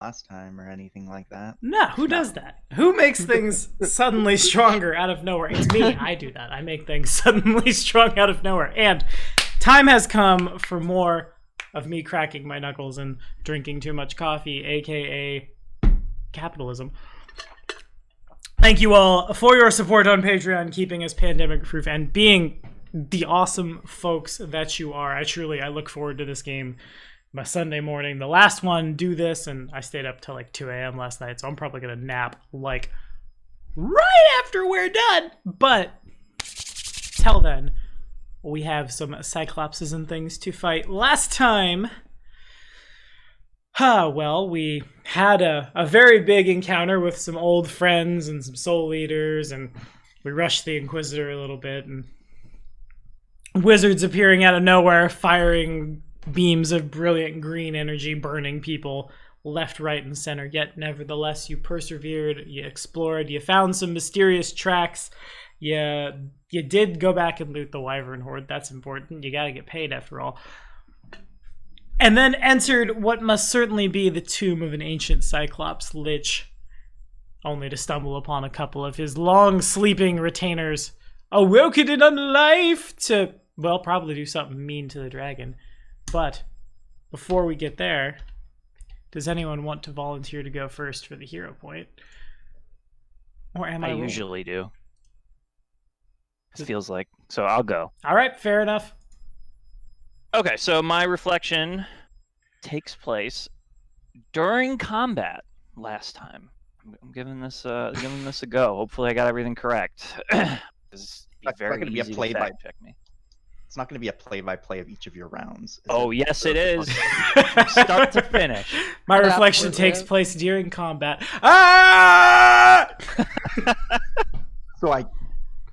last time or anything like that. No, who does that? Who makes things suddenly stronger out of nowhere? It's me. I do that. I make things suddenly strong out of nowhere. And time has come for more of me cracking my knuckles and drinking too much coffee, aka capitalism. Thank you all for your support on Patreon, keeping us pandemic proof and being the awesome folks that you are. I look forward to this game. My Sunday morning, the last one, do this, and I stayed up till like 2 a.m. last night, so I'm probably gonna nap like right after we're done. But till then, we have some Cyclopses and things to fight. Last time, well, we had a very big encounter with some old friends and some soul leaders, and we rushed the Inquisitor a little bit, and wizards appearing out of nowhere, firing beams of brilliant green energy, burning people left, right, and center. Yet, nevertheless, you persevered, you explored, you found some mysterious tracks. You did go back and loot the Wyvern Horde. That's important. You gotta get paid after all. And then entered what must certainly be the tomb of an ancient Cyclops Lich, only to stumble upon a couple of his long-sleeping retainers, awoken in unlife to, well, probably do something mean to the dragon. But before we get there, does anyone want to volunteer to go first for the hero point? Or am I usually do. It feels like. So I'll go. All right, fair enough. Okay, so my reflection takes place during combat last time. I'm giving this a go. Hopefully I got everything correct. It's very going to be a easy play to by fact check me. It's not going to be a play-by-play of each of your rounds. Yes, it is. Start to finish. My reflection takes place during combat. Ah! So I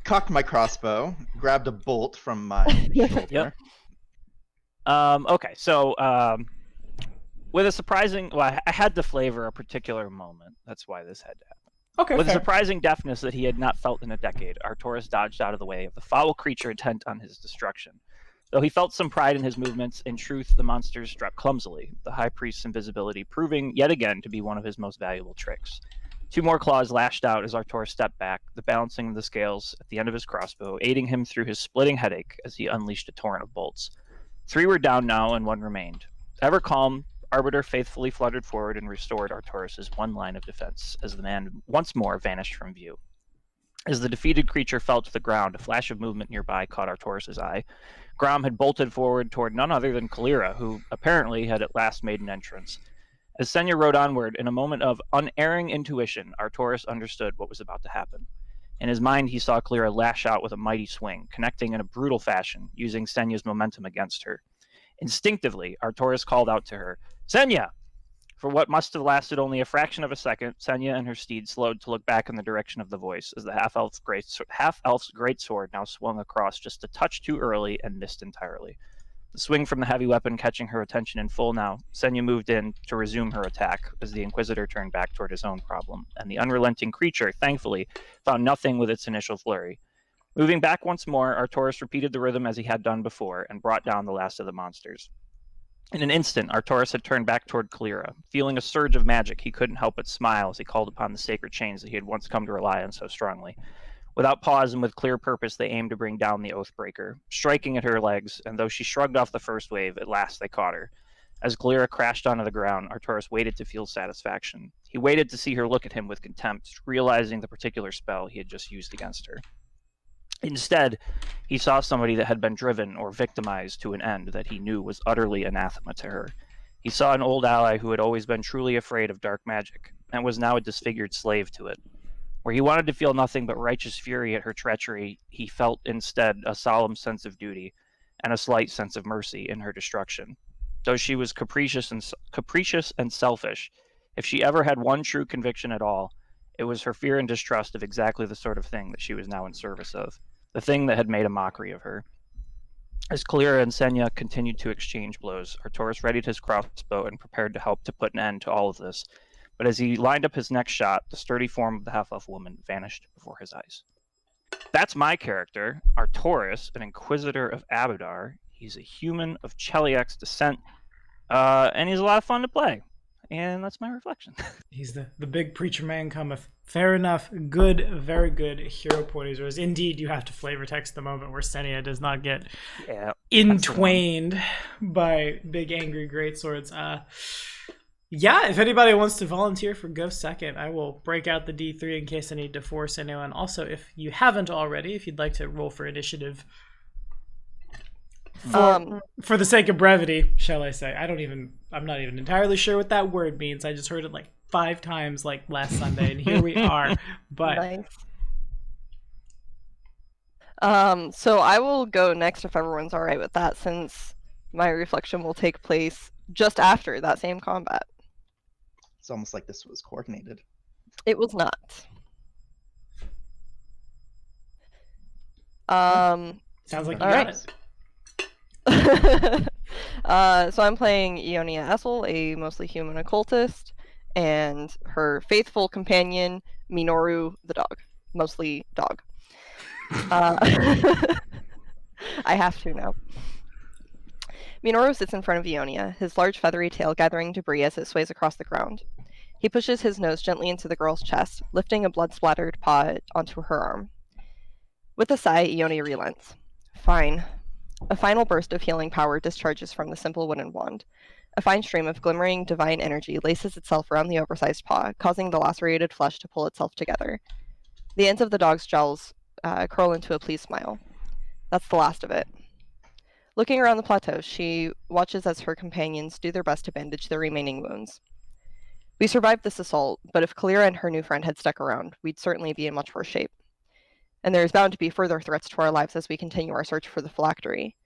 cocked my crossbow, grabbed a bolt from my shoulder. Yep. Okay, so with a surprising... Well, I had to flavor a particular moment. That's why this had to happen. Okay, With fair. a surprising deftness that he had not felt in a decade, Arcturus dodged out of the way of the foul creature intent on his destruction. Though he felt some pride in his movements, in truth, the monsters struck clumsily, the High Priest's invisibility proving yet again to be one of his most valuable tricks. 2 more claws lashed out as Arcturus stepped back, the balancing of the scales at the end of his crossbow, aiding him through his splitting headache as he unleashed a torrent of bolts. 3 were down now, and 1 remained. Ever calm, Arbiter faithfully fluttered forward and restored Arcturus's 1 line of defense, as the man once more vanished from view. As the defeated creature fell to the ground, a flash of movement nearby caught Arcturus's eye. Grom had bolted forward toward none other than Kalira, who apparently had at last made an entrance. As Senya rode onward, in a moment of unerring intuition, Arcturus understood what was about to happen. In his mind, he saw Kalira lash out with a mighty swing, connecting in a brutal fashion, using Senya's momentum against her. Instinctively, Arcturus called out to her, "Senya!" For what must have lasted only a fraction of a second, Senya and her steed slowed to look back in the direction of the voice, as the half-elf's great sword now swung across just a touch too early and missed entirely. The swing from the heavy weapon catching her attention in full now, Senya moved in to resume her attack, as the Inquisitor turned back toward his own problem, and the unrelenting creature, thankfully, found nothing with its initial flurry. Moving back once more, Arcturus repeated the rhythm as he had done before, and brought down the last of the monsters. In an instant, Arcturus had turned back toward Kalira. Feeling a surge of magic, he couldn't help but smile as he called upon the sacred chains that he had once come to rely on so strongly. Without pause and with clear purpose, they aimed to bring down the Oathbreaker, striking at her legs, and though she shrugged off the first wave, at last they caught her. As Kalira crashed onto the ground, Arcturus waited to feel satisfaction. He waited to see her look at him with contempt, realizing the particular spell he had just used against her. Instead, he saw somebody that had been driven or victimized to an end that he knew was utterly anathema to her. He saw an old ally who had always been truly afraid of dark magic, and was now a disfigured slave to it. Where he wanted to feel nothing but righteous fury at her treachery, he felt instead a solemn sense of duty, and a slight sense of mercy in her destruction. Though she was capricious and selfish, if she ever had one true conviction at all, it was her fear and distrust of exactly the sort of thing that she was now in service of, the thing that had made a mockery of her. As Kalira and Senya continued to exchange blows, Arcturus readied his crossbow and prepared to help to put an end to all of this. But as he lined up his next shot, the sturdy form of the half-elf woman vanished before his eyes. That's my character, Arcturus, an Inquisitor of Abadar. He's a human of Cheliax's descent, and he's a lot of fun to play. And that's my reflection. He's the big preacher man cometh. Fair enough. Good, very good hero pointers. Whereas indeed, you have to flavor text the moment where Senia does not get entwained by big angry greatswords. Yeah, if anybody wants to volunteer for Go Second, I will break out the D3 in case I need to force anyone. Also, if you haven't already, if you'd like to roll for initiative, for the sake of brevity, shall I say? I'm not even entirely sure what that word means. I just heard it like 5 times like last Sunday, and here we are. But nice. So I will go next if everyone's all right with that, since my reflection will take place just after that same combat. It's almost like this was coordinated. It was not. Sounds like you all got right. it. So I'm playing Ionia Essel, a mostly human occultist, and her faithful companion, Minoru the dog. Mostly dog. I have to now. Minoru sits in front of Ionia, his large feathery tail gathering debris as it sways across the ground. He pushes his nose gently into the girl's chest, lifting a blood-splattered paw onto her arm. With a sigh, Ionia relents. Fine. A final burst of healing power discharges from the simple wooden wand. A fine stream of glimmering divine energy laces itself around the oversized paw, causing the lacerated flesh to pull itself together. The ends of the dog's jowls curl into a pleased smile. That's the last of it. Looking around the plateau, she watches as her companions do their best to bandage the remaining wounds. We survived this assault, but if Kalira and her new friend had stuck around, we'd certainly be in much worse shape. And there is bound to be further threats to our lives as we continue our search for the phylactery.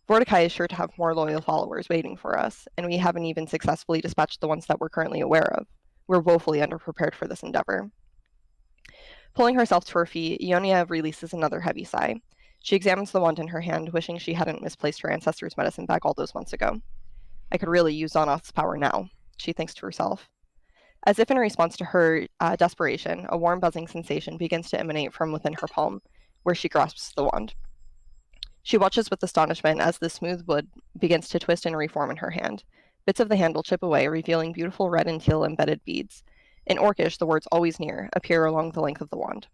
Vordakai is sure to have more loyal followers waiting for us, and we haven't even successfully dispatched the ones that we're currently aware of. We're woefully underprepared for this endeavor. Pulling herself to her feet, Ionia releases another heavy sigh. She examines the wand in her hand, wishing she hadn't misplaced her ancestor's medicine bag all those months ago. I could really use Zonoth's power now, she thinks to herself. As if in response to her desperation, a warm buzzing sensation begins to emanate from within her palm, where she grasps the wand. She watches with astonishment as the smooth wood begins to twist and reform in her hand. Bits of the handle chip away, revealing beautiful red and teal embedded beads. In Orcish, the words "always near" appear along the length of the wand.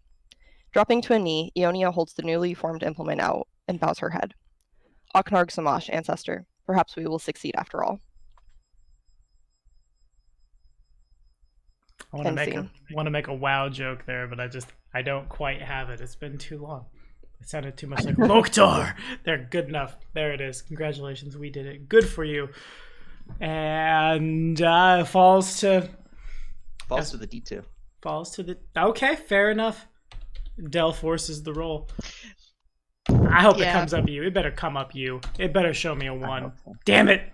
Dropping to a knee, Ionia holds the newly formed implement out and bows her head. Aknarg Samash, ancestor. Perhaps we will succeed after all. I want to make a WoW joke there, but I don't quite have it. It's been too long. It sounded too much like Loktar. They're good enough. There it is. Congratulations, we did it. Good for you. And falls to the D2. Falls to the. Okay, fair enough. Del forces the roll. I hope it comes up you. It better come up you. It better show me a 1. So. Damn it.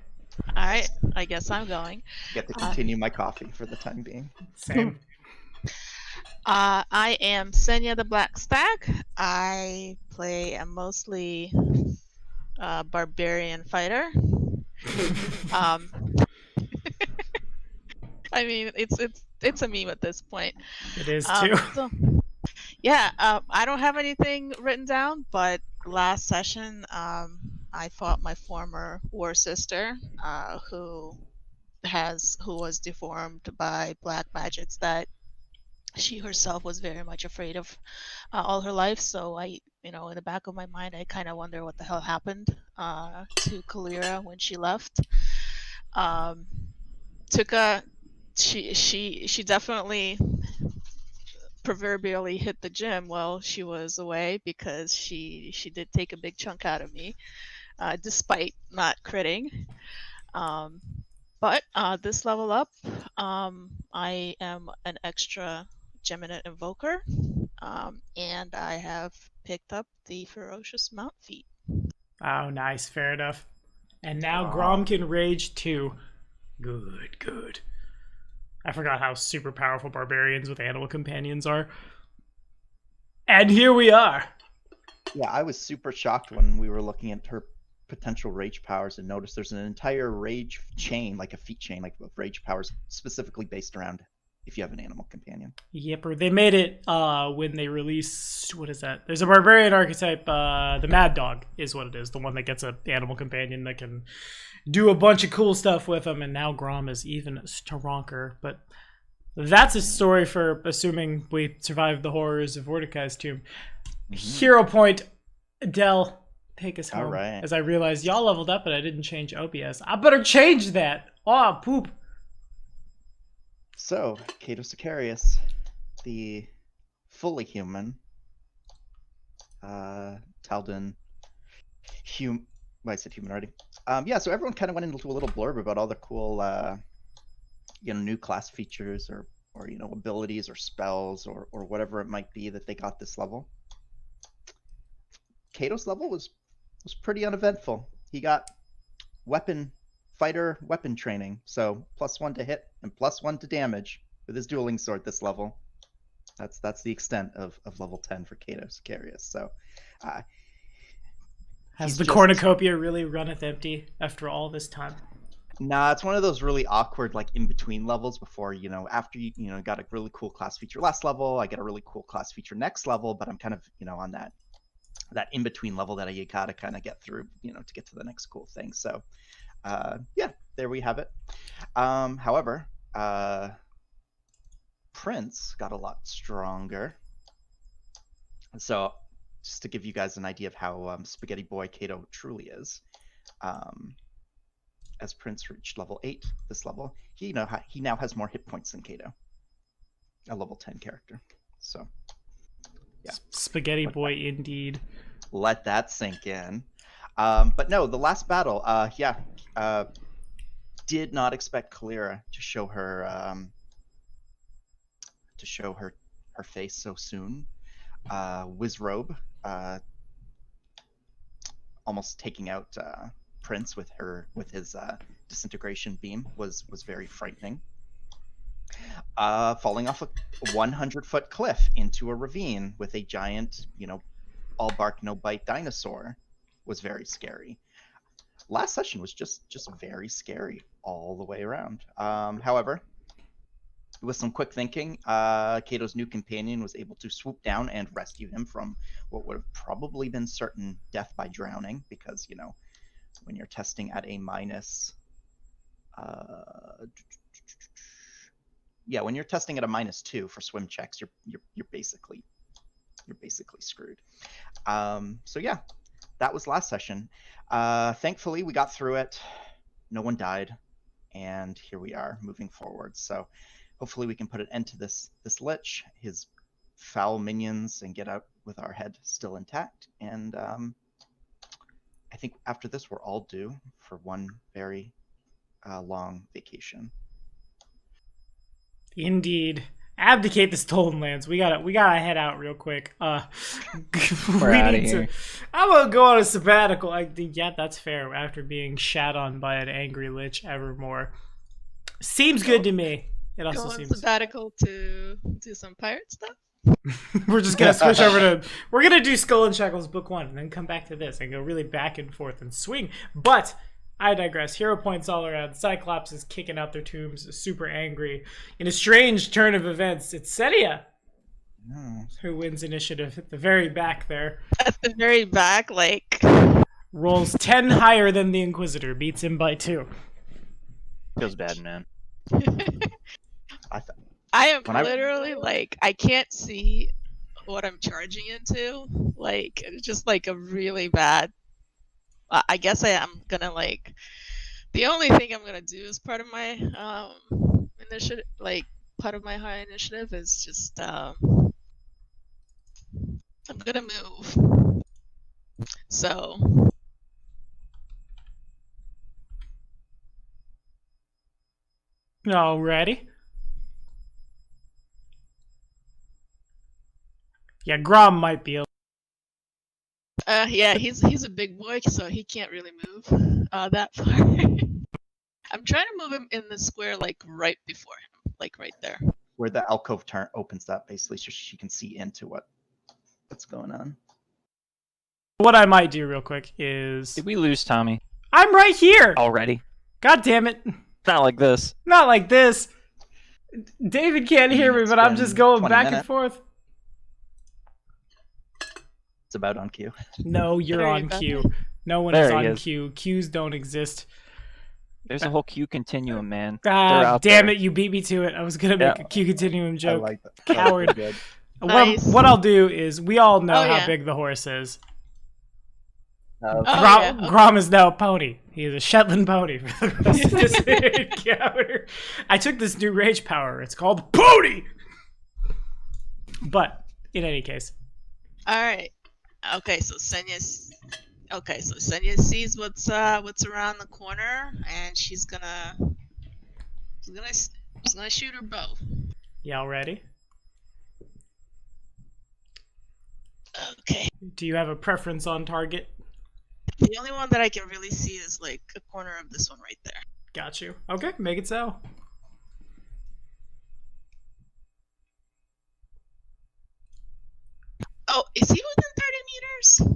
All right, I guess I'm going. Get to continue my coffee for the time being. Same. I am Senya the Black Stag. I play a mostly barbarian fighter. I mean, it's a meme at this point. It is too. I don't have anything written down, but last session, I fought my former war sister, who was deformed by black magics that she herself was very much afraid of all her life. So I, in the back of my mind, I kind of wonder what the hell happened to Kalira when she left. She definitely proverbially hit the gym while she was away, because she did take a big chunk out of me, despite not critting. But this level up, I am an extra Geminate Invoker, and I have picked up the Ferocious Mount feat. Oh, nice. Fair enough. And now Grom can rage too. Good. I forgot how super powerful barbarians with animal companions are. And here we are. Yeah, I was super shocked when we were looking at her potential rage powers and noticed there's an entire rage chain, like a feat chain, like of rage powers specifically based around if you have an animal companion. Yep, or they made it when they released, what is that? There's a barbarian archetype, the Mad Dog is what it is, the one that gets an animal companion that can do a bunch of cool stuff with him, and now Grom is even stronger. But that's a story for assuming we survived the horrors of Vordakai's tomb. Hero point, Del, take us home. All right. As I realized y'all leveled up, but I didn't change OBS. I better change that. Oh, poop. So, Cato Sicarius, the fully human, Taldan, I said human already. Yeah, so everyone kind of went into a little blurb about all the cool, new class features or abilities or spells or whatever it might be that they got this level. Cato's level was pretty uneventful. He got fighter weapon training, so +1 to hit and +1 to damage with his dueling sword this level. That's the extent of level 10 for Cato Sicarius. So has the cornucopia really runneth empty after all this time? Nah, it's one of those really awkward, like, in-between levels before, after you got a really cool class feature last level, I get a really cool class feature next level, but I'm kind of, on that in-between level that you gotta kind of get through, to get to the next cool thing. So, yeah, there we have it. However, Prince got a lot stronger. So, just to give you guys an idea of how Spaghetti Boy Cato truly is, as Prince reached level 8 this level, he now has more hit points than Cato, a level 10 character. So, yeah. Spaghetti Boy indeed. Let that sink in. But no, the last battle, did not expect Kalira to show her her face so soon. Wizrobe almost taking out Prince with his disintegration beam was very frightening. Falling off a 100-foot cliff into a ravine with a giant, all bark no bite dinosaur was very scary. Last session was just very scary all the way around. However, with some quick thinking, Cato's new companion was able to swoop down and rescue him from what would have probably been certain death by drowning, because when you're testing at a minus, when you're testing at a -2 for swim checks, you're basically screwed. So yeah, that was last session. Thankfully, we got through it. No one died, and here we are moving forward. So hopefully we can put an end to this lich, his foul minions, and get out with our head still intact. And I think after this, we're all due for one very long vacation. Indeed. Abdicate the stolen lands. We gotta head out real quick. We're out of here. I'm gonna go on a sabbatical. Yeah, that's fair. After being shat on by an angry lich evermore, seems good to me. It also Go on seems sabbatical to do some pirate stuff. we're just gonna switch over to. We're gonna do Skull and Shackles book 1, and then come back to this and go really back and forth and swing. But I digress. Hero points all around. Cyclops is kicking out their tombs, super angry. In a strange turn of events, it's Setia who wins initiative at the very back there. At the very back, rolls 10 higher than the Inquisitor, beats him by 2. Feels bad, man. I am literally I can't see what I'm charging into. It's just a really bad. I guess I am gonna the only thing I'm gonna do as part of my initiative, part of my high initiative is just I'm gonna move. So alrighty. Yeah, Grom might be. Yeah, he's a big boy, so he can't really move that far. I'm trying to move him in the square, right before him, right there. Where the alcove opens up, basically, so she can see into what's going on. What I might do real quick is... Did we lose Tommy? I'm right here! Already? God damn it. Not like this. Not like this. David can't hear me, but I'm just going back and forth. It's about on cue. No, you're on cue. No one is on cue. Cues don't exist. There's a whole Q continuum, man. Damn it, you beat me to it. I was gonna make a Q continuum I joke. like that. Coward. That was good. Nice. What I'll do is, we all know Oh, how yeah. big the horse is. Oh, yeah, okay. Grom is now a pony. He is a Shetland pony for the rest of this encounter. I took this new rage power. It's called Pony! But, in any case. All right. Okay, so Senya sees what's around the corner, and she's gonna shoot her bow. Y'all ready? Okay. Do you have a preference on target? The only one that I can really see is like a corner of this one right there. Got you. Okay, make it so. Oh, is he within 30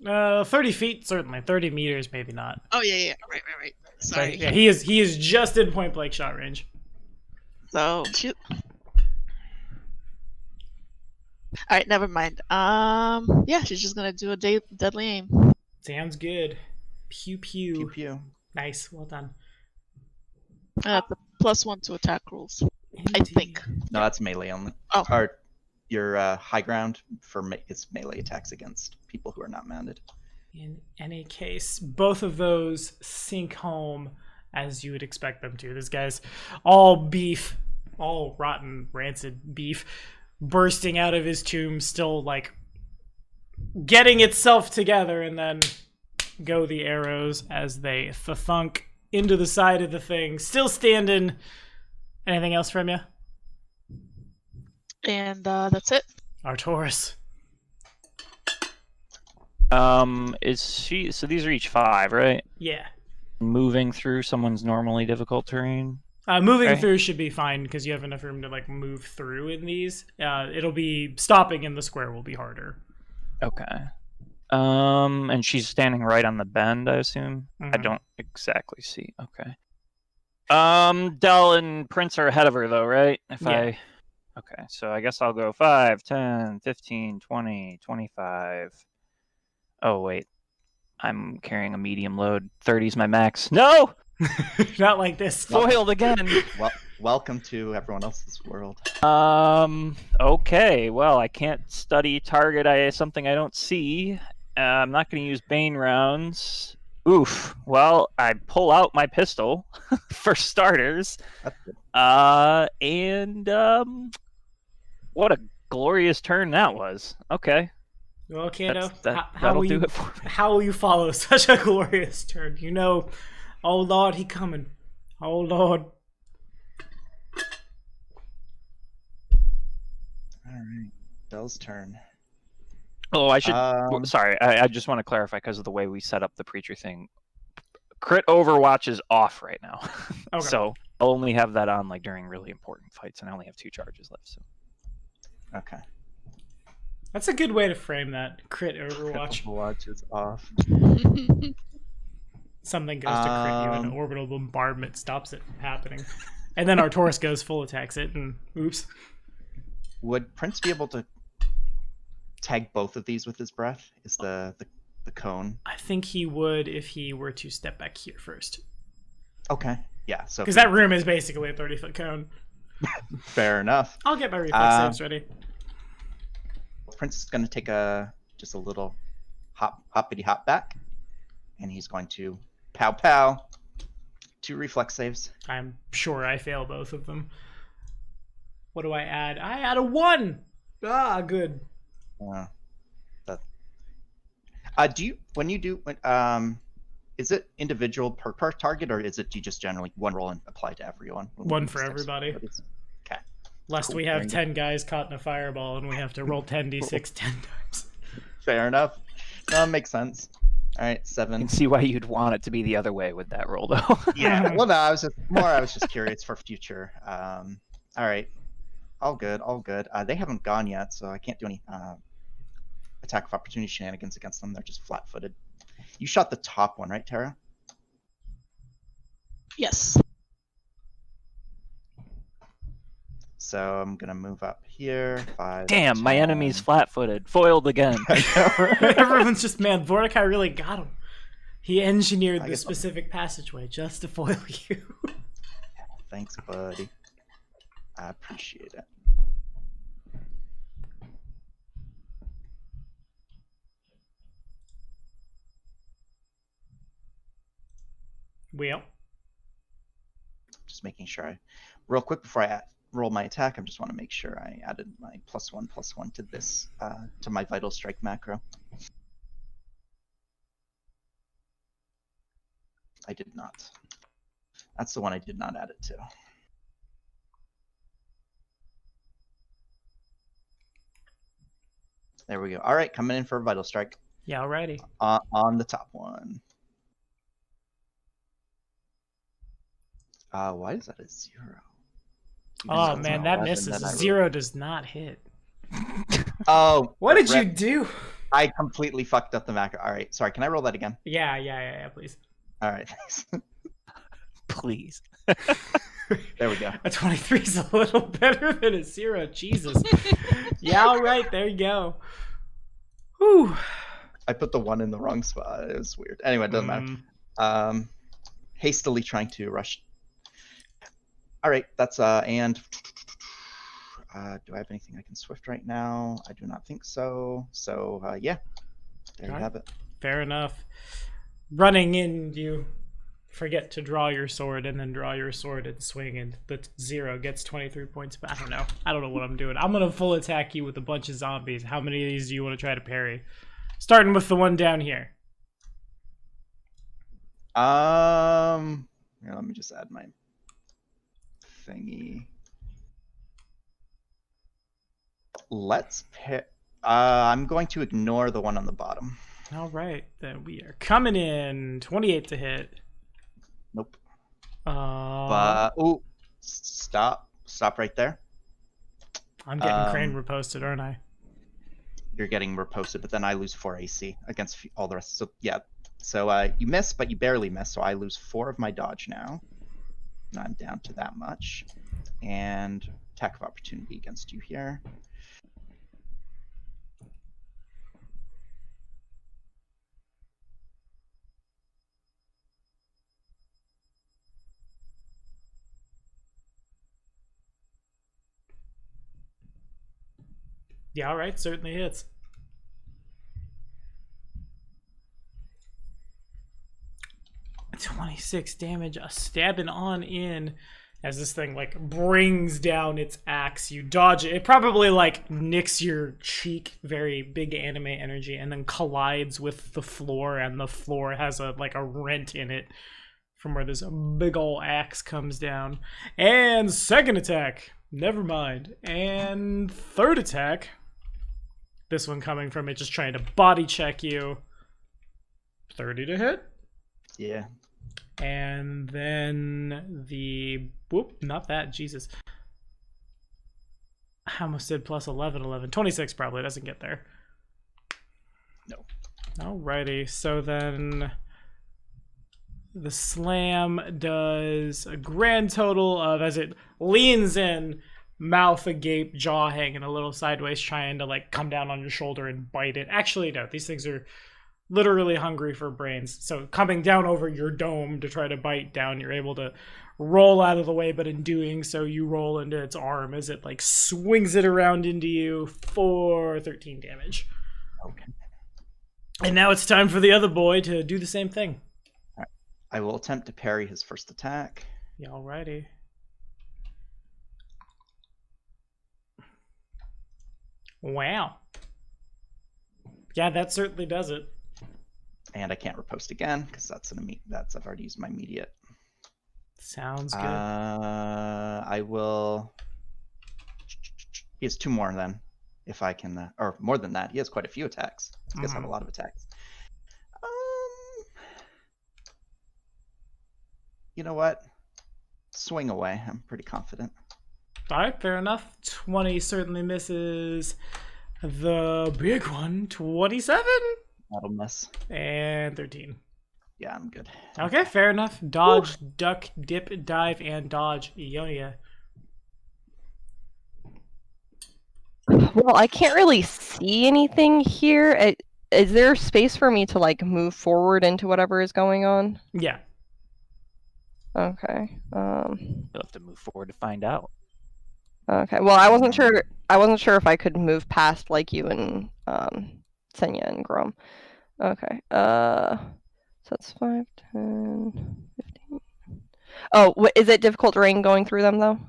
meters? 30 feet, certainly. 30 meters, maybe not. Oh yeah. Right. Sorry. But, yeah, he is just in point blank shot range. So shoot. All right, never mind. Yeah, she's just gonna do a deadly aim. Sounds good. Pew pew. Pew pew. Nice, well done. The +1 to attack rules, I think. No, that's melee only. Oh. Or your high ground for its melee attacks against people who are not mounted. In any case, both of those sink home as you would expect them to. This guy's all beef, all rotten, rancid beef, bursting out of his tomb, still like getting itself together, and then go the arrows as they thunk into the side of the thing. Still standing. Anything else from you? And that's it. Arcturus. Is she? So these are each 5, right? Yeah. Moving through someone's normally difficult terrain. Moving Okay. through should be fine because you have enough room to like move through in these. It'll be stopping in the square will be harder. Okay. And she's standing right on the bend, I assume. I Mhm. don't exactly see. Okay. Dell and Prince are ahead of her though, right? Yeah. Okay, so I guess I'll go 5, 10, 15, 20, 25. Oh wait. I'm carrying a medium load. 30's my max. No! Not like this. Foiled again. Well, welcome to everyone else's world. Okay. Well, I can't study target. Something I don't see. I'm not going to use Bane rounds. Oof. Well, I pull out my pistol for starters. That's good. What a glorious turn that was. Okay. Well, Kato, how That'll will do you it for me. how will you follow such a glorious turn? You know, oh Lord, he coming. Oh Lord. All right, Dell's turn. Oh, I should. Um, Sorry, I just want to clarify because of the way we set up the preacher thing. Crit Overwatch is off right now, Okay. so I'll only have that on like during really important fights, and I only have 2 charges left. So Okay. That's a good way to frame that. Crit Overwatch. Overwatch is off. Something goes to crit you, and an orbital bombardment stops it from happening. And then Arcturus goes full attacks it, and oops. Would Prince be able to tag both of these with his breath? Is the cone? I think he would if he were to step back here first. Okay. Yeah. So Because that room is basically a 30-foot cone. fair enough. I'll get my reflex saves ready. Prince is going to take just a little hoppity hop back, and he's going to pow 2 reflex saves. I'm sure I fail both of them. What do I add? I add a 1! Ah, good. Is it individual per target, or do you just generally one roll and apply to everyone? One for everybody. Okay. Lest Cool. we have Very 10 guys caught in a fireball and we have to roll 10d6 10 times. Fair enough. Makes sense. All right, I 7. can see why you'd want it to be the other way with that roll, though. Yeah. Well, no, I was just curious for future. All right. All good. They haven't gone yet, so I can't do any attack of opportunity shenanigans against them. They're just flat-footed. You shot the top one, right, Tara? Yes. So I'm gonna move up here. 5. Damn, my 10. enemy's flat-footed. Foiled again. Everyone's just, man, Vordakai really got him. He engineered I the guess I'll- specific passageway just to foil you. Thanks, buddy. I appreciate it. Well, Just making sure real quick before I roll my attack, I just want to make sure I added my +1/+1 to this, to my Vital Strike macro. I did not. That's the one I did not add it to. There we go. All right, coming in for a Vital Strike yeah, alrighty. on the top one. Why is that a 0? Oh Even though man, it's that 11 misses. that I rolled. 0 does not hit. Oh, What did you rep. do? I completely fucked up the macro. All right, sorry. Can I roll that again? Yeah, please. All right, thanks. Please. There we go. A 23 is a little better than a 0. Jesus. Yeah, all right, there you go. Whew. I put the 1 in the wrong spot. It was weird. Anyway, it doesn't matter. Hastily trying to rush. All right, that's and do I have anything I can swift right now? I do not think so. So yeah, there you Alright. have it. Fair enough. Running in, you forget to draw your sword and then draw your sword and swing, and the 0 gets 23 points. But I don't know. I don't know what I'm doing. I'm gonna full attack you with a bunch of zombies. How many of these do you want to try to parry? Starting with the one down here. Here, let me just add my thingy. Let's pick. I'm going to ignore the one on the bottom. All right, then we are coming in 28 to hit. Nope. Uh, Oh, stop right there. I'm getting crane reposted, aren't I? You're getting reposted, but then I lose 4 AC against all the rest. So yeah, so you miss, but you barely miss. So I lose 4 of my dodge now. And I'm down to that much. And attack of opportunity against you here. Yeah, all right, certainly hits. $26 damage, stabbing on in as this thing like brings down its axe. You dodge it. It probably like nicks your cheek, very big anime energy, and then collides with the floor, and the floor has a rent in it from where this big ol' axe comes down. And second attack, never mind. And third attack, this one coming from it, just trying to body check you. 30 to hit. Yeah. And then the whoop, not that, Jesus. I almost did plus 11. 26 probably doesn't get there. No. Alrighty, so then the slam does a grand total of, as it leans in, mouth agape, jaw hanging a little sideways, trying to like come down on your shoulder and bite it. Actually, no, these things are literally hungry for brains. So coming down over your dome to try to bite down, you're able to roll out of the way, but in doing so, you roll into its arm as it like swings it around into you for 13 damage. Okay. And now it's time for the other boy to do the same thing. All right. I will attempt to parry his first attack. Yeah, alrighty. Wow. Yeah, that certainly does it. And I can't riposte again because that's I've already used my immediate. Sounds good. I will. He has 2 more then, if I can, or more than that. He has quite a few attacks. I guess I have a lot of attacks. You know what? Swing away. I'm pretty confident. All right, fair enough. 20 certainly misses. The big one, 27. That'll miss. And 13. Yeah, I'm good. Okay, fair enough. Dodge, duck, dip, dive, and dodge. Ionia. Well, I can't really see anything here. is there space for me to like move forward into whatever is going on? Yeah. Okay. You'll have to move forward to find out. Okay. Well, I wasn't sure. I wasn't sure if I could move past like you and Senya and Grom. Okay. So that's 5, 10, 15. Oh, is it difficult terrain going through them though?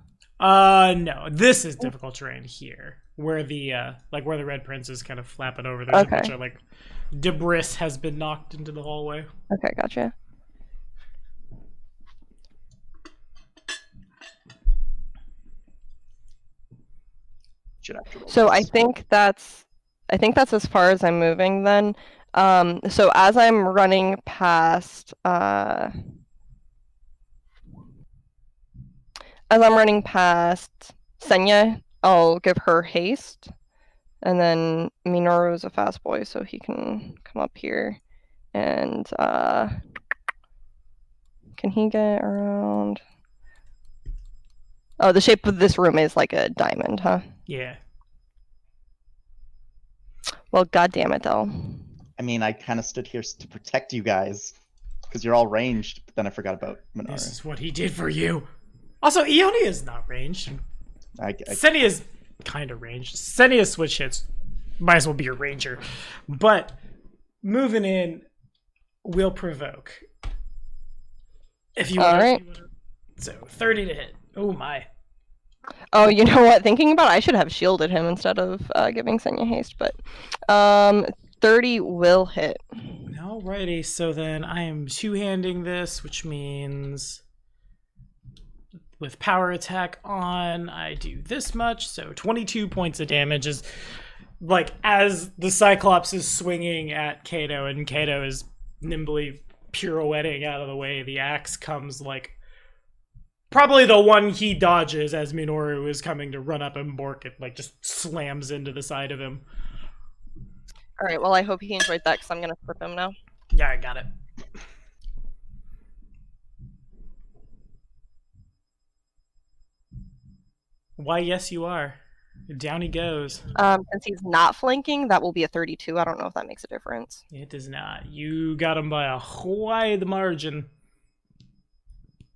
No. This is difficult terrain here, where the where the Red Prince is kind of flapping over. There's a bunch of like debris has been knocked into the hallway. Okay, gotcha. So I think that's as far as I'm moving then. So as I'm running past Senya, I'll give her haste. And then Minoru's a fast boy, so he can come up here. And can he get around? Oh, the shape of this room is like a diamond, huh? Yeah. Well, goddamn it, though. I mean, I kind of stood here to protect you guys because you're all ranged, but then I forgot about Minoru. This is what he did for you. Also, Ionia is not ranged. I Senia's kind of ranged. Senia's switch hits. Might as well be a ranger. But moving in will provoke. If you want. Alright. So 30 to hit. Oh my. Oh, you know what? Thinking about it, I should have shielded him instead of giving Senya haste, but 30 will hit. Alrighty, so then I am two-handing this, which means with power attack on, I do this much, so 22 points of damage is like as the Cyclops is swinging at Kato and Kato is nimbly pirouetting out of the way, the axe comes like probably the one he dodges as Minoru is coming to run up and bork it, like just slams into the side of him. Alright, well, I hope he enjoyed that because I'm going to flip him now. Yeah, I got it. Why, yes, you are. Down he goes. Since he's not flanking, that will be a 32. I don't know if that makes a difference. It does not. You got him by a wide margin.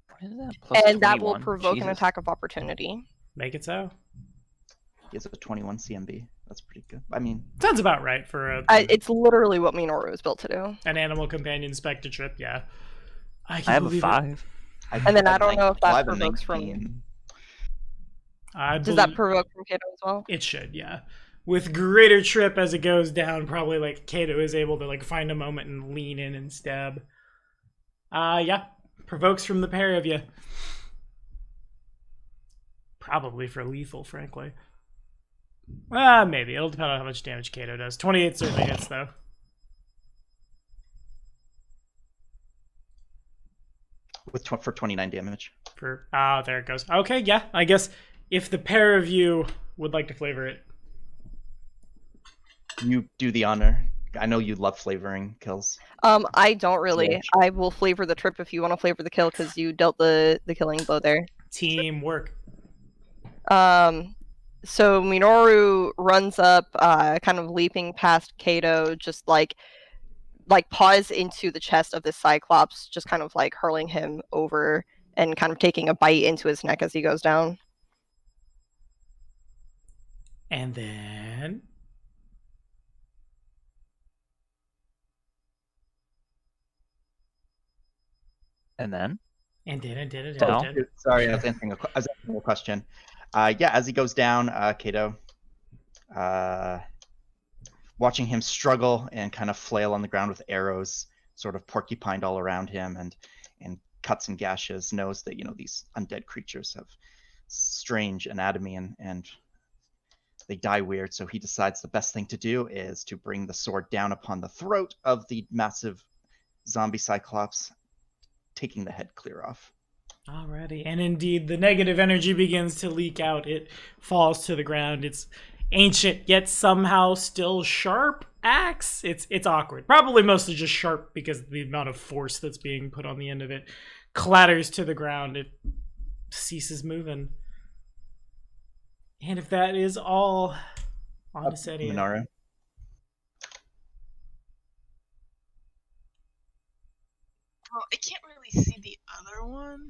What is that? Plus And that 21? will provoke an Jesus. attack of opportunity. Make it so. He has a 21 CMB. That's pretty good. I mean, Sounds about right for It's literally what Minoru was built to do. an animal companion spectre trip, yeah. I have a believe it. 5. And then I don't know if that I have a provokes from... 19. Does that provoke from Kato as well? It should, yeah. With greater trip as it goes down, probably like Kato is able to like find a moment and lean in and stab. Yeah. Provokes from the pair of you. Probably for lethal, frankly. Maybe. It'll depend on how much damage Kato does. 28 certainly hits, though. For 29 damage. There it goes. Okay, yeah. I guess if the pair of you would like to flavor it. You do the honor. I know you love flavoring kills. I don't really. Yeah. I will flavor the trip if you want to flavor the kill because you dealt the killing blow there. Teamwork. So Minoru runs up, kind of leaping past Kato, just like paws into the chest of this Cyclops, just kind of like hurling him over and kind of taking a bite into his neck as he goes down. And then... And then? No. Sorry, I was answering a question. Yeah, as he goes down, Kato, watching him struggle and kind of flail on the ground with arrows, sort of porcupined all around him, and cuts and gashes, knows that these undead creatures have strange anatomy and they die weird. So he decides the best thing to do is to bring the sword down upon the throat of the massive zombie Cyclops, taking the head clear off. Alrighty, and indeed, the negative energy begins to leak out. It falls to the ground. It's ancient, yet somehow still sharp axe. It's awkward. Probably mostly just sharp because of the amount of force that's being put on the end of it clatters to the ground. It ceases moving. And if that is all, on to Setia. Minoru. I can't really see the other one.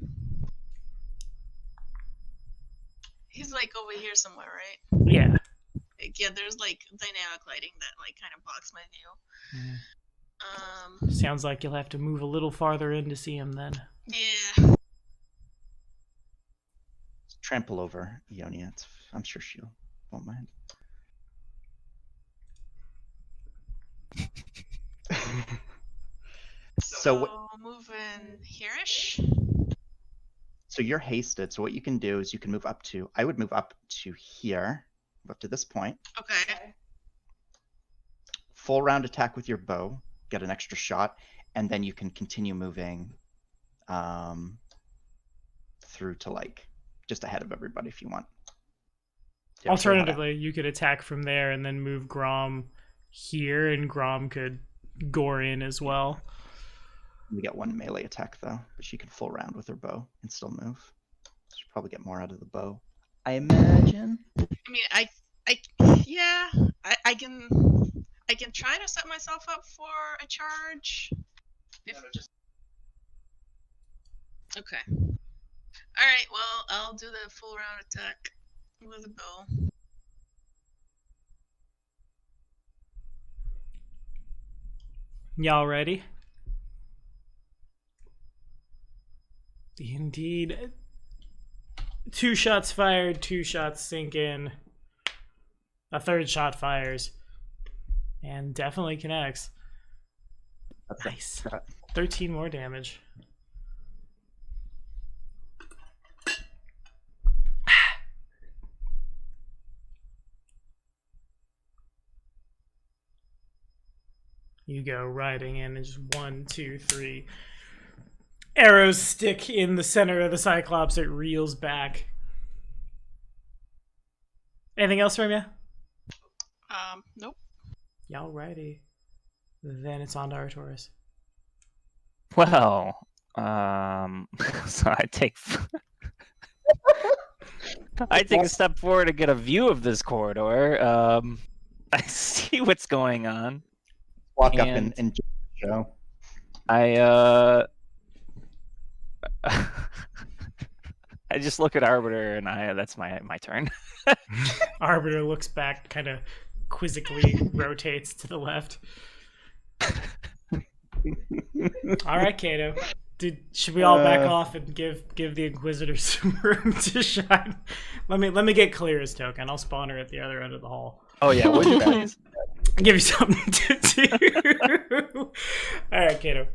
He's like over here somewhere, right? Yeah. Like, yeah, there's like dynamic lighting that like kind of blocks my view. Sounds like you'll have to move a little farther in to see him then. Yeah. Trample over Ionia. I'm sure she won't mind. So moving here-ish. So you're hasted. So what you can do is you can move up to. I would move up to here, up to this point. Okay. Full round attack with your bow, get an extra shot, and then you can continue moving through to like just ahead of everybody if you want. Alternatively, you could attack from there and then move Grom here, and Grom could gore in as well. We get one melee attack though, but she can full round with her bow and still move. She'll probably get more out of the bow, I imagine. I mean, I can try to set myself up for a charge. Okay. All right. Well, I'll do the full round attack with a bow. Y'all ready? Indeed. 2 shots fired, 2 shots sink in. A third shot fires. And definitely connects. Nice. 13 more damage. You go riding in and just 1, 2, 3. Arrows stick in the center of the Cyclops. It reels back. Anything else from you? Nope. Y'all righty. Then it's on to Arcturus. Well, so I take a step forward to get a view of this corridor. I see what's going on. Walk up and show. I just look at Arbiter and that's my turn. Arbiter looks back, kind of quizzically rotates to the left. All right, Kato. Should we all back off and give the Inquisitor some room to shine? Let me get Clear's token. I'll spawn her at the other end of the hall. Oh yeah, would you guys? Give you something to do. All right, Kato.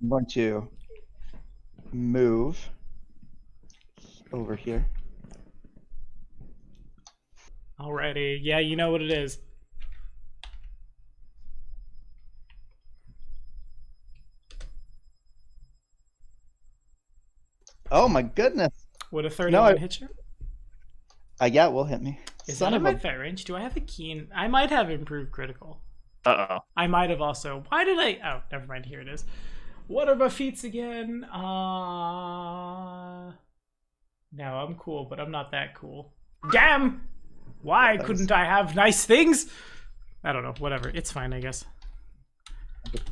I'm going to move over here. Alrighty. Yeah, you know what it is. Oh my goodness. Would a 31 hit you? Yeah, it will hit me. Is that in my fight range? Do I have a keen? I might have improved critical. Uh-oh. I might have also. Why did I? Oh, never mind. Here it is. What are my feats again? No, I'm cool, but I'm not that cool. Damn! Why couldn't I have nice things? I don't know. Whatever. It's fine, I guess.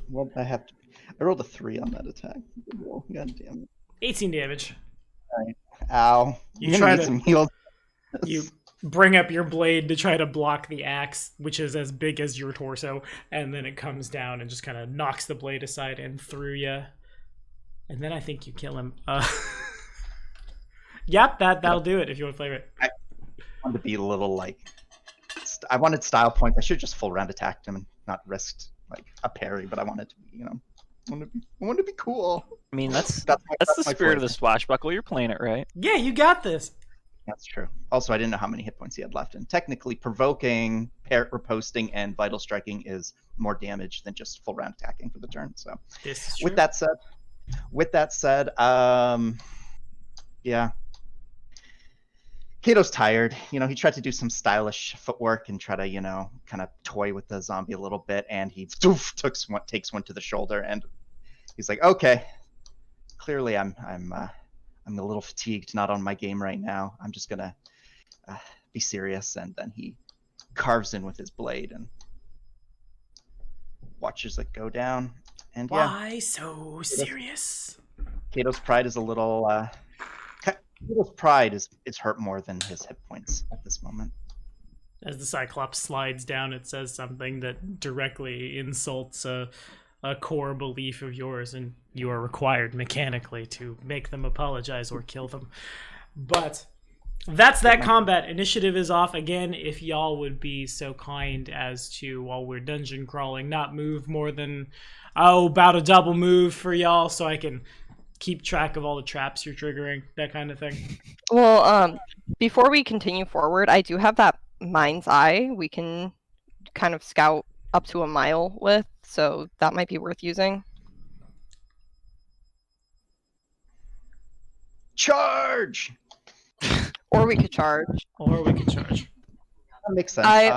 What I have to... I rolled a 3 on that attack. God damn it. 18 damage. All right. Ow. You I'm try gonna need to- some heals. You bring up your blade to try to block the axe, which is as big as your torso, and then it comes down and just kind of knocks the blade aside and through you. And then I think you kill him. Yep, that'll do it if you want to play it. I wanted to be a little like... I wanted style points. I should have just full round attacked him and not risked like a parry, but I wanted to be, I wanted to be cool. I mean, that's my the spirit of the flavor. swashbuckle. You're playing it right. Yeah, you got this. That's true. Also, I didn't know how many hit points he had left, and technically, provoking, parrot riposting, and vital striking is more damage than just full round attacking for the turn. So, This is true. with that said, yeah, Kato's tired. He tried to do some stylish footwork and try to, kind of toy with the zombie a little bit, and he takes one to the shoulder, and he's like, okay, clearly I'm a little fatigued, not on my game right now. I'm just gonna be serious. And then he carves in with his blade and watches it go down. And yeah, Why so serious? Kato's pride is a little. Kato's pride is hurt more than his hit points at this moment. As the Cyclops slides down, it says something that directly insults a core belief of yours, and you are required mechanically to make them apologize or kill them. But that's that combat. Initiative is off again. If y'all would be so kind as to, while we're dungeon crawling, not move more than about a double move for y'all, so I can keep track of all the traps you're triggering, that kind of thing. Well, before we continue forward, I do have that mind's eye we can kind of scout up to a mile with, so that might be worth using. Charge! Or we could charge. Or we could charge. That makes sense. I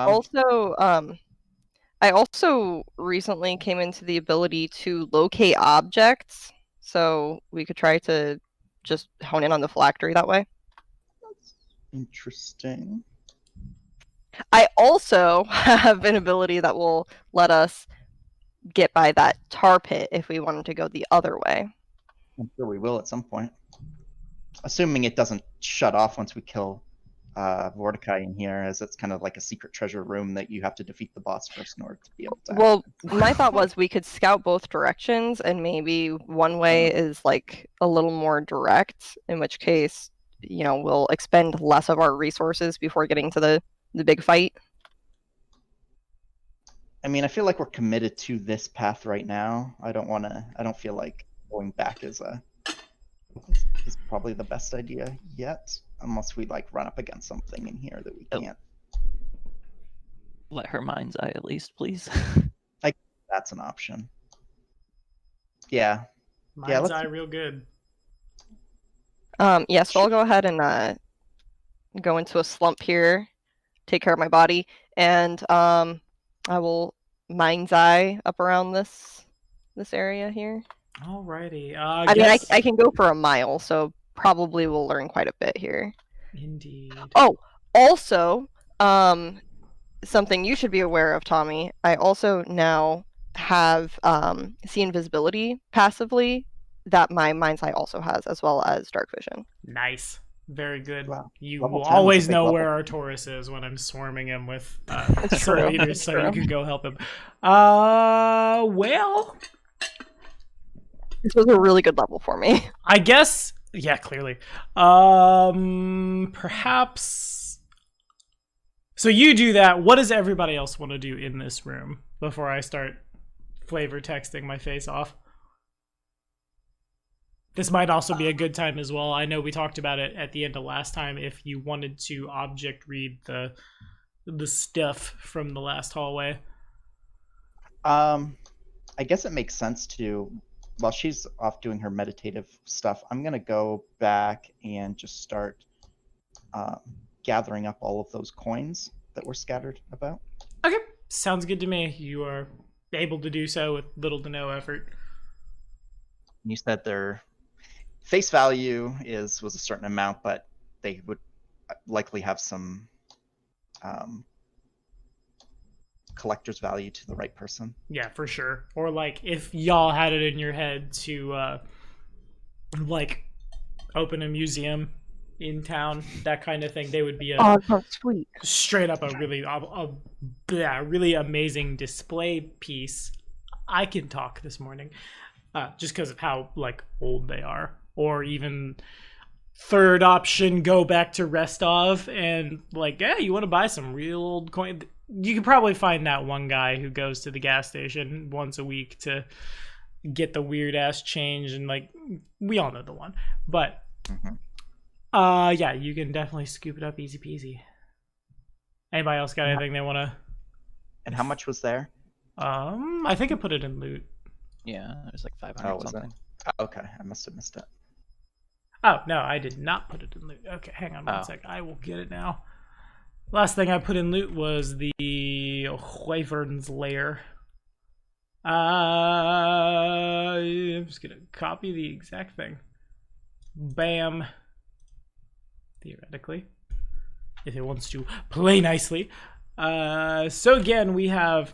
also recently came into the ability to locate objects, so we could try to just hone in on the phylactery that way. Interesting. I also have an ability that will let us get by that tar pit if we wanted to go the other way. I'm sure we will at some point. Assuming it doesn't shut off once we kill Vordakai in here, as it's kind of like a secret treasure room that you have to defeat the boss first in order to be able to. Well, my thought was we could scout both directions, and maybe one way is like a little more direct, in which case, you know, we'll expend less of our resources before getting to the big fight. I mean, I feel like we're committed to this path right now. I don't feel like going back is probably the best idea yet, unless we like run up against something in here that we can't. Let her mind's eye at least, please. That's an option. Yeah. Mind's eye real good. Yeah, so I'll go ahead and go into a slump here, take care of my body, and I will mind's eye up around this area here. Alrighty. I mean, I can go for a mile, so probably we'll learn quite a bit here. Indeed. Oh, also, something you should be aware of, Tommy. I also now have see invisibility passively that my mind's eye also has, as well as dark vision. Nice. Very good. Wow. You Level will 10 is a always big know level. where our Taurus is when I'm swarming him with It's soul true. eaters, It's so true. you can go help him. Well, This was a really good level for me. I guess, yeah, clearly. Perhaps. So you do that. What does everybody else want to do in this room before I start flavor texting my face off? This might also be a good time as well. I know we talked about it at the end of last time. If you wanted to object read the stuff from the last hallway. I guess it makes sense to, while she's off doing her meditative stuff, I'm gonna go back and just start gathering up all of those coins that were scattered about. Okay, sounds good to me. You are able to do so with little to no effort. You said their face value was a certain amount, but they would likely have some collector's value to the right person. Yeah, for sure. Or like if y'all had it in your head to like open a museum in town, that kind of thing, they would be Oh, that's sweet. straight up a really amazing display piece. I can talk this morning just because of how like old they are. Or even third option, go back to Restov and like, yeah, you want to buy some real old coin. You could probably find that one guy who goes to the gas station once a week to get the weird ass change, and like we all know the one. But yeah, you can definitely scoop it up easy peasy. Anybody else got anything they want to? And how much was there? I think I put it in loot. Yeah, it was like 500 Oh, was it? something. Okay, I must have missed it. Oh, no, I did not put it in loot. Okay, hang on one sec. I will get it now. Last thing I put in loot was the Wyvern's Lair. I'm just going to copy the exact thing. Bam. Theoretically. If it wants to play nicely. So again, we have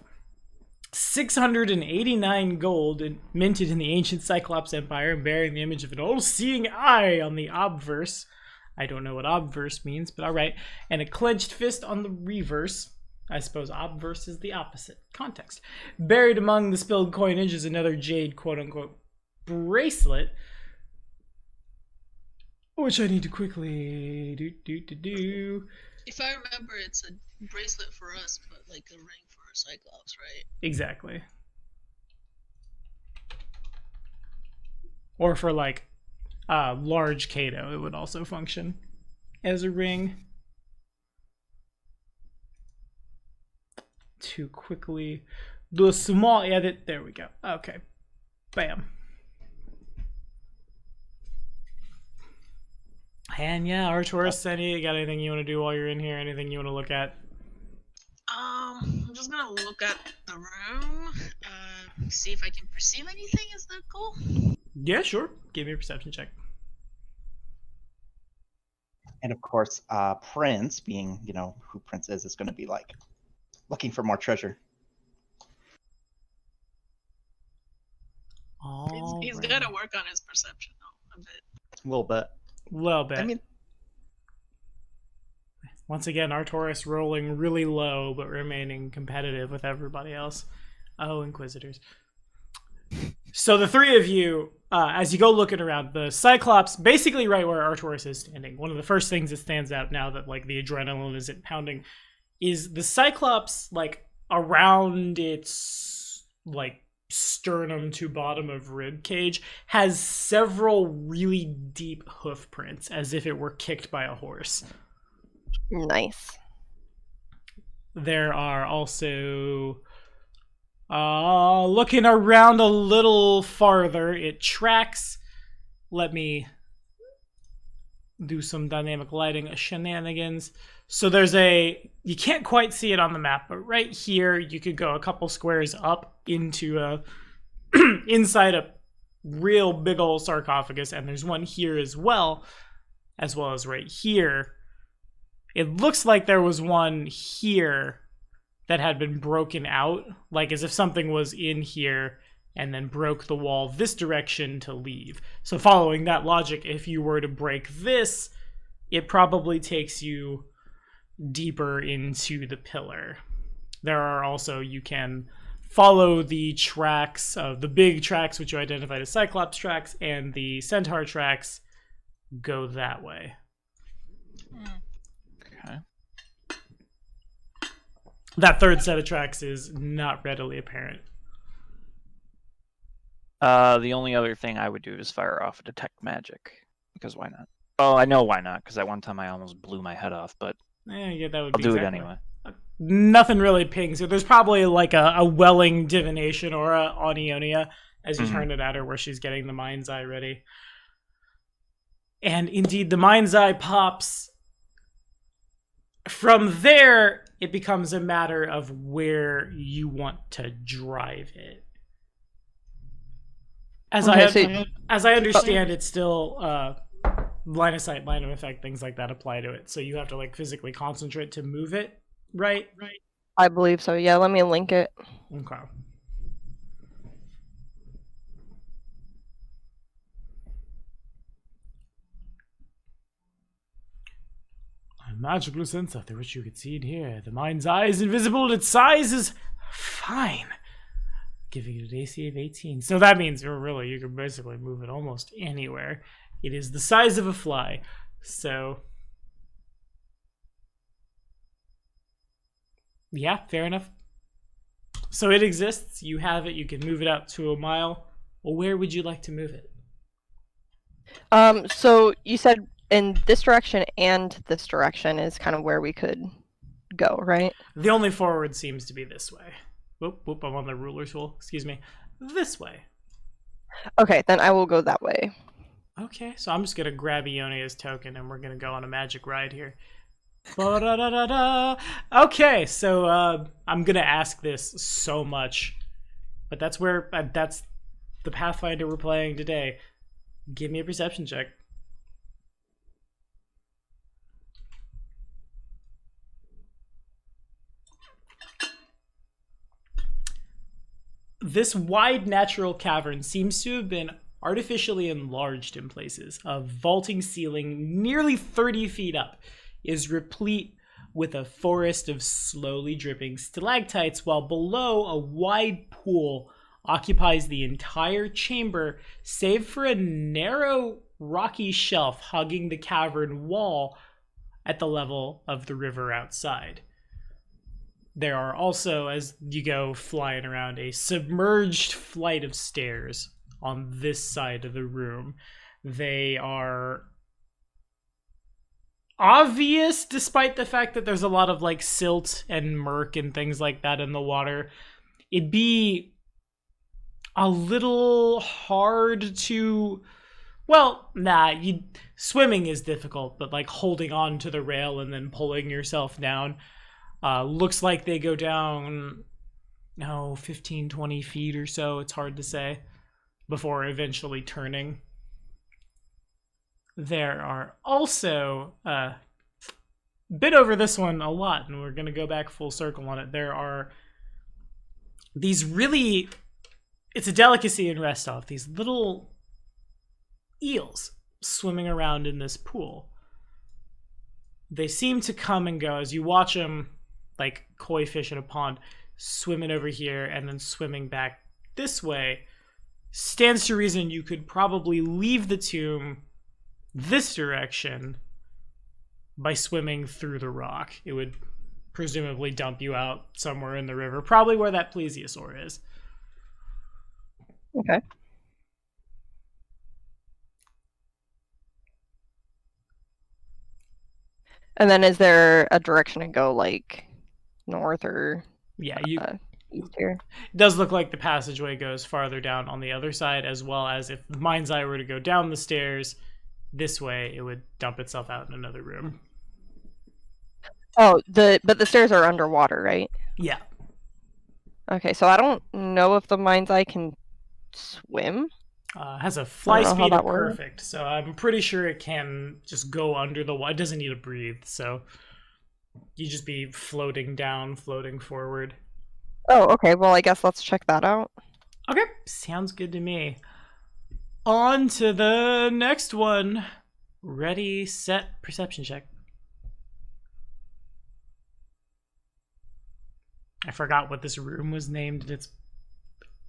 689 gold minted in the ancient Cyclops Empire and bearing the image of an all-seeing eye on the obverse. I don't know what obverse means, but alright. And a clenched fist on the reverse. I suppose obverse is the opposite context. Buried among the spilled coinage is another jade quote-unquote bracelet, which I need to quickly do. If I remember, it's a bracelet for us, but like a ring for Cyclops, right? Exactly. Or for like large Kato, it would also function as a ring. To quickly do a small edit. There we go. Okay. Bam. And yeah, Arcturus, you got anything you want to do while you're in here? Anything you want to look at? I'm just gonna look at the room, see if I can perceive anything. Is that cool? Yeah, sure. Give me a perception check. And of course, Prince, being, you know, who Prince is going to be like looking for more treasure. He's gotta work on his perception, though, a bit. A little bit. Little bit. I mean, once again, Arcturus rolling really low, but remaining competitive with everybody else. Oh, Inquisitors. So the three of you, as you go looking around, the Cyclops, basically right where Arcturus is standing, one of the first things that stands out now that like the adrenaline isn't pounding, is the Cyclops, like around its like sternum to bottom of rib cage, has several really deep hoof prints, as if it were kicked by a horse. Nice. There are also, looking around a little farther, it tracks. Let me do some dynamic lighting shenanigans. So there's you can't quite see it on the map, but right here you could go a couple squares up into inside a real big old sarcophagus, and there's one here as well as right here. It looks like there was one here that had been broken out, like as if something was in here and then broke the wall this direction to leave. So following that logic, if you were to break this, it probably takes you deeper into the pillar. There are also, you can follow the tracks of the big tracks, which you identified as Cyclops tracks, and the Centaur tracks go that way. Okay. That third set of tracks is not readily apparent. The only other thing I would do is fire off a detect magic, because why not? Oh, I know why not, because that one time I almost blew my head off, but Yeah, that would I'll be do it exactly. anyway. Nothing really pings. There's probably like a welling divination or a Onionia as you turn it at her, where she's getting the mind's eye ready. And indeed, the mind's eye pops. From there, it becomes a matter of where you want to drive it. As I understand, it's still line of sight, line of effect, things like that apply to it. So you have to like physically concentrate to move it, right? I believe so. Yeah, let me link it. Okay. A magical sensor through which you can see it here. The mind's eye is invisible. Its size is fine, giving it an AC of 18. So that means you can basically move it almost anywhere. It is the size of a fly. So yeah, fair enough. So it exists. You have it. You can move it out to a mile. Well, where would you like to move it? So you said in this direction and this direction is kind of where we could go, right? The only forward seems to be this way. Whoop, I'm on the ruler tool. Excuse me. This way. Okay, then I will go that way. Okay, so I'm just going to grab Ionia's token and we're going to go on a magic ride here. Ba-da-da-da-da. Okay, so I'm going to ask this so much, but that's the Pathfinder we're playing today. Give me a perception check. this wide natural cavern seems to have been artificially enlarged in places. A vaulting ceiling nearly 30 feet up is replete with a forest of slowly dripping stalactites, while below a wide pool occupies the entire chamber, save for a narrow rocky shelf hugging the cavern wall at the level of the river outside. There are also, as you go flying around, a submerged flight of stairs on this side of the room. They are obvious, despite the fact that there's a lot of like silt and murk and things like that in the water. It'd be a little hard to, well, swimming is difficult, but like holding on to the rail and then pulling yourself down, looks like they go down 15, 20 feet or so. It's hard to say, before eventually turning. There are also, been over this one a lot, and we're going to go back full circle on it. There are these really, it's a delicacy in Restov, these little eels swimming around in this pool. They seem to come and go as you watch them, like koi fish in a pond, swimming over here and then swimming back this way. Stands to reason you could probably leave the tomb this direction by swimming through the rock. It would presumably dump you out somewhere in the river, probably where that plesiosaur is. Okay. And then is there a direction to go, like north or Yeah, east here? It does look like the passageway goes farther down on the other side, as well as if the mind's eye were to go down the stairs this way, it would dump itself out in another room. Oh, but the stairs are underwater, right? Yeah. Okay, so I don't know if the mind's eye can swim. Has a fly I don't know how speed that of works. perfect, so I'm pretty sure it can just go under the water. It doesn't need to breathe, so you just be floating down, floating forward. Oh, okay. Well, I guess let's check that out. Okay, sounds good to me. On to the next one. Ready, set, perception check. I forgot what this room was named.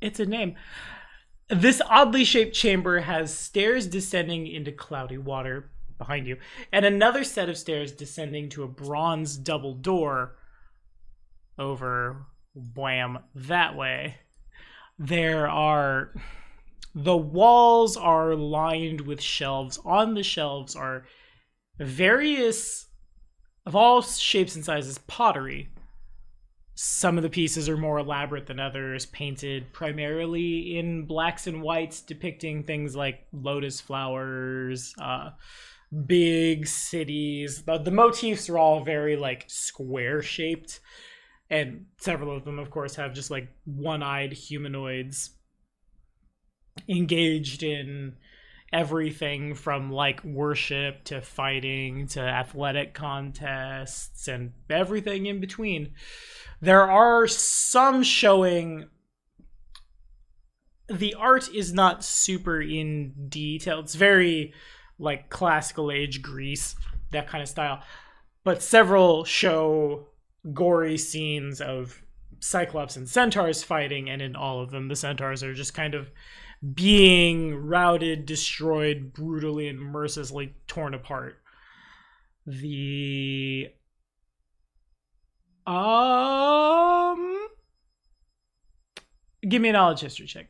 It's a name. This oddly shaped chamber has stairs descending into cloudy water behind you, and another set of stairs descending to a bronze double door over wham that way. The walls are lined with shelves. On the shelves are various, of all shapes and sizes, pottery. Some of the pieces are more elaborate than others, painted primarily in blacks and whites, depicting things like lotus flowers, big cities. The motifs are all very like square shaped, and several of them, of course, have just like one-eyed humanoids engaged in everything from like worship to fighting to athletic contests and everything in between. There are some showing the art is not super in detail. It's very like classical age Greece, that kind of style. But several show gory scenes of Cyclops and centaurs fighting, and in all of them the centaurs are just kind of being routed, destroyed, brutally and mercilessly torn apart. Give me a knowledge history check.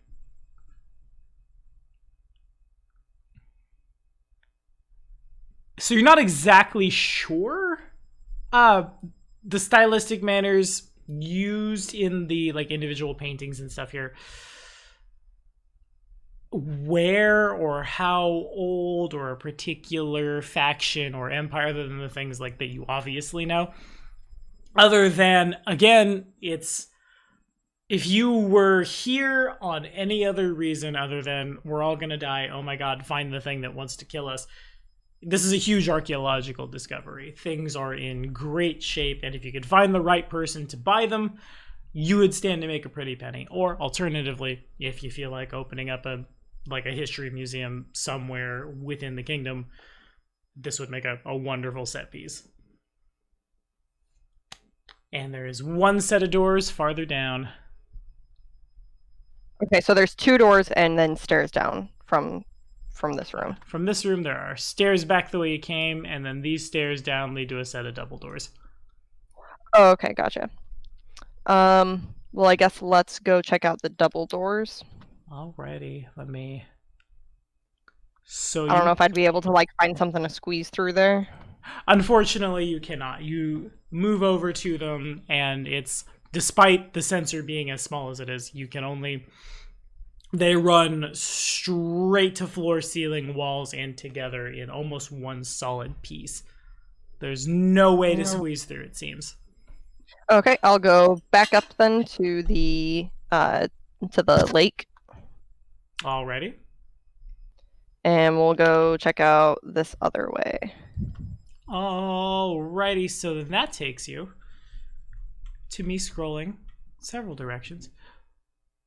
So you're not exactly sure the stylistic manners used in the like individual paintings and stuff here, where or how old or a particular faction or empire, other than the things like that you obviously know. Other than, again, it's if you were here on any other reason other than we're all gonna die, oh my god, find the thing that wants to kill us. This is a huge archaeological discovery. Things are in great shape, and if you could find the right person to buy them, you would stand to make a pretty penny. Or alternatively, if you feel like opening up a history museum somewhere within the kingdom, this would make a wonderful set piece. And there is one set of doors farther down. Okay, so there's 2 doors and then stairs down from this room. From this room, there are stairs back the way you came, and then these stairs down lead to a set of double doors. Oh, okay, gotcha. Well, I guess let's go check out the double doors. Alrighty, let me... I don't know if I'd be able to, like, find something to squeeze through there. Unfortunately, you cannot. You move over to them, and it's... Despite the sensor being as small as it is, you can only... They run straight to floor, ceiling, walls, and together in almost one solid piece. There's no way to squeeze through, it seems. Okay, I'll go back up then to the lake. Alrighty. And we'll go check out this other way. Alrighty, so then that takes you to me scrolling several directions.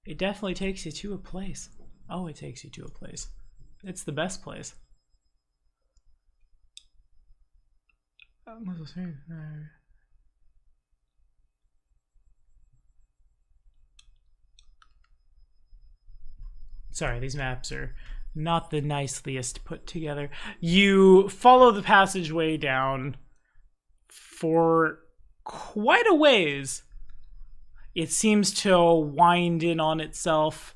It definitely takes you to a place. Oh, it takes you to a place. It's the best place. Sorry, these maps are not the niceliest put together. You follow the passageway down for quite a ways. It seems to wind in on itself,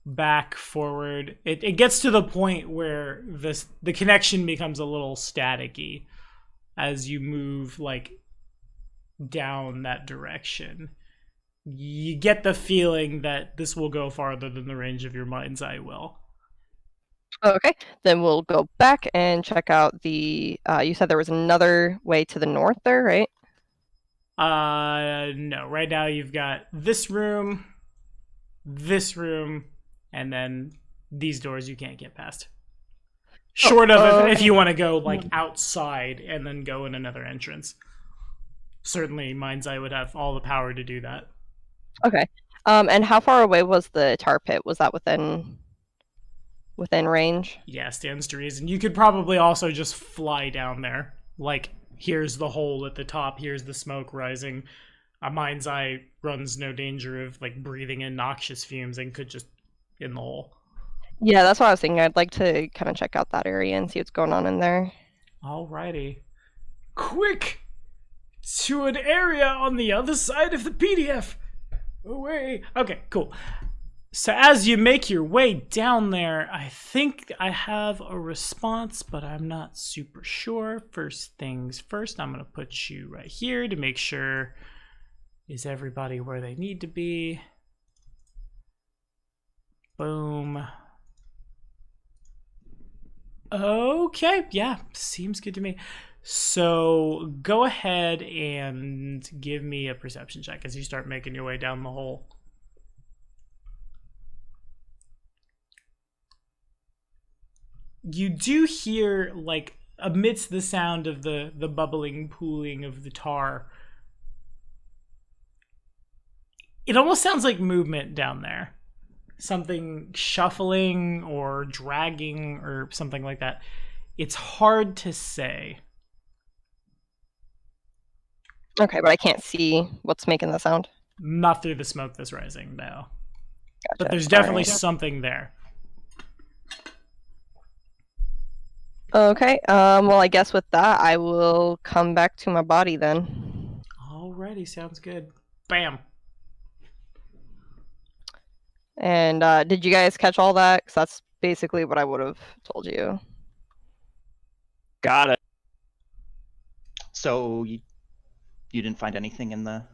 back, forward. It gets to the point where the connection becomes a little staticky as you move like down that direction. You get the feeling that this will go farther than the range of your mind's eye will. Okay, then we'll go back and check out the... you said there was another way to the north there, right? No. Right now you've got this room, and then these doors you can't get past. Short of if you want to go like outside and then go in another entrance. Certainly Mind's Eye would have all the power to do that. Okay. And how far away was the tar pit? Was that within range? Yeah, stands to reason. You could probably also just fly down there. Like, here's the hole at the top, here's the smoke rising. A Mind's Eye runs no danger of like breathing in noxious fumes and could just in the hole. Yeah, that's what I was thinking. I'd like to kind of check out that area and see what's going on in there. Alrighty. Quick! To an area on the other side of the PDF! Away! Okay, cool. So as you make your way down there, I think I have a response, but I'm not super sure. First things first, I'm going to put you right here to make sure, is everybody where they need to be? Boom. Okay, yeah, seems good to me. So go ahead and give me a perception check as you start making your way down the hole. You do hear, like, amidst the sound of the bubbling, pooling of the tar, it almost sounds like movement down there. Something shuffling or dragging or something like that. It's hard to say. Okay, but I can't see what's making the sound. Not through the smoke that's rising, no. Gotcha. But there's definitely Alright. something there. Okay, well, I guess with that, I will come back to my body then. Alrighty, sounds good. Bam. And did you guys catch all that? Because that's basically what I would have told you. Got it. So you didn't find anything in the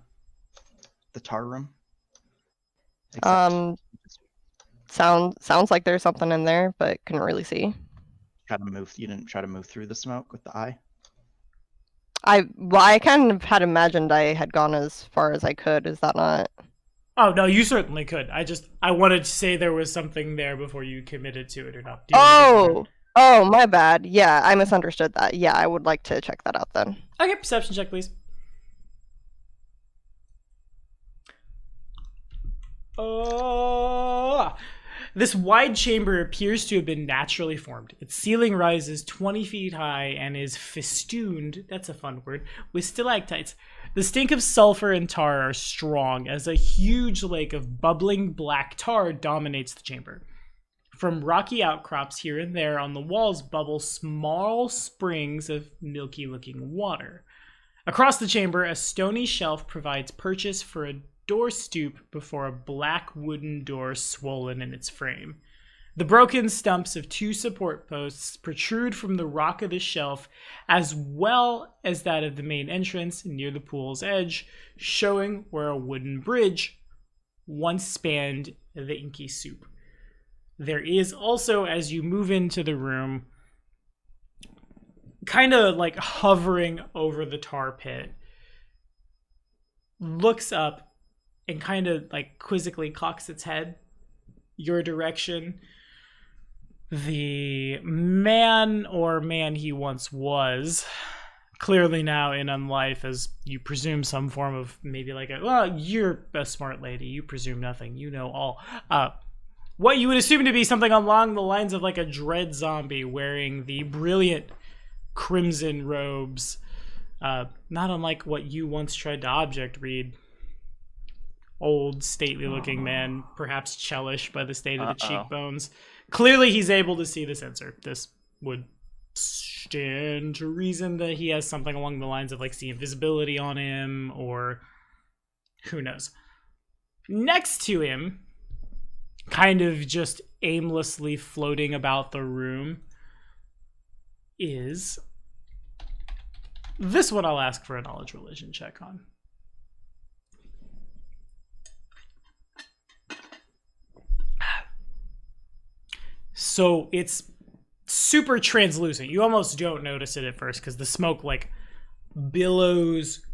tar room? Except Sounds like there's something in there, but couldn't really see. you didn't try to move through the smoke with the eye? I kind of had imagined I had gone as far as I could. Is that not? Oh, no, you certainly could. I wanted to say there was something there before you committed to it or not. Do anything. Oh, my bad. Yeah, I misunderstood that. Yeah, I would like to check that out then. Okay, perception check, please. Oh! This wide chamber appears to have been naturally formed. Its ceiling rises 20 feet high and is festooned, that's a fun word, with stalactites. The stink of sulfur and tar are strong as a huge lake of bubbling black tar dominates the chamber. From rocky outcrops here and there on the walls bubble small springs of milky-looking water. Across the chamber, a stony shelf provides purchase for a door stoop before a black wooden door swollen in its frame. The broken stumps of 2 support posts protrude from the rock of the shelf, as well as that of the main entrance near the pool's edge, showing where a wooden bridge once spanned the inky soup. There is also, as you move into the room, kind of like hovering over the tar pit, looks up and kind of like quizzically cocks its head your direction. The man he once was, clearly now in unlife, as you presume some form of maybe like you're a smart lady, you presume nothing, you know all. What you would assume to be something along the lines of like a dread zombie wearing the brilliant crimson robes, not unlike what you once tried to object read. Old, stately-looking man, perhaps chellish by the state of the cheekbones. Clearly, he's able to see the sensor. This would stand to reason that he has something along the lines of, like, see invisibility on him, or who knows. Next to him, kind of just aimlessly floating about the room, is this one. I'll ask for a knowledge religion check on. So it's super translucent. You almost don't notice it at first because the smoke like billows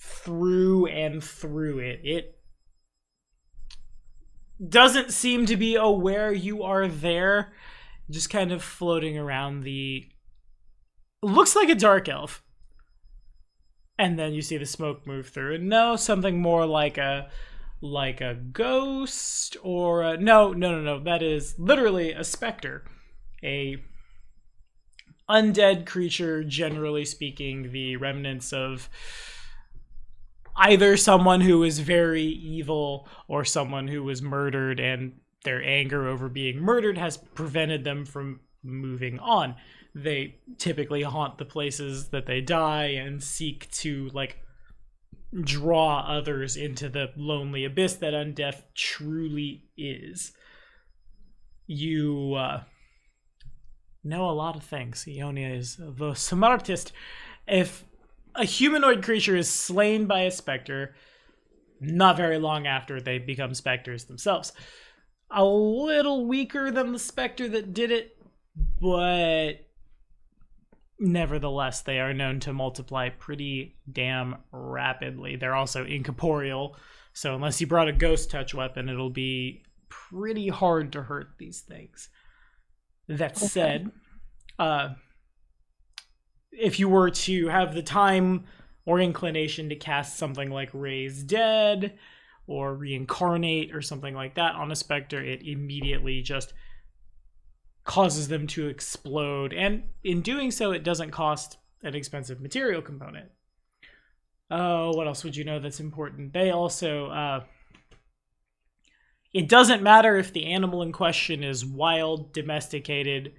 through and through it. It doesn't seem to be aware you are there, just kind of floating around the... Looks like a dark elf. And then you see the smoke move through. And no, something more like a ghost, or no, that is literally a specter, a undead creature, generally speaking, the remnants of either someone who is very evil or someone who was murdered, and their anger over being murdered has prevented them from moving on. They typically haunt the places that they die and seek to like draw others into the lonely abyss that undeath truly is. You know a lot of things. Ionia is the smartest. If a humanoid creature is slain by a specter, not very long after they become specters themselves. A little weaker than the specter that did it, but nevertheless, they are known to multiply pretty damn rapidly. They're also incorporeal, so unless you brought a ghost touch weapon, it'll be pretty hard to hurt these things. That said, if you were to have the time or inclination to cast something like Raise Dead or Reincarnate or something like that on a specter, it immediately just causes them to explode, and in doing so it doesn't cost an expensive material component. Oh, what else would you know that's important? They also it doesn't matter if the animal in question is wild, domesticated,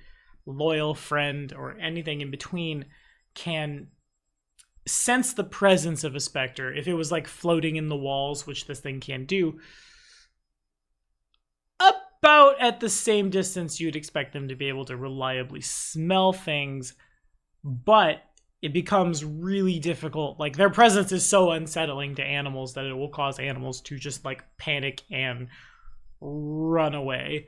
loyal friend, or anything in between, can sense the presence of a specter. If it was like floating in the walls, which this thing can do, about at the same distance you'd expect them to be able to reliably smell things, but it becomes really difficult. Like, their presence is so unsettling to animals that it will cause animals to just like panic and run away.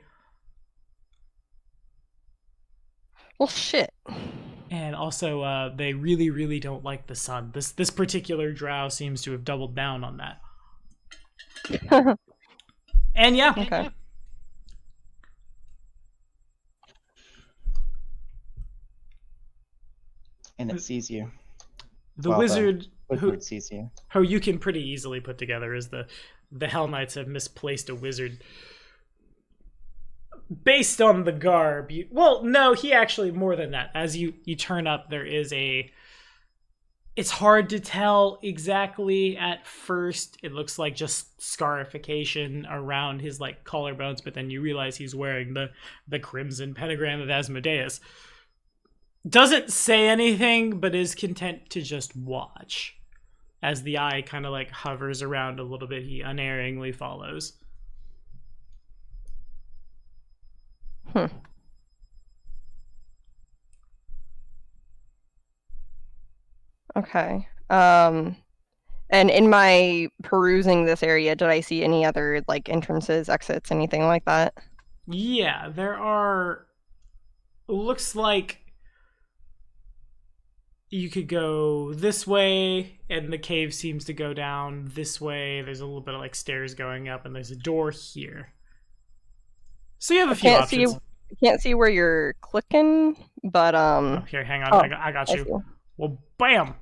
Well, shit. And also, they really, really don't like the sun. This particular drow seems to have doubled down on that. And yeah. Okay. And it sees you. The Well, wizard Wizard sees you. who you can pretty easily put together is the Hell Knights have misplaced a wizard. Based on the garb, well, no, he actually more than that. As you turn up, there is it's hard to tell exactly at first. It looks like just scarification around his like collarbones, but then you realize he's wearing the crimson pentagram of Asmodeus. Doesn't say anything, but is content to just watch. As the eye kind of like hovers around a little bit, he unerringly follows. Okay. And in my perusing this area, did I see any other like entrances, exits, anything like that? Yeah, there are. Looks like you could go this way, and the cave seems to go down this way. There's a little bit of like stairs going up, and there's a door here. So you have a few options. Can't see where you're clicking, but Oh, here, hang on. I got you. see. Well, bam.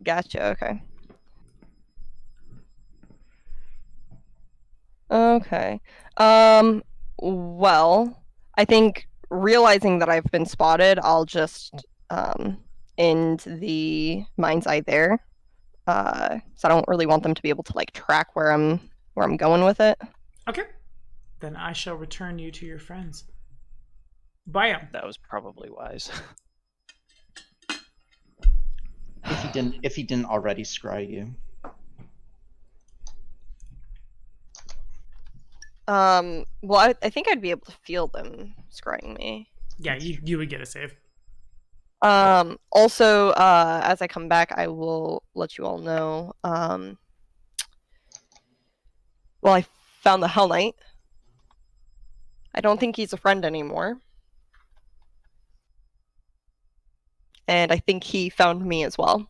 Gotcha. Okay. Okay. Well, I think realizing that I've been spotted, I'll just end the mind's eye there. So I don't really want them to be able to like track where I'm going with it. Okay. Then I shall return you to your friends. Bam. That was probably wise. If he didn't already scry you. Well, I think I'd be able to feel them scrying me. Yeah, you would get a save. Also, as I come back, I will let you all know. Well, I found the Hell Knight. I don't think he's a friend anymore. And I think he found me as well.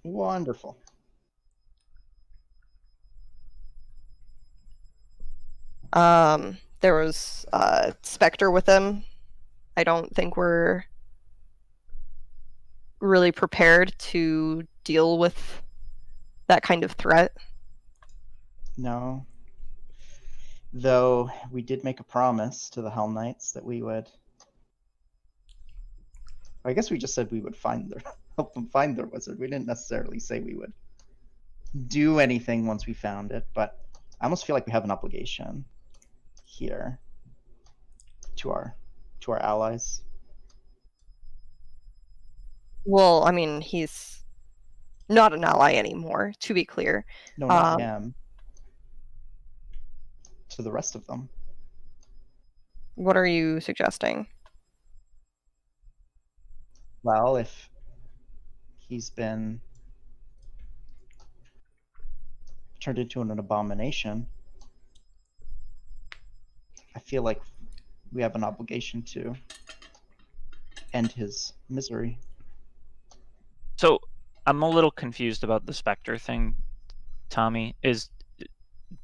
Wonderful. There was a Spectre with him. I don't think we're really prepared to deal with that kind of threat. No. Though we did make a promise to the Hell Knights that we would. I guess we just said we would help them find their wizard. We didn't necessarily say we would do anything once we found it, but I almost feel like we have an obligation here to our allies. Well, I mean, he's not an ally anymore, to be clear. No, not him. To the rest of them. What are you suggesting? Well, if he's been turned into an abomination, I feel like we have an obligation to end his misery. So I'm a little confused about the Spectre thing, Tommy. Is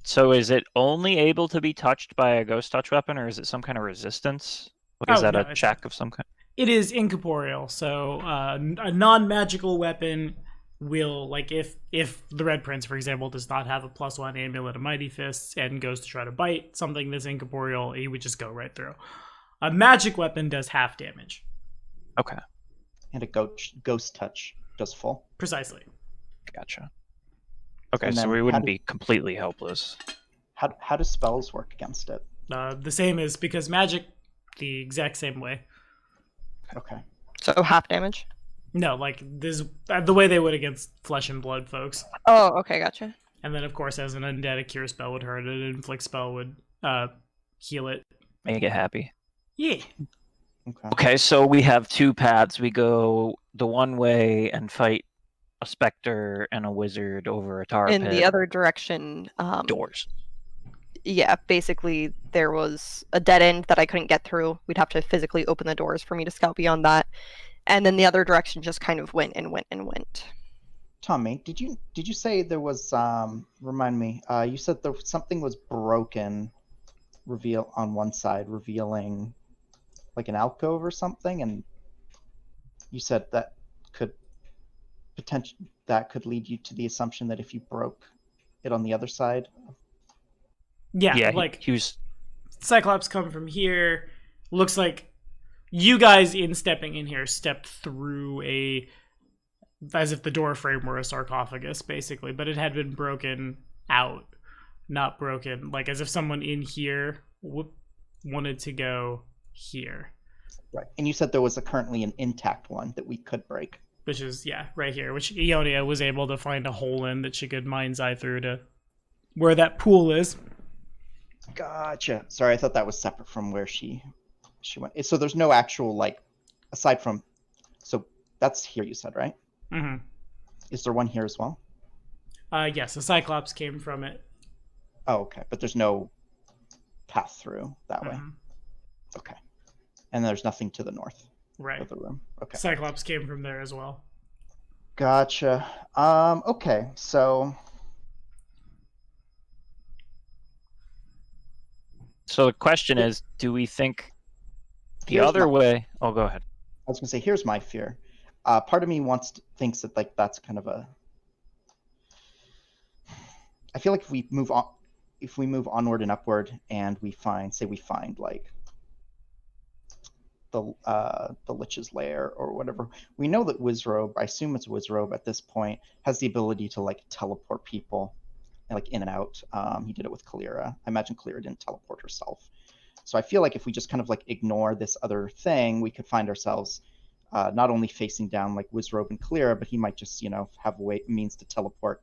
it only able to be touched by a ghost touch weapon, or is it some kind of resistance? Is that a check of some kind? It is incorporeal, so a non-magical weapon will, like, if the Red Prince, for example, does not have a +1 amulet of Mighty Fists and goes to try to bite something that's incorporeal, he would just go right through. A magic weapon does half damage. Okay. And a ghost touch does full. Precisely. Gotcha. Okay, so we wouldn't be completely helpless. How do spells work against it? The same as, because magic, the exact same way. Okay. So half damage? No, like this, the way they would against flesh and blood folks. Oh, okay, gotcha. And then, of course, as an undead, a cure spell would hurt it, an inflict spell would heal it. Make it happy. Yeah. Okay, so we have two paths. We go the one way and fight a specter and a wizard over a tar pit. In the other direction, doors. Yeah, basically there was a dead end that I couldn't get through. We'd have to physically open the doors for me to scout beyond that. And then the other direction just kind of went and went and went. Tommy, did you say there was remind me, you said there something was broken on one side, revealing like an alcove or something, and you said that could potential that could lead you to the assumption that if you broke it on the other side. Yeah, like he was. Cyclops come from here. Looks like you guys in stepping in here stepped through as if the door frame were a sarcophagus, basically, but it had been broken out, not broken, like as if someone in here wanted to go here. Right. And you said there was currently an intact one that we could break. Which is, right here, which Ionia was able to find a hole in that she could mind's eye through to where that pool is. Gotcha. Sorry, I thought that was separate from where she went. So there's no actual, like, aside from, so that's here you said, right? Mm-hmm. Is there one here as well? Yes, the Cyclops came from it. Oh, okay. But there's no path through that way. Okay. And there's nothing to the north of the room. Okay. Cyclops came from there as well. Gotcha. Okay. So the question is, do we think the Here's other my- way? Oh, go ahead. I was gonna say, here's my fear. Part of me thinks that like that's kind of a. I feel like if we move onward and upward, and we find like the Lich's lair or whatever, we know that Wizrobe, I assume it's Wizrobe at this point, has the ability to like teleport people, like in and out. He did it with Kalira. I imagine Kalira didn't teleport herself. So I feel like if we just kind of like ignore this other thing, we could find ourselves not only facing down like Wizrobe and Kalira, but he might just, have means to teleport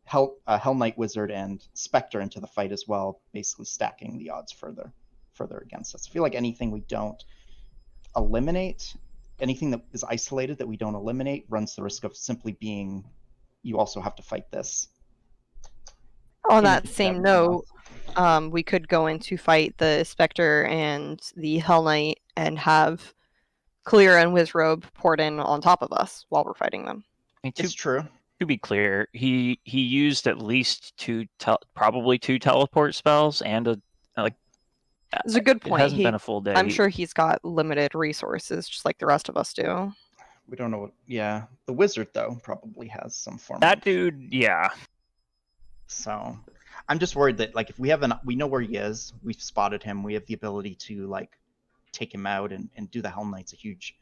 Hell Knight Wizard and Spectre into the fight as well, basically stacking the odds further against us. I feel like anything we don't eliminate, anything that is isolated that we don't eliminate, runs the risk of simply being, you also have to fight this. On that same note, we could go in to fight the Spectre and the Hell Knight and have Kalira and Wizrobe poured in on top of us while we're fighting them. It's true. To be clear, he used at least probably two teleport spells and It's a good point. It hasn't been a full day. I'm sure he's got limited resources, just like the rest of us do. We don't know. Yeah, the wizard though probably has some form. That dude, yeah. So, I'm just worried that like if we know where he is, we've spotted him, we have the ability to like take him out and do the Hell Knights a huge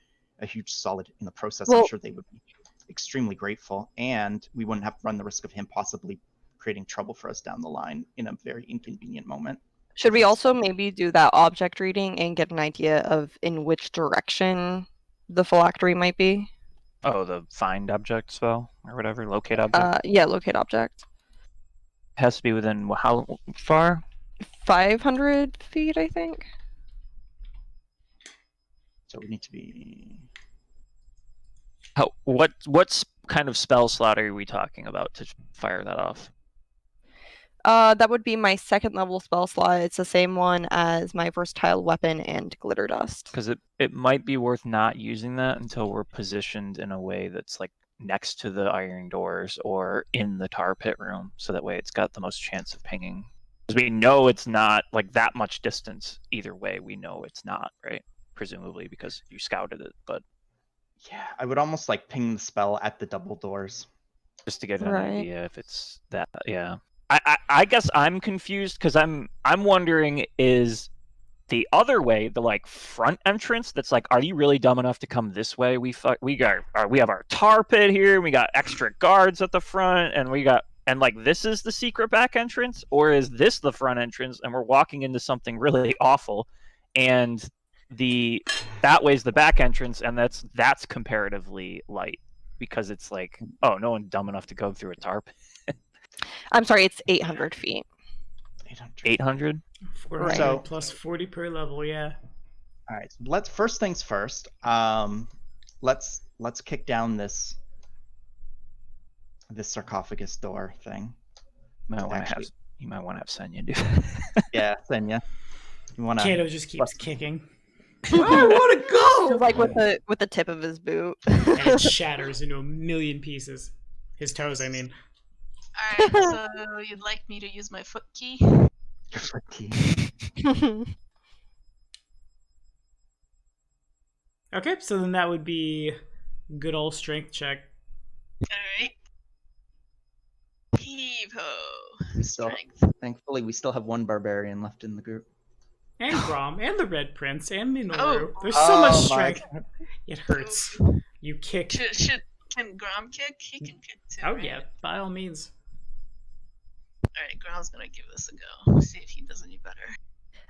solid in the process. Well, I'm sure they would be extremely grateful, and we wouldn't have to run the risk of him possibly creating trouble for us down the line in a very inconvenient moment. Should we also maybe do that object reading and get an idea of in which direction the phylactery might be? Oh, the find object spell or whatever, locate object. Yeah, locate object. Has to be within how far? 500 feet, I think. So we need to be. What kind of spell slot are we talking about to fire that off? That would be my second level spell slot. It's the same one as my versatile weapon and glitter dust. Because it might be worth not using that until we're positioned in a way that's like next to the iron doors or in the tar pit room, so that way it's got the most chance of pinging. Because we know it's not like that much distance either way. We know it's not, right? Presumably because you scouted it, but Yeah, I would almost like ping the spell at the double doors. just to get an idea if it's that. Yeah. I guess I'm confused because I'm wondering, is the other way the like front entrance that's like, are you really dumb enough to come this way? We have our tar pit here, we got extra guards at the front, and like this is the secret back entrance, or is this the front entrance and we're walking into something really awful, and that way's the back entrance, and that's comparatively light because it's like, oh, no one's dumb enough to go through a tar pit. I'm sorry, it's 800 feet. 800? 400 So- plus 40 per level, yeah. All right. Let's first things first. Let's kick down this sarcophagus door thing. You might want to have Senya do that. Yeah, Senya. You want to? Kato just keeps kicking. I want to go. Just like with the tip of his boot. And it shatters into a million pieces. His toes, I mean. Alright, so you'd like me to use my foot key? Okay, so then that would be good old strength check. Heave-ho. We still, Strength. thankfully, we still have one barbarian left in the group. And Grom, and the Red Prince, and Minoru. Oh. There's so much my strength. God. It hurts. You kick. Can Grom kick? He can kick too. Oh right? yeah, by all means. Alright, Grom's gonna give this a go. See if he does any better.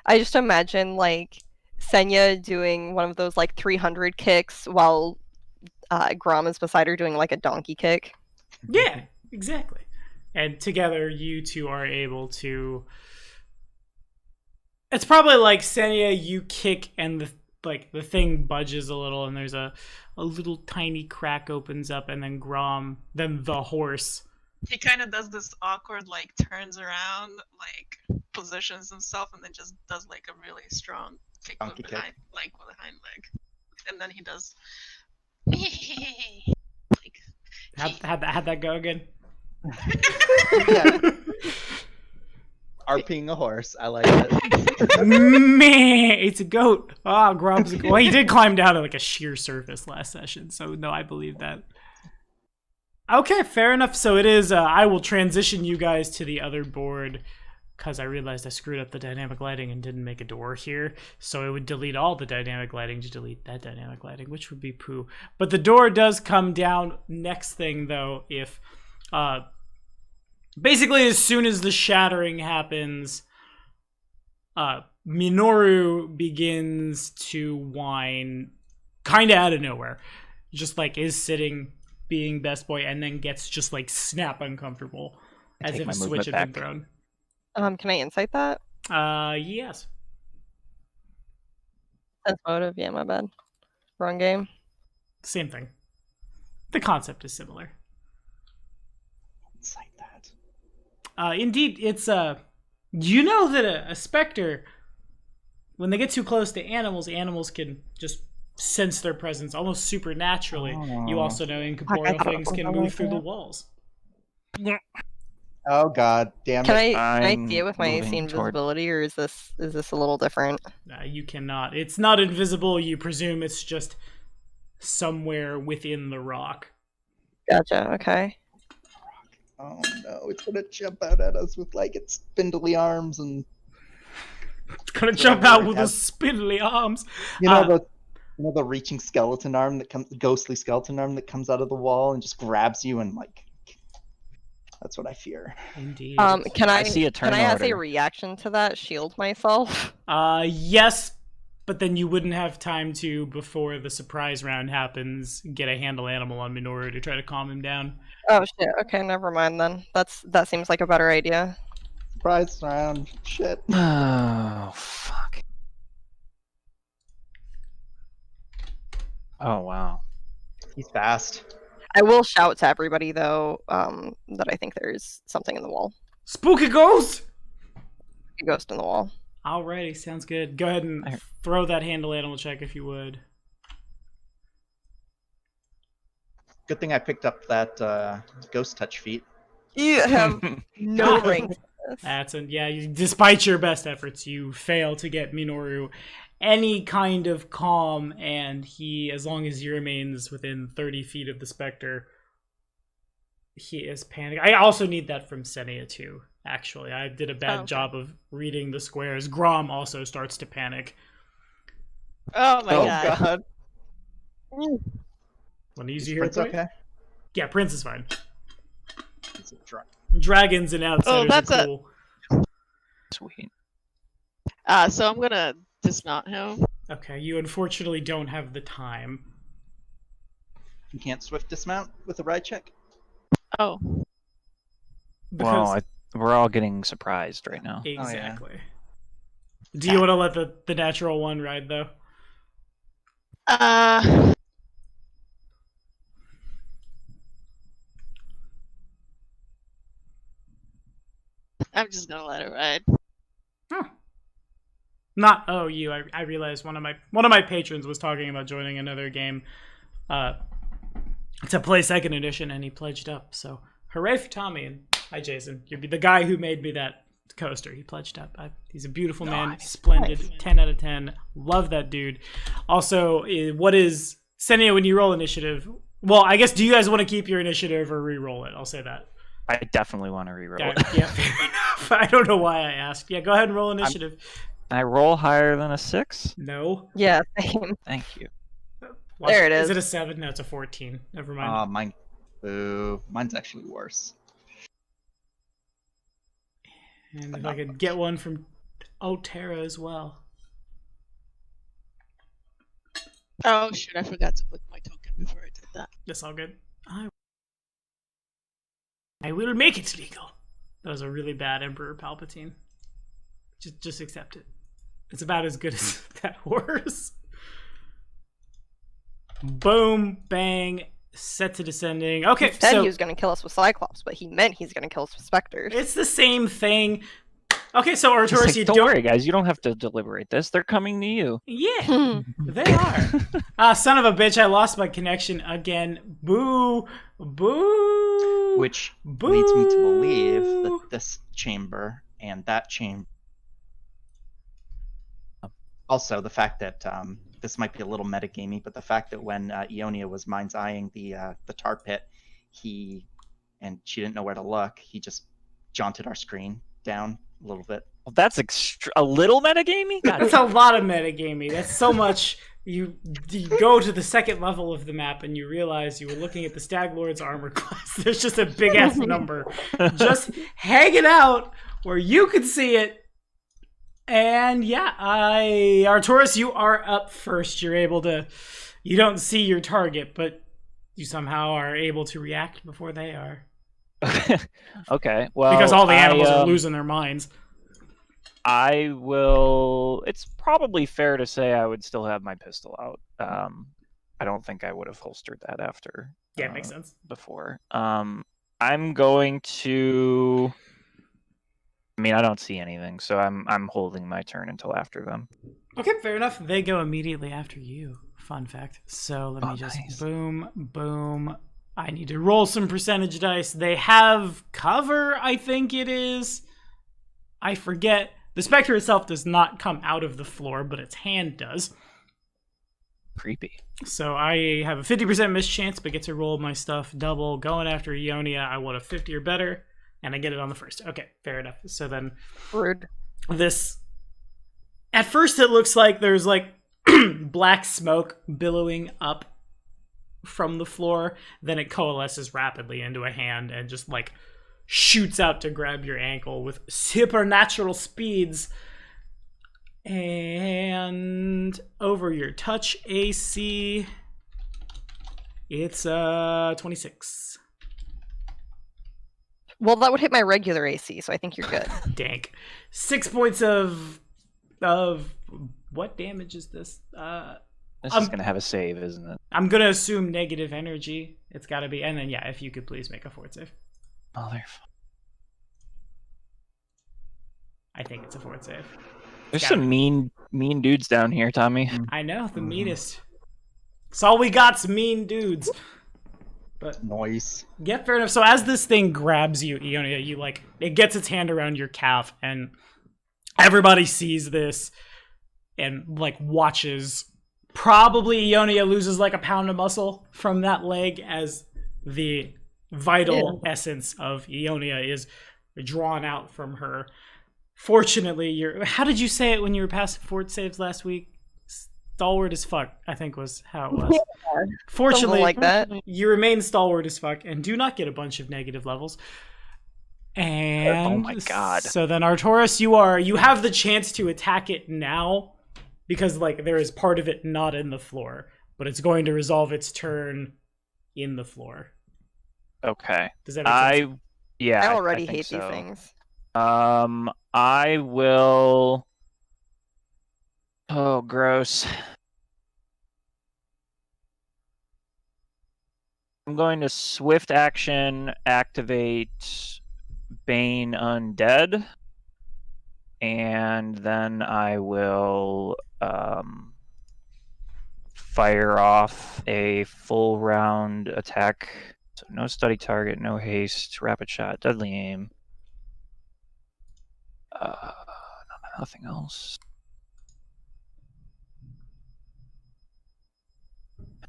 I just imagine like Senya doing one of those like 300 kicks while Grom is beside her doing like a donkey kick. Yeah, exactly. And together, you two are able to. It's probably like Senya, you kick, and the thing budges a little, and there's a little tiny crack opens up, and then Grom, then the horse. He kind of does this awkward, like, turns around, like, positions himself, and then just does, like, a really strong kick with Donkey kick. behind, like, with a hind leg. And then he does... like... How'd that go again? Yeah. RPing a horse. I like it. Man, it's a goat. Oh, Grom's a goat. Well, he did climb down to like a sheer surface last session, so no, I believe that. Okay, fair enough. So it is, I will transition you guys to the other board, because I realized I screwed up the dynamic lighting and didn't make a door here, so it would delete all the dynamic lighting to delete that dynamic lighting, which would be poo. But the door does come down. Next thing, though, if... basically, as soon as the shattering happens, Minoru begins to whine, kind of out of nowhere. Just like is sitting, being best boy, and then gets just like snap uncomfortable, as Take if my a switch movement had been back. thrown. Can I insight that? Yes. Sense motive, yeah, my bad. Wrong game. Same thing. The concept is similar. It's like that. Indeed, it's you know that a specter, when they get too close to animals, animals can just sense their presence almost supernaturally. You also know incorporeal things can move through the walls. Oh god, damn Can it. I see it with my moving AC toward- invisibility, or is this a little different? You cannot. It's not invisible. You presume it's just somewhere within the rock. Gotcha. Okay. Oh no, it's gonna jump out at us with like its spindly arms and It's gonna jump out with the spindly arms. you know the reaching skeleton arm that comes, ghostly skeleton arm that comes out of the wall and just grabs you and like. That's what I fear. Indeed. Can I see a turn Can I, as a order. reaction to that, shield myself? Yes, but then you wouldn't have time to, before the surprise round happens, get a handle animal on Minoru to try to calm him down. Oh shit. Okay, never mind then. That seems like a better idea. Surprise round. Shit. Oh, fuck. Oh, wow. He's fast. I will shout to everybody though that I think there's something in the wall. Spooky ghost! A ghost in the wall. Alrighty, sounds good. Go ahead and throw that handle animal check if you would. Good thing I picked up that ghost touch feat. You have no rank. Despite your best efforts, you fail to get Minoru any kind of calm, and he, as long as he remains within 30 feet of the specter, he is panicking. I also need that from Senia too, actually. I did a bad job of reading the squares. Grom also starts to panic. Oh my god. Want to use Is your hero Prince point? okay? Yeah, Prince is fine. He's a drunk. Dragons and outsiders that's are cool. Sweet. So I'm gonna dismount him. Okay, you unfortunately don't have the time. You can't swift dismount with a ride check? Oh. Because We're all getting surprised right now. exactly. Do you want to let the natural one ride though? I'm just gonna let it ride. Not you. I realized one of my patrons was talking about joining another game to play second edition, and he pledged up. So hooray for Tommy, and hi Jason. You'll be the guy who made me that coaster. He pledged up. He's a beautiful man, splendid, 10 out of 10. Love that dude. Also, what is Senia when you roll initiative? Well, I guess do you guys want to keep your initiative or re-roll it? I'll say that. I definitely want to reroll Yeah, it. yeah, fair enough. I don't know why I asked. Yeah, go ahead and roll initiative. Can I roll higher than a 6? No. Yeah, same. Thank you. There it Is is. it a 7? No, it's a 14. Never mind. Mine. Boo. Mine's actually worse. And but if I not could get one from Otera as well. Oh shoot! I forgot to put my token before I did that. That's all good. I will make it legal. That was a really bad Emperor Palpatine. Just accept it. It's about as good as that horse. Boom, bang, set to descending. Okay, He said so he was going to kill us with Cyclops, but he meant he's going to kill us with Spectres. it's the same thing. Okay, so It's Arturus, like, you don't worry, guys. You don't have to deliberate this. They're coming to you. Yeah, they are. Son of a bitch! I lost my connection again. Boo, boo. Which Boo. leads me to believe that this chamber and that chamber. Also, the fact that this might be a little metagamey, but the fact that when Ionia was mind's eyeing the tar pit, and she didn't know where to look, he just jaunted our screen down a little bit. Well, that's a little metagamey? God, That's a lot of metagaming. That's so much. You go to the second level of the map and you realize you were looking at the Stag Lord's armor class. There's just a big ass number just hanging out where you could see it. And yeah, Arturus, you are up first. You're able to. You don't see your target, but you somehow are able to react before they are. Okay, well, Because all the animals are losing their minds. I will. It's probably fair to say I would still have my pistol out. I don't think I would have holstered that after. Yeah, it makes sense. Before. I'm going to. I mean, I don't see anything, so I'm holding my turn until after them. Okay, fair enough. They go immediately after you. Fun fact. So let me just nice. boom, boom. I need to roll some percentage dice. They have cover, I think it is. I forget. The Spectre itself does not come out of the floor, but its hand does. Creepy. So I have a 50% miss chance, but get to roll my stuff double. Going after Ionia, I want a 50 or better, and I get it on the first. Okay, fair enough. So then Rude. this... At first it looks like there's like black smoke billowing up from the floor. Then it coalesces rapidly into a hand and just like shoots out to grab your ankle with supernatural speeds. And over your touch AC, it's 26. Well, that would hit my regular AC, so I think you're good. Dank. 6 points of what damage is this? This is going to have a save, isn't it? I'm gonna assume negative energy. It's got to be, and then yeah, if you could please make a fort save. Oh, I think it's a fort save. there's some mean dudes down here, Tommy. I know, the meanest. It's all we got's mean dudes. But Noise. yeah, fair enough. So as this thing grabs you, Ionia, you like it gets its hand around your calf, and everybody sees this and like watches. Probably Ionia loses like a pound of muscle from that leg as the vital essence of Ionia is drawn out from her. Fortunately, how did you say it when you were passing fort saves last week? Stalwart as fuck, I think was how it was. Yeah, Fortunately, like that. you remain stalwart as fuck and do not get a bunch of negative levels. And oh my god. So then Arturus, you have the chance to attack it now because like there is part of it not in the floor, but it's going to resolve its turn in the floor. Okay. Does that make sense? I already think hate so. these things. I will. Oh, gross. I'm going to swift action activate Bane Undead. And then I will fire off a full round attack. So no study target, no haste, rapid shot, deadly aim. Nothing else.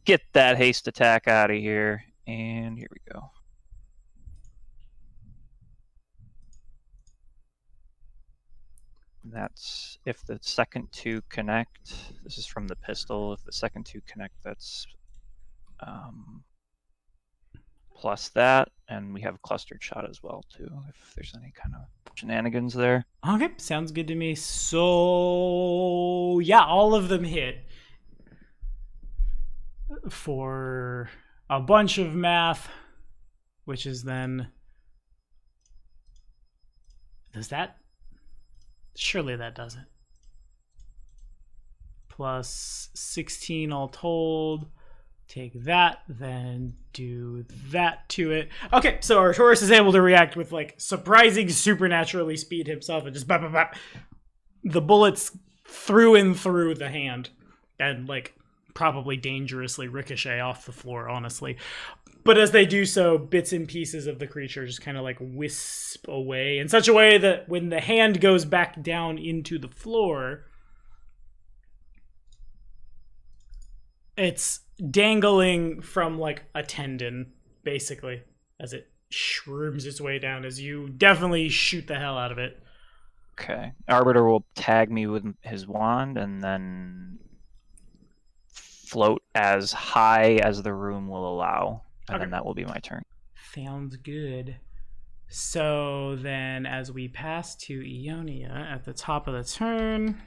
Get that haste attack out of here. And here we go. that's if the second two connect. This is from the pistol. If the second two connect, that's plus that, and we have a clustered shot as well too. If there's any kind of shenanigans there. Okay, sounds good to me. So yeah, all of them hit for a bunch of math, which is then does that? Surely that doesn't. Plus 16 all told. Take that, then do that to it. Okay, so Arcturus is able to react with like surprising supernaturally speed himself and just bap, bap, bap. The bullets through and through the hand and like probably dangerously ricochet off the floor, honestly. But as they do so, bits and pieces of the creature just kind of like wisp away in such a way that when the hand goes back down into the floor, it's dangling from like a tendon, basically, as it shrooms its way down as you definitely shoot the hell out of it. Okay. Arbiter will tag me with his wand and then float as high as the room will allow. And then that will be my turn. Sounds good. So then as we pass to Ionia at the top of the turn,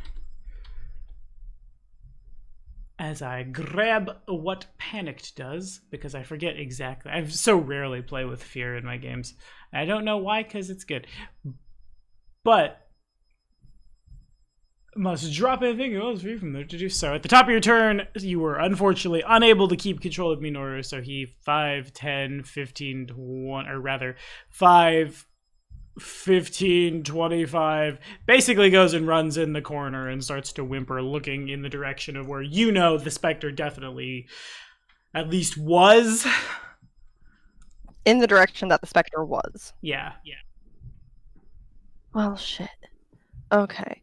as I grab what Panicked does, because I forget exactly. I so rarely play with fear in my games. I don't know why, because it's good. But must drop anything else free from there to do so. At the top of your turn, you were unfortunately unable to keep control of Minoru, so he 5, 10, 15, 20, or rather 5, 15, 25, basically goes and runs in the corner and starts to whimper, looking in the direction of where you know the Spectre definitely at least was. In the direction that the Spectre was. Yeah. Well, shit. Okay.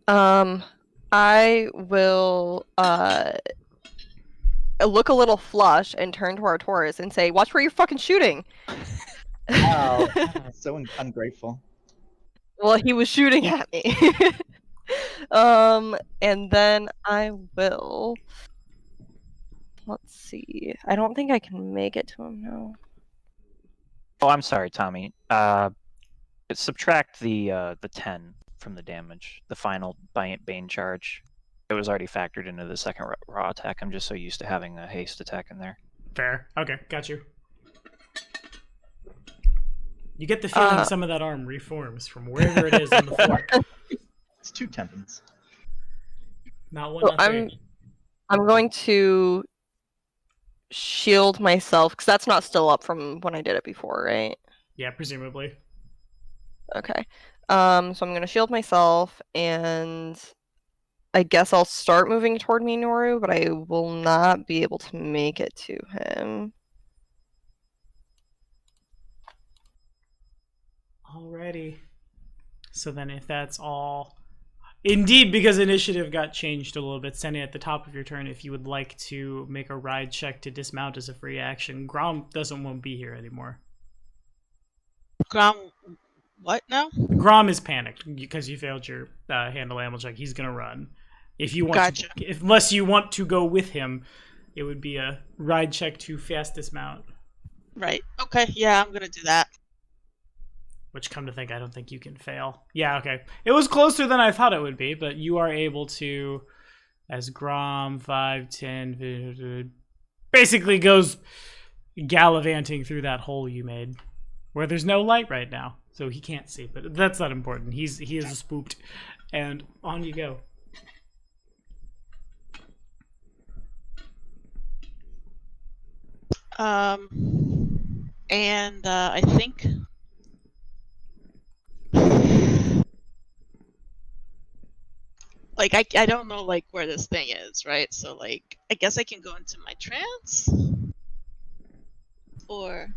I will look a little flush and turn to Arcturus and say, "Watch where you're fucking shooting." Wow, so ungrateful. Well, he was shooting at me. And then I will. Let's see. I don't think I can make it to him now. Oh, I'm sorry, Tommy. Subtract the 10 from the damage. The final Bane charge. It was already factored into the second raw attack. I'm just so used to having a haste attack in there. Fair. Okay, got you. You get the feeling some of that arm reforms from wherever it is on the floor. It's 2 tendons. Not one. So I'm going to shield myself because that's not still up from when I did it before, right? Yeah, presumably. Okay. So I'm going to shield myself, and I guess I'll start moving toward Minoru, but I will not be able to make it to him. Alrighty. So then if that's all... Indeed, because initiative got changed a little bit, Senna, at the top of your turn, if you would like to make a ride check to dismount as a free action, Grom won't be here anymore. Grom, what now? Grom is panicked because you failed your handle animal check. He's gonna run. If you want, Gotcha. Unless you want to go with him, it would be a ride check to fast dismount. Right. Okay. Yeah, I'm gonna do that. Which, come to think, I don't think you can fail. Yeah, okay. It was closer than I thought it would be, but you are able to, as Grom 5, 10, basically goes gallivanting through that hole you made, where there's no light right now, so he can't see. But that's not important. He is spooked, and on you go. And I think. Like, I don't know, like, where this thing is, right? So, like, I guess I can go into my trance? Or...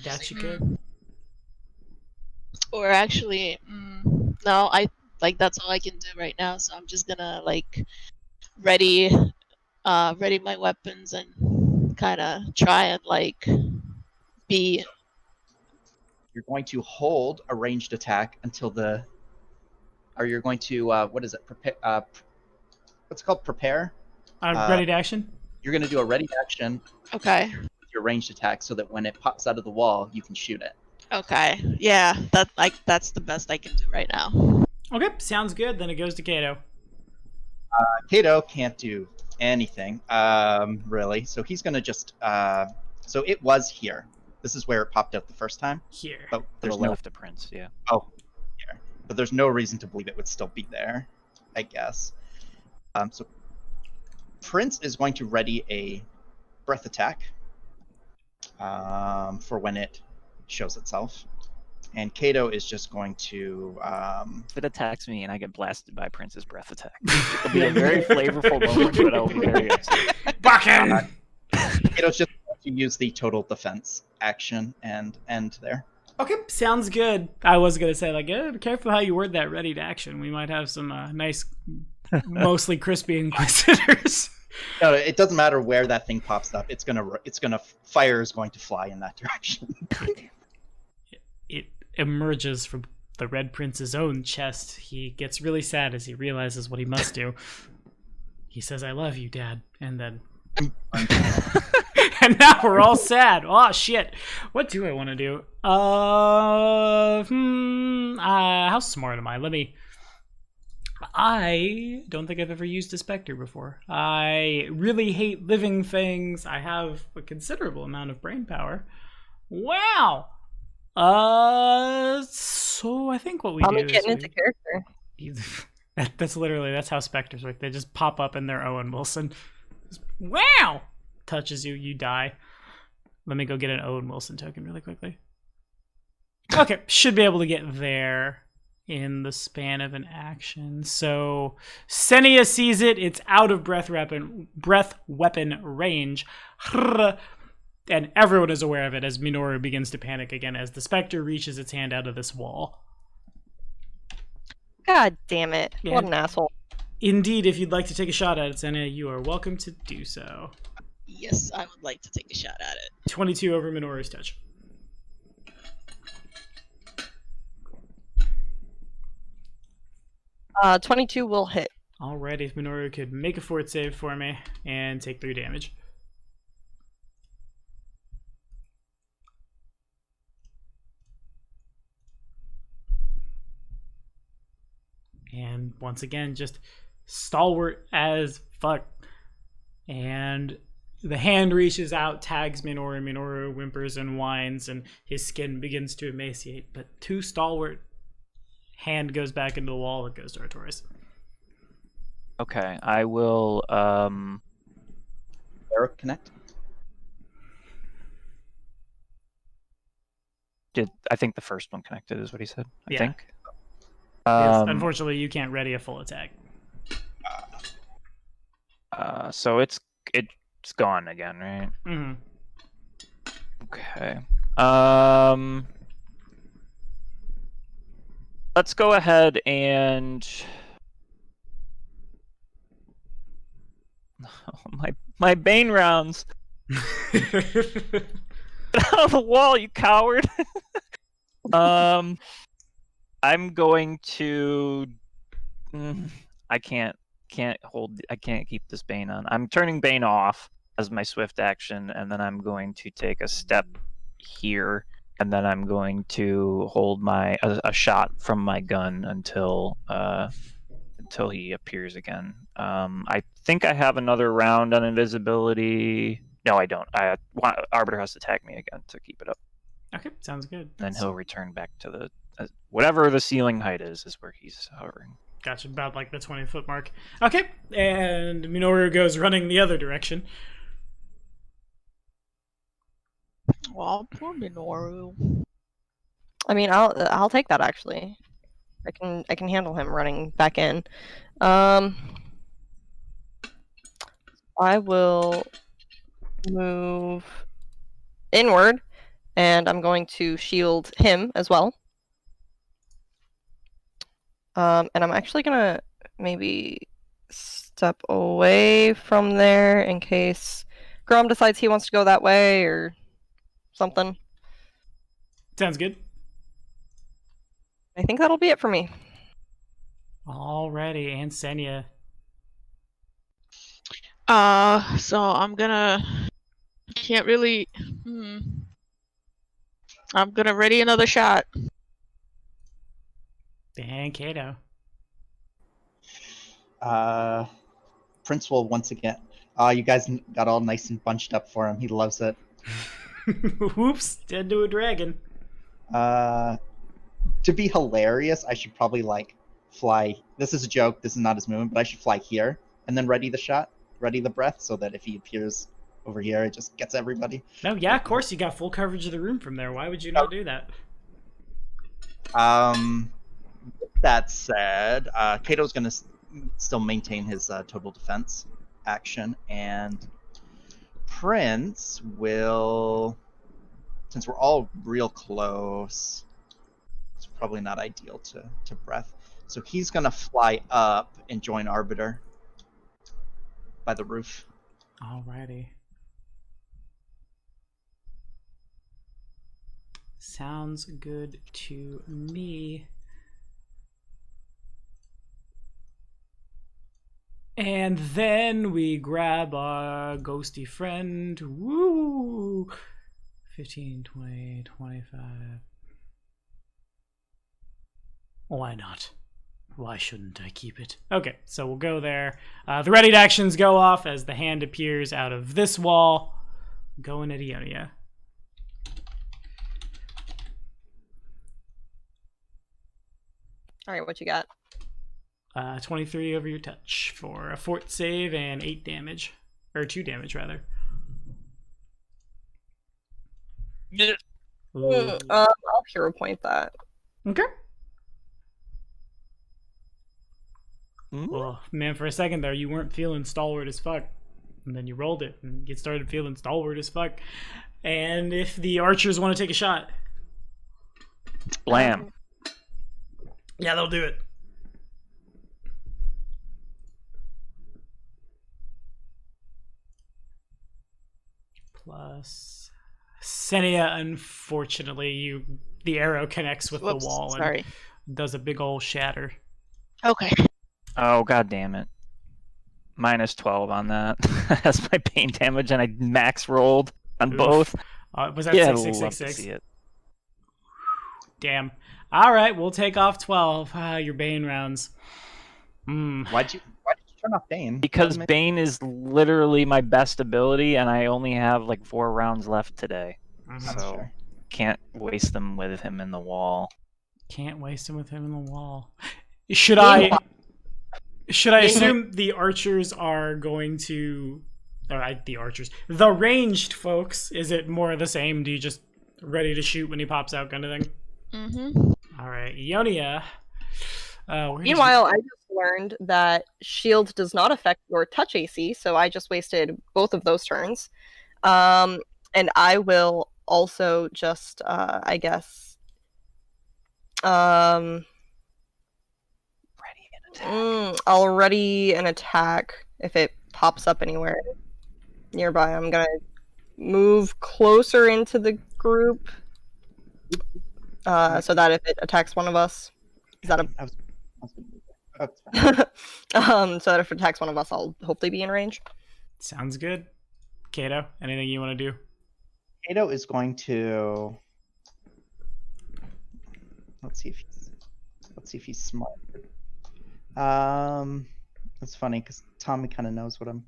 That you could. Or actually, no, that's all I can do right now, so I'm just gonna, like, ready my weapons and kind of try and, like, be... You're going to hold a ranged attack until the are you going to what is it? Prepare. What's it called? Prepare. Ready to action. You're going to do a ready action Okay. with your ranged attack, so that when it pops out of the wall, you can shoot it. Okay. Yeah, that's the best I can do right now. Okay, sounds good. Then it goes to Kato. Kato can't do anything, really. So he's going to just. So it was here. This is where it popped out the first time. Here. But To there's the no. left of Prince, yeah. Oh, here. But there's no reason to believe it would still be there, I guess. So Prince is going to ready a breath attack for when it shows itself. And Kato is just going to... If it attacks me and I get blasted by Prince's breath attack, it'll be a very flavorful moment, but I'll be very upset. Bakken! Kato's just going to use the total defense action and end there. Okay, sounds good. I was gonna say, like, be careful how you word that. Ready to action. We might have some nice, mostly crispy inquisitors. No, it doesn't matter where that thing pops up. Fire is going to fly in that direction. It emerges from the Red Prince's own chest. He gets really sad as he realizes what he must do. He says, "I love you, Dad," and then. And now we're all sad. Oh shit! What do I want to do? How smart am I? I don't think I've ever used a specter before. I really hate living things. I have a considerable amount of brain power. Wow. So I think what we do is getting into character. that's how specters work. They just pop up in their Owen Wilson. Wow. Touches you, you die. Let me go get an Owen Wilson token really quickly. Okay, should be able to get there in the span of an action. So Senia sees it. It's out of breath weapon range. And everyone is aware of it as Minoru begins to panic again as the specter reaches its hand out of this wall. God damn it. Yeah. What an asshole. Indeed, if you'd like to take a shot at it, Senia, you are welcome to do so. Yes, I would like to take a shot at it. 22 over Minoru's touch. Uh, 22 will hit. Alright, if Minoru could make a fort save for me and take 3 damage. And once again, just stalwart as fuck. And the hand reaches out, tags Minoru. Minoru whimpers and whines, and his skin begins to emaciate. But too stalwart, hand goes back into the wall. It goes to Arcturus. Okay, I will. Arrow connect. I think the first one connected is what he said. I Yeah. think. Yes, unfortunately, you can't ready a full attack. So it's gone again, right? Mm-hmm. Okay. Let's go ahead and my Bane rounds. Get out of the wall, you coward. I'm going to. I can't keep this Bane on. I'm turning Bane off as my swift action, and then I'm going to take a step here, and then I'm going to hold a shot from my gun until he appears again. I think I have another round on invisibility. No, I don't. Arbiter has to tag me again to keep it up. Okay, sounds good. Then he'll return back to the whatever the ceiling height is where he's hovering. Gotcha, about like the 20-foot mark. Okay, and Minoru goes running the other direction. Well, poor Minoru. I mean, I'll take that actually. I can handle him running back in. I will move inward, and I'm going to shield him as well. And I'm actually gonna maybe step away from there in case Grom decides he wants to go that way or something. Sounds good. I think that'll be it for me. Alrighty, and Senya. So I'm gonna. Can't really. I'm gonna ready another shot. And Kato. Prince will once again. You guys got all nice and bunched up for him. He loves it. Whoops, dead to a dragon. To be hilarious, I should probably like fly. This is a joke. This is not his movement, but I should fly here and then ready the shot, ready the breath, so that if he appears over here, it just gets everybody. No, yeah, of course, you got full coverage of the room from there. Why would you not do that? That said, Kato's going to still maintain his total defense action, and Prince will, since we're all real close, it's probably not ideal to breath. So he's going to fly up and join Arbiter by the roof. Alrighty. Sounds good to me. And then we grab our ghosty friend. Woo! 15, 20, 25. Why not? Why shouldn't I keep it? Okay, so we'll go there. The readied actions go off as the hand appears out of this wall. Going at Ionia. All right, what you got? 23 over your touch for a fort save and 8 damage. Or 2 damage, rather. I'll hero point that. Okay. Well, man, for a second there, you weren't feeling stalwart as fuck. And then you rolled it, and you started feeling stalwart as fuck. And if the archers want to take a shot. Blam. Yeah, they'll do it. Plus Senia, unfortunately, the arrow connects with the wall and does a big old shatter. Okay. Oh, god damn it. Minus 12 on that. That's my pain damage, and I max rolled on both. Was that Yeah, 6, 6, love 6, to 6? see it. Damn. All right, we'll take off 12. Your Bane rounds. Why'd you turn off Bane? Because Bane is literally my best ability, and I only have like 4 rounds left today. So can't waste them with him in the wall. Can't waste him with him in the wall. Should I assume the archers are going to... The ranged folks, is it more of the same? Do you just ready to shoot when he pops out kind of thing? Mm-hmm. All right, Ionia. Meanwhile, I just learned that shield does not affect your touch AC, so I just wasted both of those turns. And I will also just, I guess... I'll ready an attack if it pops up anywhere nearby. I'm gonna move closer into the group so that if it attacks one of us, is that so that if it attacks one of us, I'll hopefully be in range. Sounds good. Kato, anything you want to do? Kato is going to. Let's see if he's smart. That's funny because Tommy kind of knows what I'm.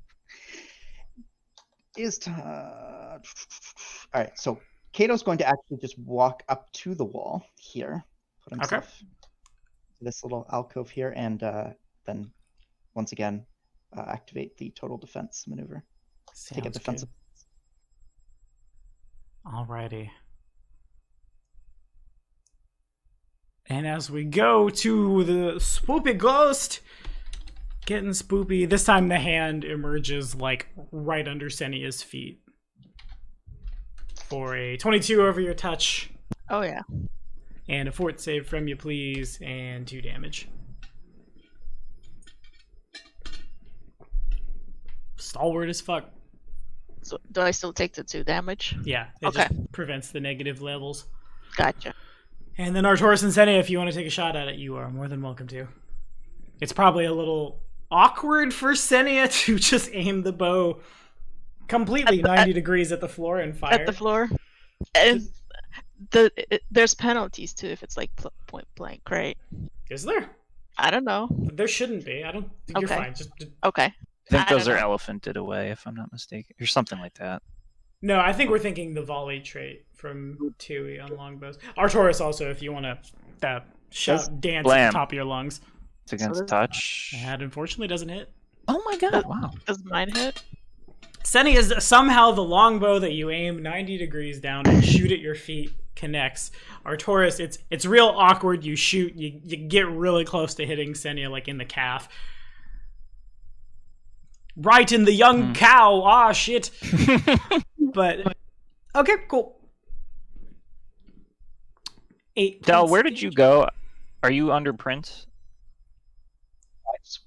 All right, so Kato's going to actually just walk up to the wall here, put himself to this little alcove here, and then once again activate the total defense maneuver. Take a defensive. Alrighty. And as we go to the spoopy ghost, getting spoopy, this time the hand emerges like right under Senia's feet for a 22 over your touch. Oh yeah. And a fort save from you, please, and 2 damage. Stalwart as fuck. So do I still take the 2 damage? Yeah, it just prevents the negative levels. Gotcha. And then Artoris and Senia, if you want to take a shot at it, you are more than welcome to. It's probably a little awkward for Senia to just aim the bow completely 90 degrees at the floor and fire. At the floor. And there's penalties too if it's like point blank, right? Is there? I don't know. There shouldn't be. I don't think you're Okay. fine. Just Okay. I think I those don't are know. elephanted away, if I'm not mistaken, or something like that. No, I think we're thinking the volley trait from Tui on longbows. Arcturus also, if you want to shout, dance at Blam. the top of your lungs. It's against So touch. That unfortunately doesn't hit. Oh my god! Wow. Does mine hit? Seni is somehow the longbow that you aim 90 degrees down and shoot at your feet connects. Arcturus, it's real awkward. You shoot, you get really close to hitting Senia, like in the calf. Right in the young cow. Ah, shit. But okay, cool. 8 Del, points where of did you damage. go? Are you under Prince?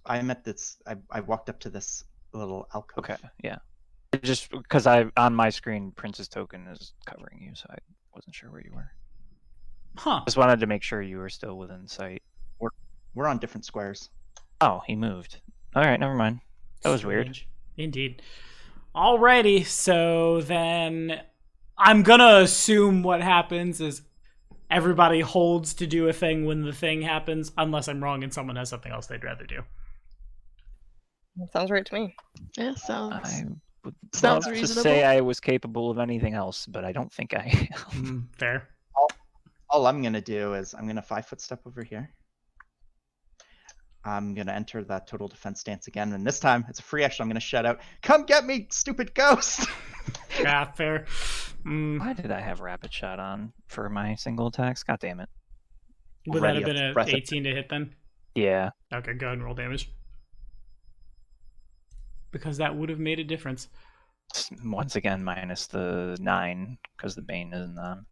I'm at this. I walked up to this little alcove. Okay, yeah. Just because on my screen, Prince's token is covering you, so I wasn't sure where you were. Huh. Just wanted to make sure you were still within sight. We're on different squares. Oh, he moved. All right, never mind. That was weird. Strange. Indeed. Alrighty, so then I'm gonna assume what happens is everybody holds to do a thing when the thing happens, unless I'm wrong and someone has something else they'd rather do. That sounds right to me. Yeah, sounds. I would Sounds love to reasonable. say I was capable of anything else, but I don't think I am. Fair. All I'm gonna do is I'm gonna 5-foot step over here. I'm gonna enter that total defense stance again, and this time it's a free action. I'm gonna shout out, "Come get me, stupid ghost!" Yeah, fair. Why did I have rapid shot on for my single attacks? God damn it. Would that have Ready been up an to breath 18 to hit then? Yeah. Okay, go ahead and roll damage. Because that would have made a difference. Once again, minus the 9, because the Bane isn't on.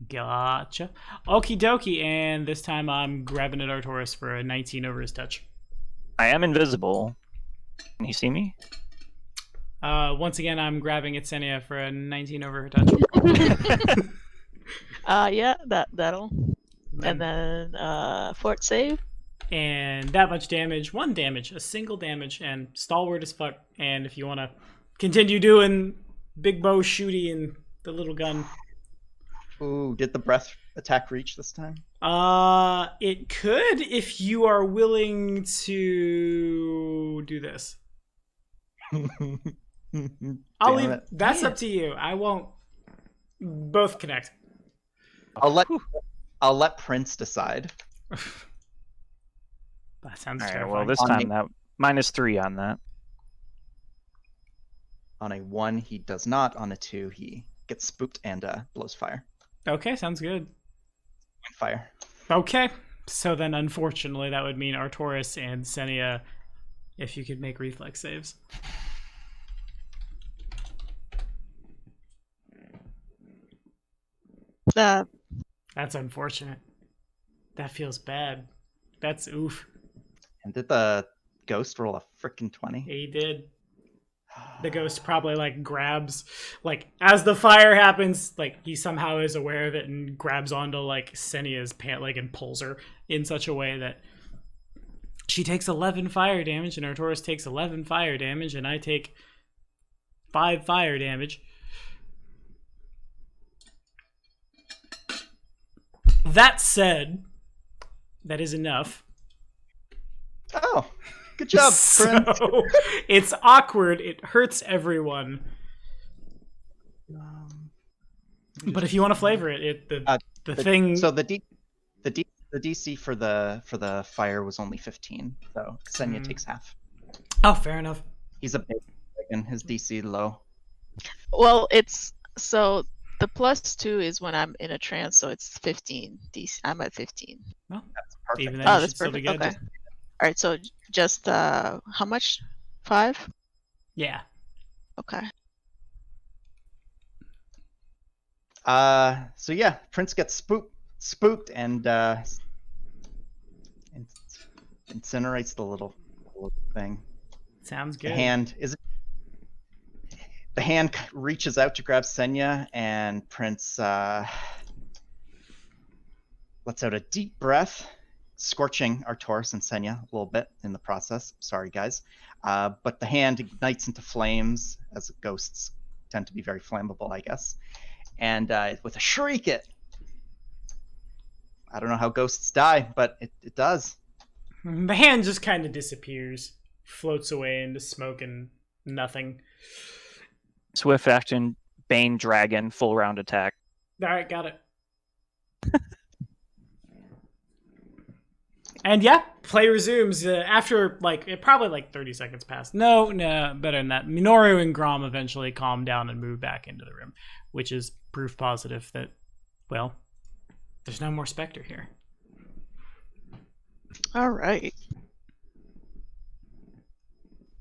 Gotcha. Okie dokie, and this time I'm grabbing at Arcturus for a 19 over his touch. I am invisible. Can you see me? Once again, I'm grabbing at Senia for a 19 over her touch. Yeah, that'll. And then fort save. And that much damage, 1 damage, a single damage, and stalwart as fuck. And if you want to continue doing big bow shooty and the little gun, Ooh, did the breath attack reach this time? it could if you are willing to do this. I'll Damn leave. it. That's up to you. I won't. Both connect. I'll let Prince decide. That sounds All right, terrifying. well, this On time me. that minus 3 on that. On a 1, he does not. On a 2, he gets spooked and blows fire. Okay, sounds good. Fire. Okay, so then unfortunately that would mean Arcturus and Senia, if you could make reflex saves. That's unfortunate. That feels bad. That's oof. And did the ghost roll a frickin' 20? He did. The ghost probably like grabs, like as the fire happens, like he somehow is aware of it and grabs onto like Senia's pant leg and pulls her in such a way that she takes 11 fire damage and Arcturus takes 11 fire damage and I take 5 fire damage. That said, that is enough. Oh, good job, Prince. So it's awkward. It hurts everyone. But if you want to flavor it, the thing. So the DC for the fire was only 15, so Xenia takes half. Oh, fair enough. He's a big and his DC low. Well, it's so the +2 is when I'm in a trance, so it's 15. I'm at 15. Well, That's perfect. even then, Oh, you that's should still be perfect. good. Okay. All right, so just how much? 5? Yeah. Okay. So yeah, Prince gets spooked and incinerates the little thing. Sounds The good. hand reaches out to grab Senya, and Prince lets out a deep breath, scorching Arcturus and Senya a little bit in the process. Sorry, guys. But the hand ignites into flames, as ghosts tend to be very flammable, I guess. And with a shriek it. I don't know how ghosts die, but it does. The hand just kind of disappears, floats away into smoke and nothing. Swift action, Bane Dragon, full round attack. All right, got it. And yeah, play resumes after probably 30 seconds pass. No, better than that. Minoru and Grom eventually calm down and move back into the room, which is proof positive that, well, there's no more Spectre here. All right.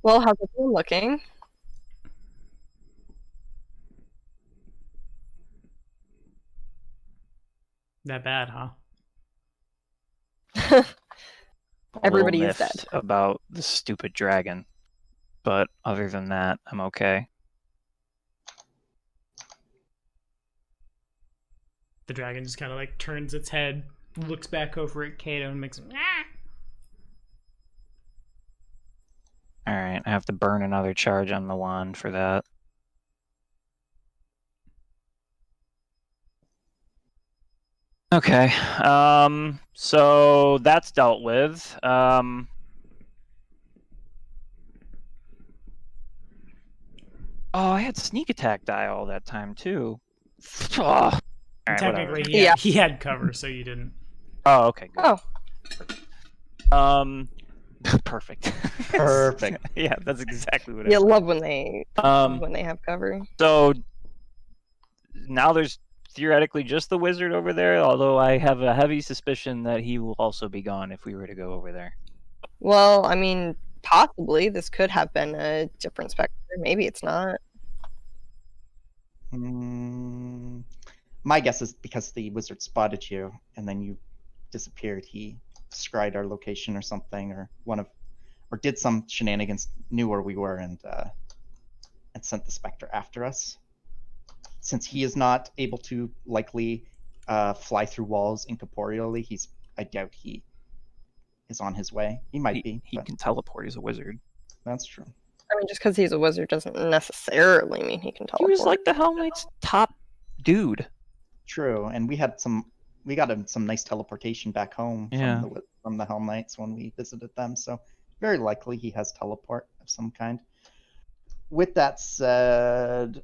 Well, how's everyone looking? That bad, huh? Everybody A little is dead. miffed about the stupid dragon, but other than that, I'm okay. The dragon just kind of turns its head, looks back over at Kato, and makes. All right, I have to burn another charge on the wand for that. Okay, so that's dealt with. Oh, I had sneak attack die all that time too. Oh. All right, Technically, whatever. he had cover, so you didn't. Oh, okay, good. Oh, Perfect. Perfect. Yeah, that's exactly what it you is. love when they Um, have cover. So now there's theoretically just the wizard over there, although I have a heavy suspicion that he will also be gone if we were to go over there. Well, I mean, possibly this could have been a different Spectre. Maybe it's not. My guess is because the wizard spotted you and then you disappeared. He scryed our location or something, or did some shenanigans, knew where we were, and sent the Spectre after us. Since he is not able to likely fly through walls incorporeally, I doubt he is on his way. He might be. He but can teleport. He's a wizard. that's true. I mean, just because he's a wizard doesn't necessarily mean he can He teleport. was like the Hell Knight's top dude. True, and we got some nice teleportation back home Yeah. from the Helm Knights when we visited them. So very likely he has teleport of some kind. With that said,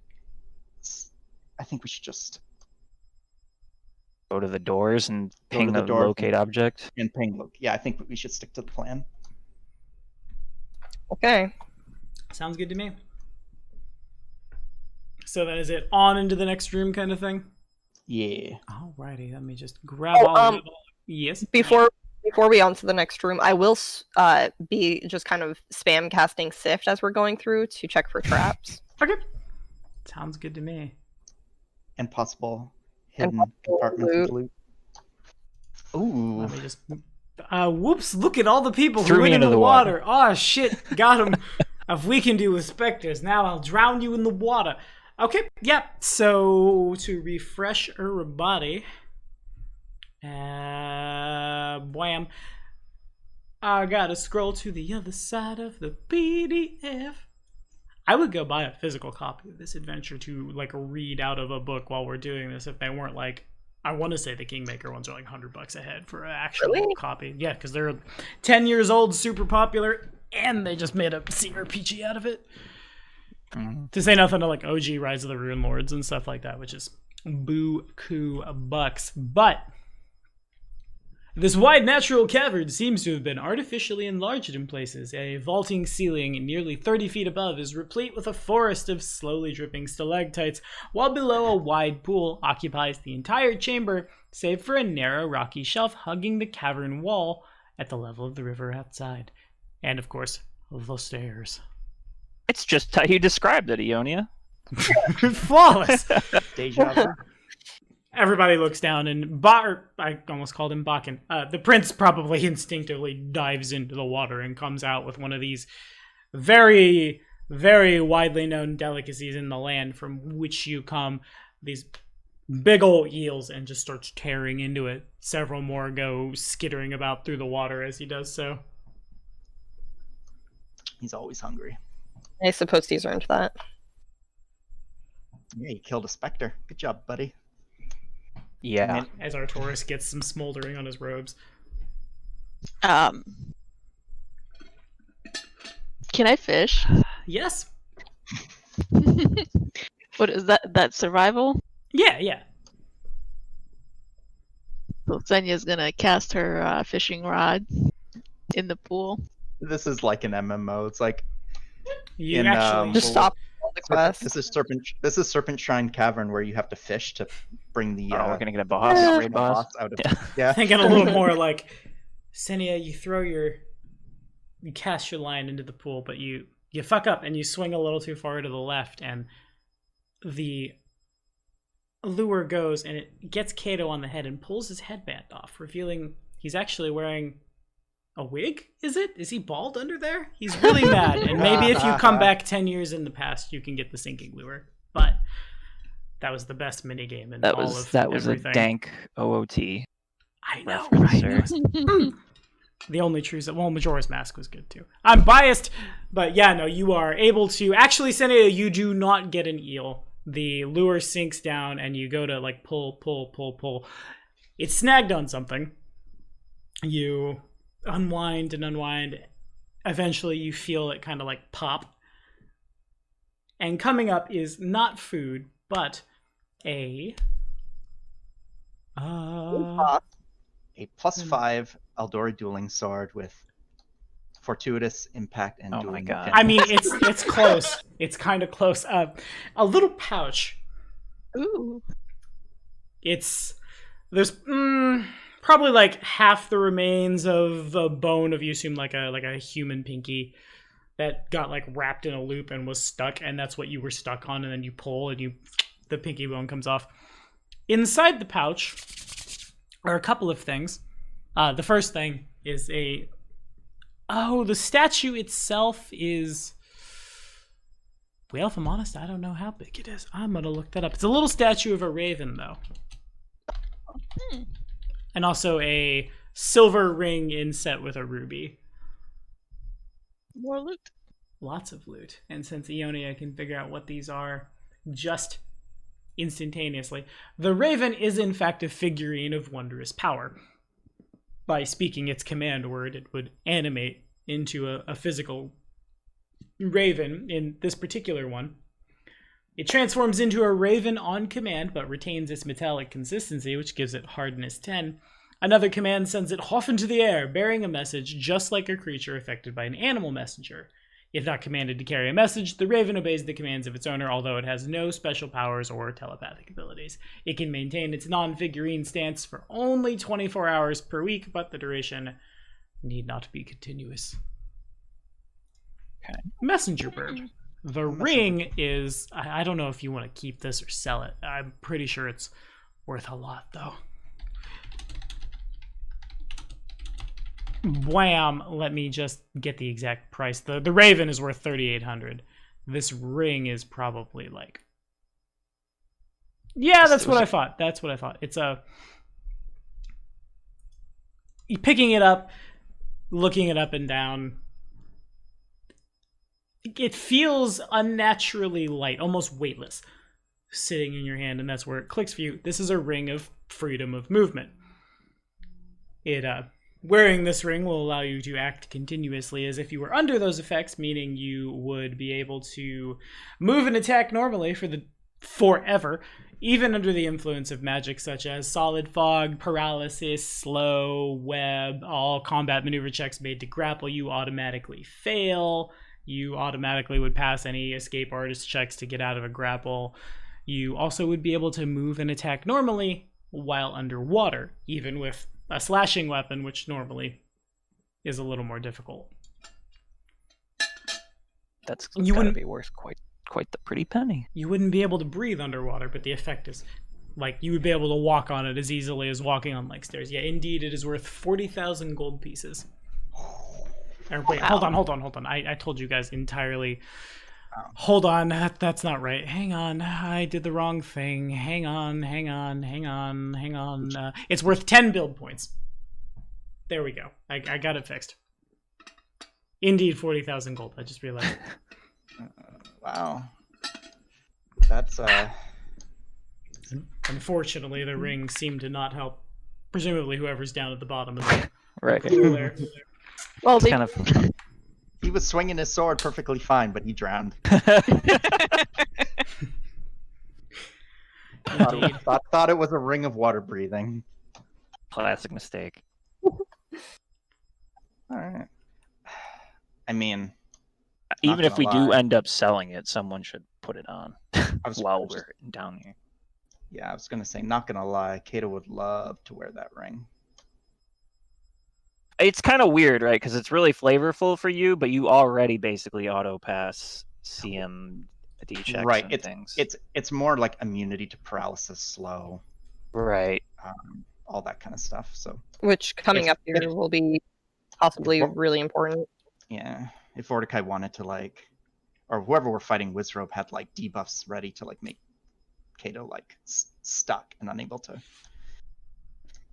I think we should just Go to the doors and Go ping to the the door. locate object. ping. Yeah, I think we should stick to the plan. Okay. Sounds good to me. So then is it on into the next room kind of thing? Yeah. Alrighty, let me just grab Oh, all of it. Yes. Before we on to the next room, I will be just kind of spam casting Sift as we're going through to check for traps. Okay. Sounds good to me. And possible And hidden possible compartments with loot. loot. Ooh. Let me just. Whoops! Look at all the people Threw who me went into into the the water. Oh shit! Got him. If we can do with specters, now I'll drown you in the water. Okay. Yep. So to refresh everybody, wham! I gotta scroll to the other side of the PDF. I would go buy a physical copy of this adventure to read out of a book while we're doing this if they weren't I want to say the Kingmaker ones are $100 a head for an actual Really? copy. Yeah, because they're 10 years old, super popular, and they just made a CRPG out of it. Mhm. To say nothing to OG Rise of the Rune Lords and stuff like that, which is boo-coo bucks. But this wide natural cavern seems to have been artificially enlarged in places. A vaulting ceiling nearly 30 feet above is replete with a forest of slowly dripping stalactites, while below a wide pool occupies the entire chamber, save for a narrow rocky shelf hugging the cavern wall at the level of the river outside. And, of course, the stairs. It's just how you described it, Ionia. Flawless! Deja vu. Everybody looks down, and I almost called him Bakken. The prince probably instinctively dives into the water and comes out with one of these very, very widely known delicacies in the land from which you come. These big old eels and just starts tearing into it. Several more go skittering about through the water as he does so. He's always hungry. I suppose he's earned that. Yeah, you killed a specter. Good job, buddy. Yeah. As Arcturus gets some smoldering on his robes. Can I fish? Yes. What is that? That survival? Yeah. So Senya's gonna cast her fishing rod in the pool. This is like an MMO. It's like You In, actually Just stop the quest. this is Serpent Shrine Cavern where you have to fish to bring the Oh, we're gonna get a boss, Yeah. raid boss. out of Yeah. yeah. thinking a little more like, Senia, you cast your line into the pool, but you fuck up and you swing a little too far to the left, and the lure goes and it gets Kato on the head and pulls his headband off, revealing he's actually wearing a wig. Is he bald under there? He's really mad, and maybe if you come back 10 years in the past, you can get the sinking lure. But that was the best minigame in That all was of a everything. dank OOT I know, reference, right? sir. The only true Majora's Mask was good too. I'm biased, but yeah, no, you are able to actually, Senea, you do not get an eel. The lure sinks down and you go to like pull. It's snagged on something. You unwind and unwind. Eventually you feel it kind of like pop. And coming up is not food, but a A +5 Eldori dueling sword with fortuitous impact and Oh my dueling God. pin. I mean, it's close. It's kind of close. A little pouch. Ooh. There's probably like half the remains of a bone of, you assume, like a human pinky that got like wrapped in a loop and was stuck, and that's what you were stuck on, and then you pull and the pinky bone comes off. Inside the pouch are a couple of things. The first thing is the statue itself is, well, if I'm honest, I don't know how big it is. I'm gonna look that up. It's a little statue of a raven, though. And also a silver ring inset with a ruby. More loot. Lots of loot. And since Ionia can figure out what these are just instantaneously, the raven is in fact a figurine of wondrous power. By speaking its command word, it would animate into a physical raven. In this particular one, it transforms into a raven on command, but retains its metallic consistency, which gives it hardness 10. Another command sends it off into the air, bearing a message just like a creature affected by an animal messenger. If not commanded to carry a message, the raven obeys the commands of its owner, although it has no special powers or telepathic abilities. It can maintain its non-figurine stance for only 24 hours per week, but the duration need not be continuous. Okay. Messenger bird. The ring is, I don't know if you want to keep this or sell it. I'm pretty sure it's worth a lot, though. Wham! Let me just get the exact price. The raven is worth 3,800. This ring is probably like, yeah, that's what I thought. That's what I thought. It's picking it up, looking it up and down. It feels unnaturally light, almost weightless, sitting in your hand, and that's where it clicks for you. This is a ring of freedom of movement. Wearing this ring will allow you to act continuously as if you were under those effects, meaning you would be able to move and attack normally forever, even under the influence of magic such as solid fog, paralysis, slow, web. All combat maneuver checks made to grapple you automatically fail. You automatically would pass any escape artist checks to get out of a grapple. You also would be able to move and attack normally while underwater, even with a slashing weapon, which normally is a little more difficult. That's You gotta wouldn't- be worth quite the pretty penny. You wouldn't be able to breathe underwater, but the effect is like you would be able to walk on it as easily as walking on like stairs. Yeah, indeed, it is worth 40,000 gold pieces. Or wait, hold on. I told you guys entirely Hold on, that's not right. Hang on, I did the wrong thing. Hang on. It's worth 10 build points. There we go. I got it fixed. Indeed, 40,000 gold. I just realized. Wow. That's Unfortunately, the ring seemed to not help. Presumably, whoever's down at the bottom of the Right. pool there. Well, It's they, kind of he was swinging his sword perfectly fine, but he drowned. Indeed. Thought it was a ring of water breathing. classic mistake. All right. I mean, Even not if we gonna do lie. end up selling it, someone should put it on was while just- we're down here. yeah, I was gonna say, not gonna lie, Kato would love to wear that ring. It's kind of weird, right? Because it's really flavorful for you, but you already basically auto pass CMD checks Right. and things. It's more like immunity to paralysis, slow, right. all that kind of stuff. So which coming It's- up here will be possibly Well- really important. yeah, if Vordakai wanted to or whoever we're fighting, Wizrobe had debuffs ready to make Kato stuck and unable to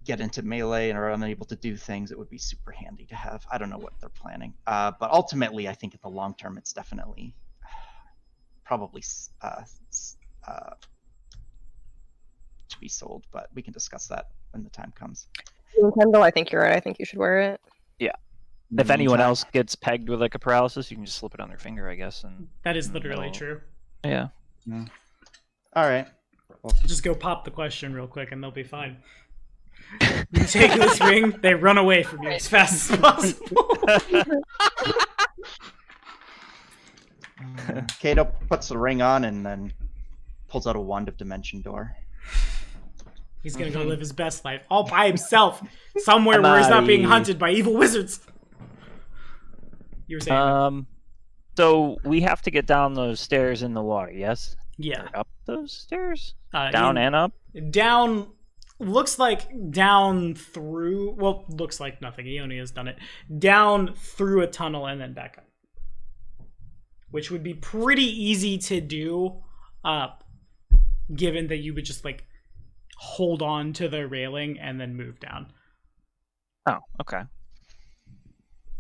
get into melee or unable to do things, it would be super handy to have. I don't know what they're planning, but ultimately, I think in the long term, it's definitely probably to be sold. But we can discuss that when the time comes. Nintendo, I think you're right. I think you should wear it. In the If anyone meantime- else gets pegged with a paralysis, you can just slip it on their finger, I guess. And That is literally No. true. yeah, all right. Just go pop the question real quick and they'll be fine. You take this ring, they run away from you as fast as possible. Kato puts the ring on and then pulls out a wand of Dimension Door. He's gonna go live his best life all by himself, somewhere where he's not being hunted by evil wizards. You were saying? So we have to get down those stairs in the water, yes? Yeah. Or up those stairs? Uh, Down and up? down. Looks like down through. Well, looks like nothing. Ione has done it. Down through a tunnel and then back up, which would be pretty easy to do, given that you would just hold on to the railing and then move down. Oh, okay.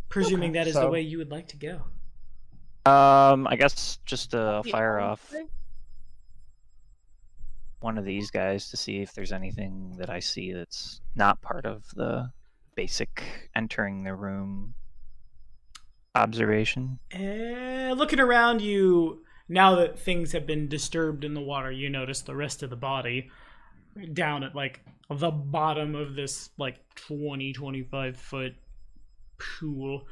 Presuming Okay, that is the so- way you would like to go. I guess just to Yeah, fire I off one of these guys to see if there's anything that I see that's not part of the basic entering the room observation. Looking around you, now that things have been disturbed in the water, you notice the rest of the body down at the bottom of this 20-25 foot pool,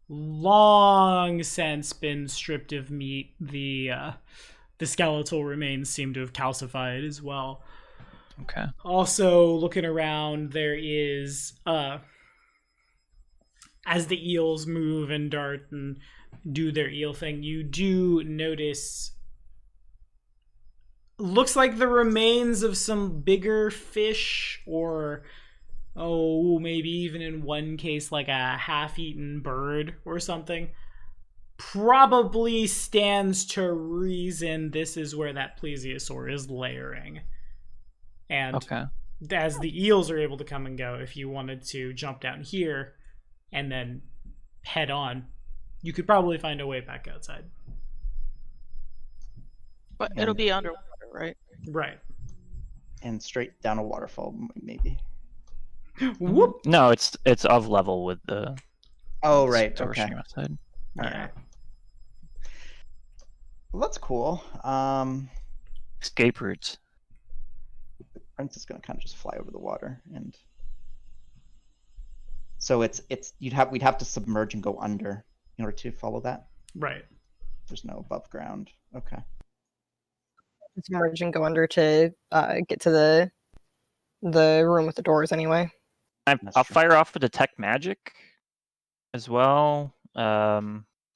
long since been stripped of meat. The skeletal remains seem to have calcified as well. Okay. Also, looking around, there is as the eels move and dart and do their eel thing, you do notice looks like the remains of some bigger fish, or maybe even in one case a half-eaten bird or something. Probably stands to reason this is where that plesiosaur is layering. And Okay. as the eels are able to come and go, if you wanted to jump down here and then head on, you could probably find a way back outside. But it'll be underwater, right? Right. And straight down a waterfall, maybe. Whoop. No, it's of level with the Oh, right. source Okay. stream outside. All Yeah. right. Well, that's cool. Escape routes. Prince is going to kind of just fly over the water, and so we'd have to submerge and go under in order to follow that. Right. There's no above ground. Okay. Submerge and go under to get to the room with the doors anyway. That's I'll true. fire off a detect magic as well.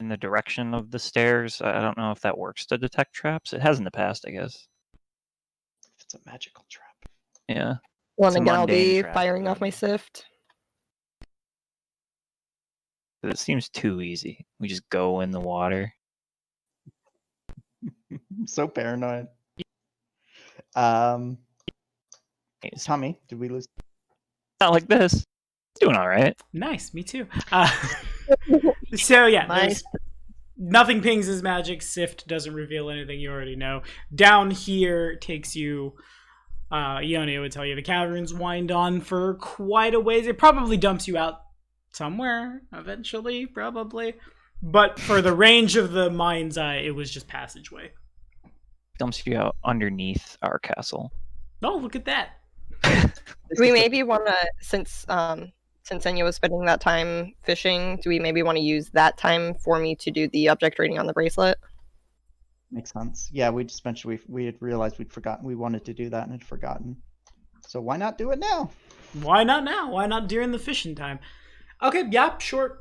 In the direction of the stairs. I don't know if that works to detect traps. It has in the past, I guess. If it's a magical trap. Yeah. Well, It's a and again, I'll mundane be trap, firing off then. my sift. It seems too easy. We just go in the water. I'm so paranoid. Tommy, did we lose? Not like this. Doing all right. Nice, me too. So yeah, Nice. nothing pings his magic. Sift doesn't reveal anything you already know. Down here takes you. Ionia would tell you the caverns wind on for quite a ways. It probably dumps you out somewhere eventually, probably. But for the range of the mind's eye, it was just passageway. Dumps you out underneath our castle. Oh, look at that. Do we maybe want to, since Enya was spending that time fishing, do we maybe want to use that time for me to do the object rating on the bracelet? Makes sense. Yeah, we just mentioned we had realized we'd forgotten we wanted to do that and had forgotten. So why not do it now? Why not now? Why not during the fishing time? Okay, yeah, sure.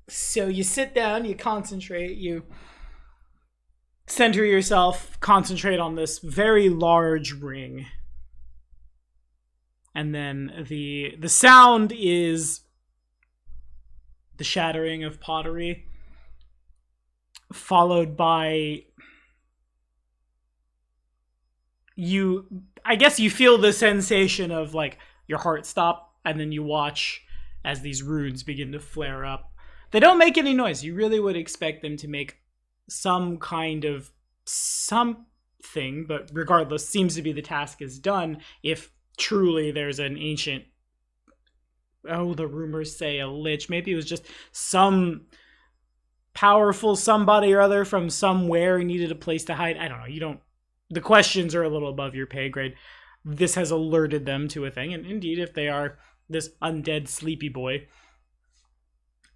So you sit down, you concentrate, you center yourself, concentrate on this very large ring. And then the sound is the shattering of pottery, followed by I guess you feel the sensation of like your heart stop, and then you watch as these runes begin to flare up. They don't make any noise. You really would expect them to make some kind of something, but regardless, seems to be the task is done if truly there's an ancient, the rumors say a lich. Maybe it was just some powerful somebody or other from somewhere who needed a place to hide. I don't know. The questions are a little above your pay grade. This has alerted them to a thing, and indeed, if they are this undead sleepy boy,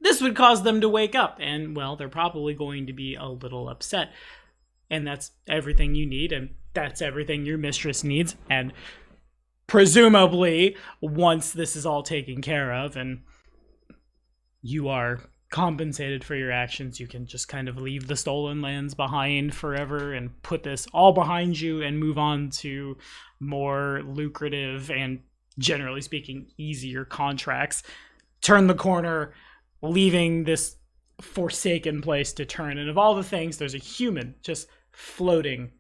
this would cause them to wake up, and well, they're probably going to be a little upset. And that's everything you need, and that's everything your mistress needs, and presumably, once this is all taken care of and you are compensated for your actions, you can just kind of leave the stolen lands behind forever and put this all behind you and move on to more lucrative and, generally speaking, easier contracts. Turn the corner, leaving this forsaken place to turn. And of all the things, there's a human just floating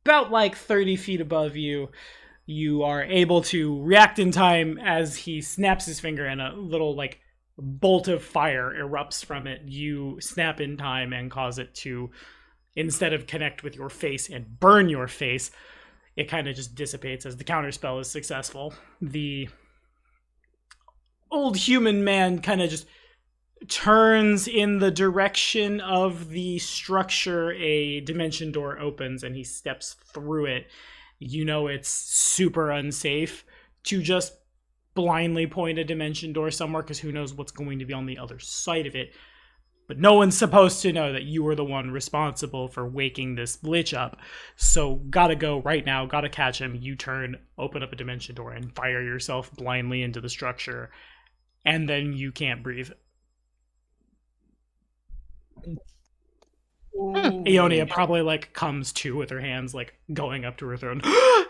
about like 30 feet above you. You are able to react in time as he snaps his finger and a little like bolt of fire erupts from it. You snap in time and cause it to, instead of connect with your face and burn your face, it kind of just dissipates as the counterspell is successful. The old human man kind of just turns in the direction of the structure. A dimension door opens and he steps through it. You know it's super unsafe to just blindly point a dimension door somewhere, because who knows what's going to be on the other side of it. But no one's supposed to know that you were the one responsible for waking this lich up. So gotta go right now, gotta catch him. You turn, open up a dimension door, and fire yourself blindly into the structure. And then you can't breathe. Ionia probably like comes to with her hands like going up to her throat,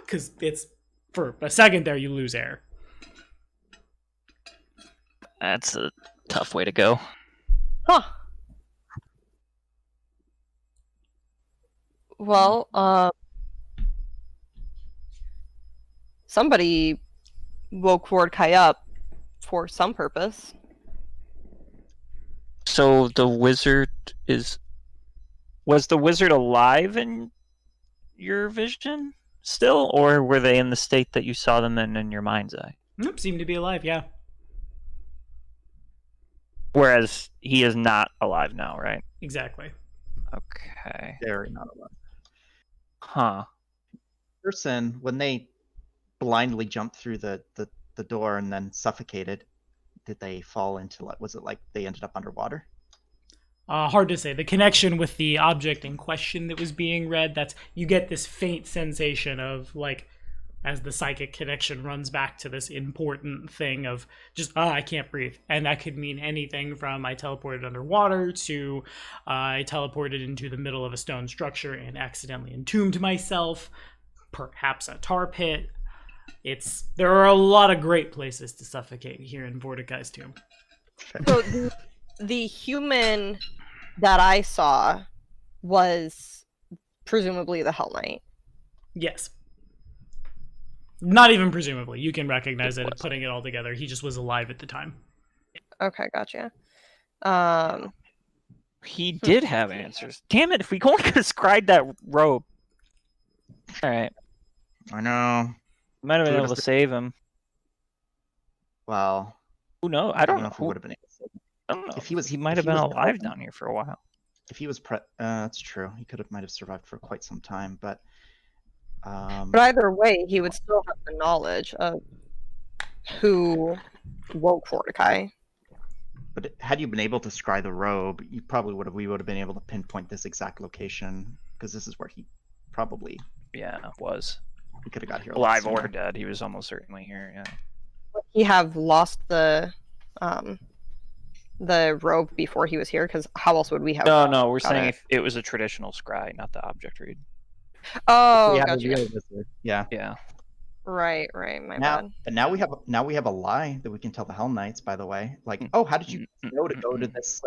because it's for a second there you lose air. That's a tough way to go. Huh. Well, somebody woke Vordakai up for some purpose. So the wizard was the wizard alive in your vision still, or were they in the state that you saw them in your mind's eye? Nope, seem to be alive, yeah. Whereas he is not alive now, right? Exactly. Okay. Very not alive. Huh. Person, when they blindly jumped through the door and then suffocated, did they fall into, like, was it like they ended up underwater? Hard to say. The connection with the object in question that was being read, that's, you get this faint sensation of, like, as the psychic connection runs back to this important thing of just, I can't breathe. And that could mean anything from I teleported underwater to I teleported into the middle of a stone structure and accidentally entombed myself, perhaps a tar pit. There are a lot of great places to suffocate here in Vordakai's tomb. So the human that I saw was presumably the Hell Knight. Yes. Not even presumably. You can recognize it putting it all together. He just was alive at the time. Okay, gotcha. He did have answers. Damn it! If we only described that robe. All right, I know. might have been able to save him. Well, Who knows? I don't know. if we would have been able to save him. I don't know. If he was, he might if have he been was alive present- down here for a while. If he was that's true. He might have survived for quite some time, but. But either way, he would still have the knowledge of who woke Vordakai. But had you been able to scry the robe, you probably would have. We would have been able to pinpoint this exact location because this is where he probably. Yeah, was We could have got here alive or sooner. dead. He was almost certainly here. Yeah. Would he have lost the robe before he was here? Because how else would we have? No, we're got saying it? if it was a traditional scry, not the object read. Oh, We have a gotcha. real wizard. Yeah. Yeah. Right. My bad. But now we have a lie that we can tell the Hell Knights. By the way, like, oh, how did you know to go to this?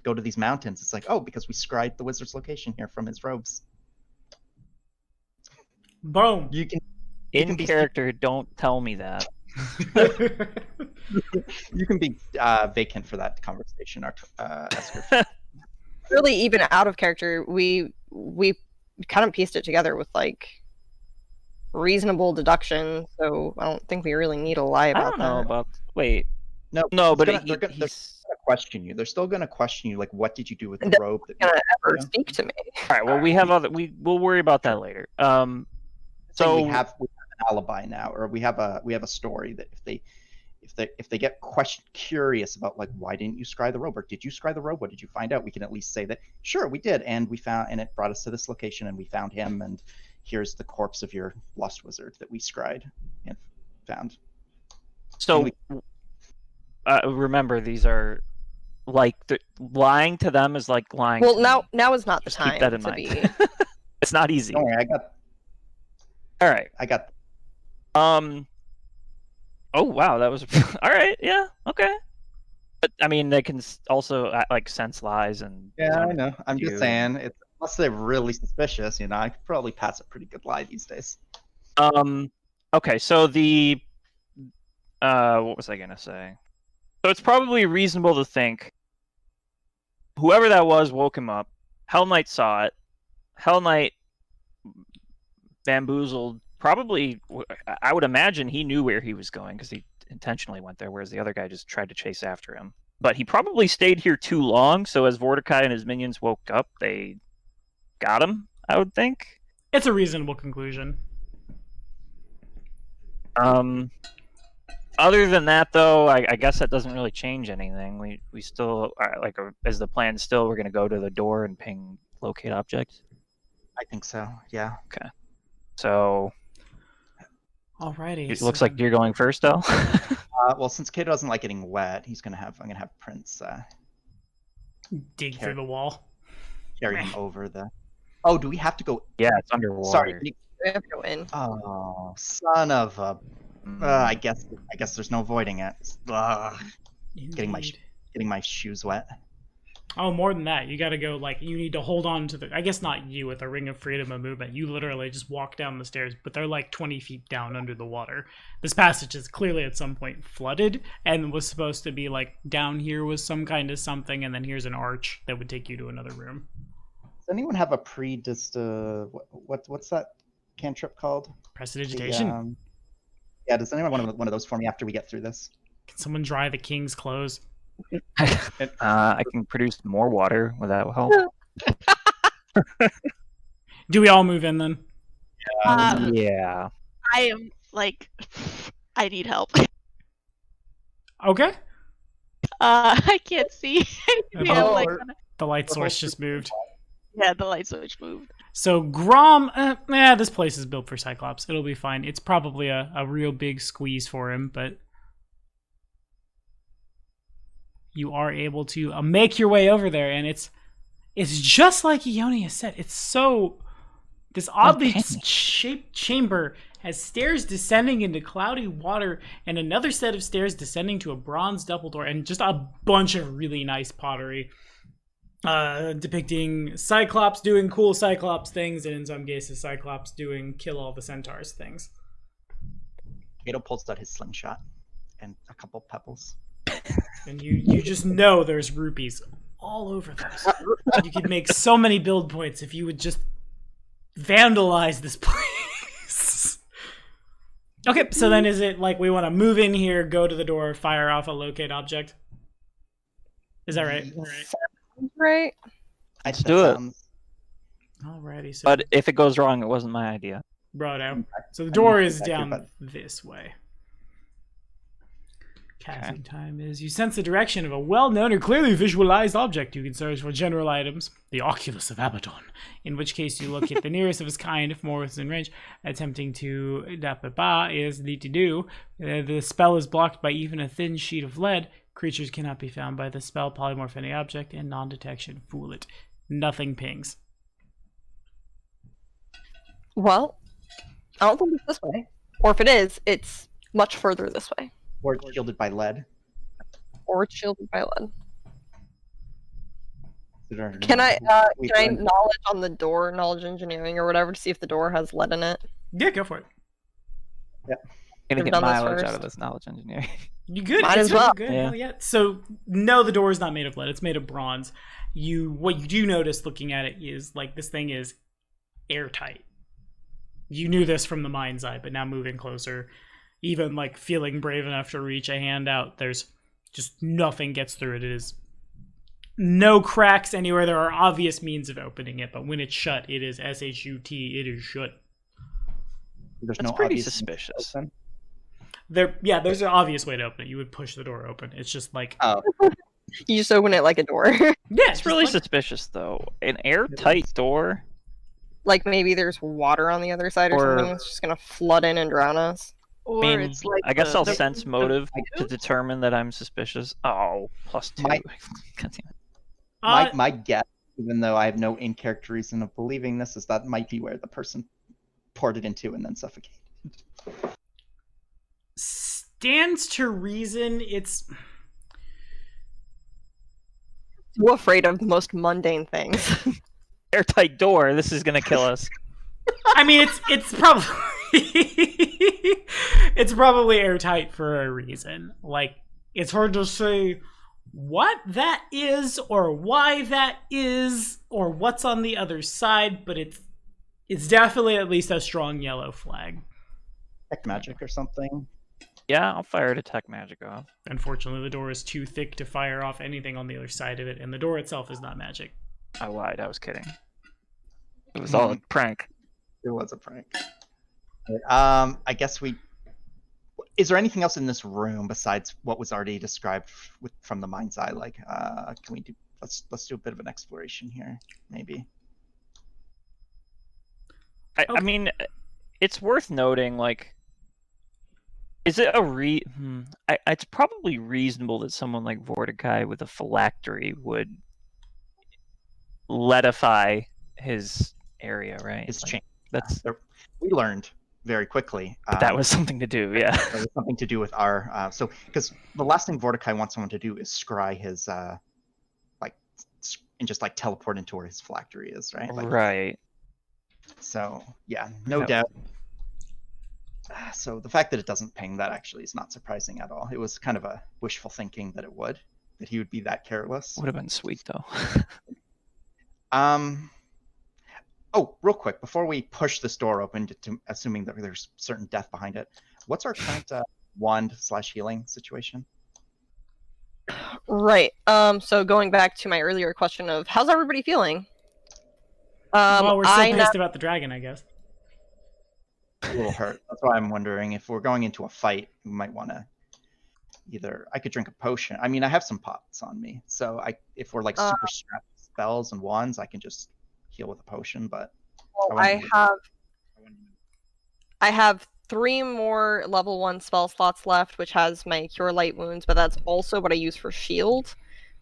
Go to these mountains? It's like, oh, because we scried the wizard's location here from his robes. Boom. You can In be- character, don't tell me that. you can be vacant for that conversation, Esker. Really, even out of character, we kind of pieced it together with like reasonable deduction. So I don't think we really need to lie I about don't know that. about. Wait. No, No, it's but gonna- he- they're gonna he's. question you. They're still going to question you, like, what did you do with the They're robe? That Gonna ever Yeah. speak to me? All right. Well, we have other. We'll worry about that later. So So we have an alibi now, or we have a story that if they get curious about, like, why didn't you scry the robe, or did you scry the robe? What did you find out? We can at least say that sure we did, and we found, and it brought us to this location, and we found him, and here's the corpse of your lost wizard that we scried and found. So remember, these are like lying to them is like lying. Well, to now me. is not the Just time keep that in to mind. be. It's not easy. Don't worry, All right. I got. Oh wow, that was all right. Yeah. Okay. But I mean, they can also like sense lies and. Yeah, I know. I'm you. just saying, it's unless they're really suspicious, I could probably pass a pretty good lie these days. Okay, so the what was I gonna say? So it's probably reasonable to think whoever that was woke him up. Hell Knight saw it. Hell Knight bamboozled. Probably, I would imagine he knew where he was going because he intentionally went there, whereas the other guy just tried to chase after him. But he probably stayed here too long, so as Vordakai and his minions woke up, they got him, I would think. It's a reasonable conclusion. Other than that, though, I guess that doesn't really change anything. We still as the plan still, we're gonna go to the door and ping locate object. I think so. Yeah. So Alrighty. it looks like you're going first, though. Well, since Kato doesn't like getting wet, I'm gonna have Prince dig through the wall. carry him over the. Oh, do we have to go? Yeah, it's underwater. Sorry. We have to go in. Oh, son of a. I guess there's no avoiding it. Getting Indeed. my shoes wet. Oh, more than that. You gotta go, like, you need to hold on to the... I guess not you with a ring of freedom of movement. You literally just walk down the stairs, but they're like 20 feet down under the water. This passage is clearly at some point flooded and was supposed to be, like, down here was some kind of something, and then here's an arch that would take you to another room. Does anyone have a what's that cantrip called? Prestidigitation. Yeah, does anyone want one of those for me after we get through this? Can someone dry the king's clothes? I can produce more water. Would that help? Do we all move in then? Yeah. I am like, I need help. Okay. I can't see anything. I'm like, The light source just moved. yeah, the light switch moved. So Grom, this place is built for Cyclops. It'll be fine. It's probably a real big squeeze for him, but you are able to make your way over there, and it's just like Ionia said. It's so this oddly shaped chamber has stairs descending into cloudy water, and another set of stairs descending to a bronze double door, and just a bunch of really nice pottery. depicting Cyclops doing cool Cyclops things, and in some cases, Cyclops doing kill all the centaurs things. Kato pulls out his slingshot and a couple pebbles. And you just know there's rupees all over those. You could make so many build points if you would just vandalize this place. Okay, so then is it like we want to move in here, go to the door, fire off a locate object? Is that right? Right. Let's do it. Alrighty, so But if it goes wrong, it wasn't my idea. righto. So the door is down this way. Casting time is you sense the direction of a well-known or clearly visualized object. You can search for general items, the Oculus of Abaddon, in which case you look at the nearest of its kind if more within range. Attempting to is need to do. The spell is blocked by even a thin sheet of lead. Creatures cannot be found by the spell, polymorph any object, and non-detection. Fool it. Nothing pings. Well, I don't think it's this way. Or if it is, it's much further this way. Or it's shielded by lead. Or it's shielded by lead. Can Can I knowledge on the door, knowledge engineering or whatever, to see if the door has lead in it? Yeah, go for it. Gonna We've get done this mileage out first. of this knowledge engineering. You good? Might It's as well. Good. Yeah. Hell yeah. So no, the door is not made of lead. It's made of bronze. What you do notice looking at it is like this thing is airtight. You knew this from the mind's eye, but now moving closer, even like feeling brave enough to reach a hand out, there's just nothing gets through it. It is no cracks anywhere. There are obvious means of opening it, but when it's shut, it is SHUT. It is shut. There's That's no pretty obvious suspicious. open. There's an obvious way to open it. You would push the door open. It's just like Oh, You just open it like a door. yeah, It's really suspicious, though. An airtight door. Like maybe there's water on the other side or Or- something that's just gonna flood in and drown us. Or I mean, it's like I guess I'll the- sense motive to determine that I'm suspicious. Oh, +2. My- God damn it. my guess, even though I have no in-character reason of believing this, is that might be where the person poured it into and then suffocated. stands to reason. It's So afraid of the most mundane things. Airtight door. This is gonna kill us. I mean, it's probably it's probably airtight for a reason. Like, it's hard to say what that is or why that is or what's on the other side, but it's definitely at least a strong yellow flag. Tech magic or something. Yeah, I'll fire detect magic off. Unfortunately, the door is too thick to fire off anything on the other side of it, and the door itself is not magic. I lied. I was kidding. It was all a prank. It was a prank. I guess we. Is there anything else in this room besides what was already described from the mind's eye? Like, can we do? Let's do a bit of an exploration here, maybe. I mean, it's worth noting, like, is it a it's probably reasonable that someone like Vordakai with a phylactery would leadify his area, right? His Like, chain. That's We learned very quickly. that was something to do, yeah. That was something to do with our. So, because the last thing Vordakai wants someone to do is scry his, and just like teleport into where his phylactery is, right? Like, Right. So, yeah, no Yep. doubt. So the fact that it doesn't ping, that actually is not surprising at all. It was kind of a wishful thinking that that he would be that careless. Would have been sweet though. Oh, real quick, before we push this door open, assuming that there's certain death behind it, what's our current wand/healing situation? Right. So going back to my earlier question of how's everybody feeling? Well, we're still I pissed about the dragon, I guess. A little hurt. That's why I'm wondering if we're going into a fight, we might want to I could drink a potion. I mean, I have some pots on me, so if we're like super strapped with spells and wands, I can just heal with a potion. But well, I have 3 more level 1 spell slots left, which has my cure light wounds, but that's also what I use for shield.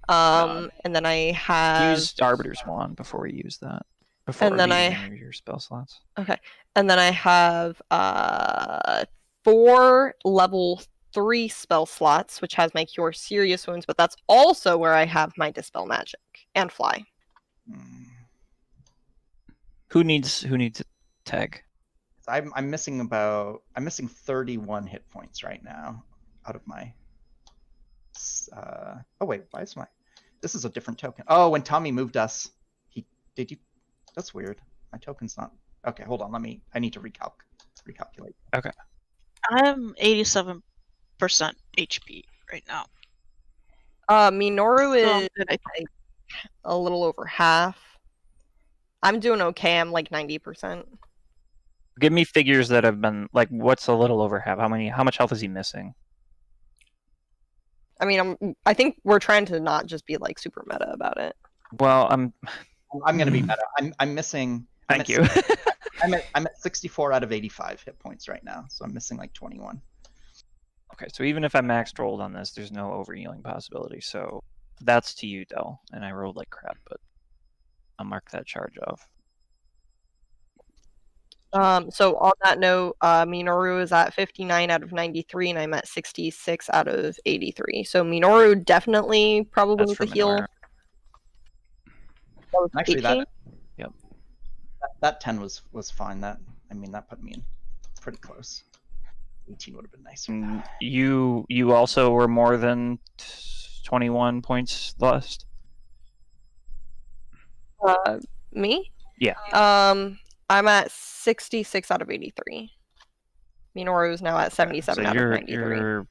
And then I have Use Arbiter's Wand before you use that. Before And then using your spell slots. and then I have 4 level 3 spell slots, which has my Cure Serious Wounds, but that's also where I have my Dispel Magic and Fly. Who needs tag? I'm missing 31 hit points right now out of my. Oh wait, why is my? This is a different token. Oh, when Tommy moved us, did you? That's weird. My token's not. Okay, hold on. I need to recalculate. Okay. I'm 87% HP right now. Minoru So is like a little over half. I'm doing okay. I'm like 90%. Give me figures that have been like. What's a little over half? How much health is he missing? I mean, I think we're trying to not just be like super meta about it. Well, I'm gonna be meta. I'm missing. Thank you. I'm at 64 out of 85 hit points right now, so I'm missing like 21. Okay, so even if I maxed rolled on this, there's no overhealing possibility. So that's to you, Del. And I rolled like crap, but I'll mark that charge off. So on that note, Minoru is at 59 out of 93, and I'm at 66 out of 83. So Minoru definitely probably That's needs for a heal. Minoru. That was Actually, 18? that 10 was fine. That put me in pretty close. 18 would have been nicer. You also were more than 21 points lost. Me? Yeah. I'm at 66 out of 83. Minoru is now at 77 So out of 93. you're...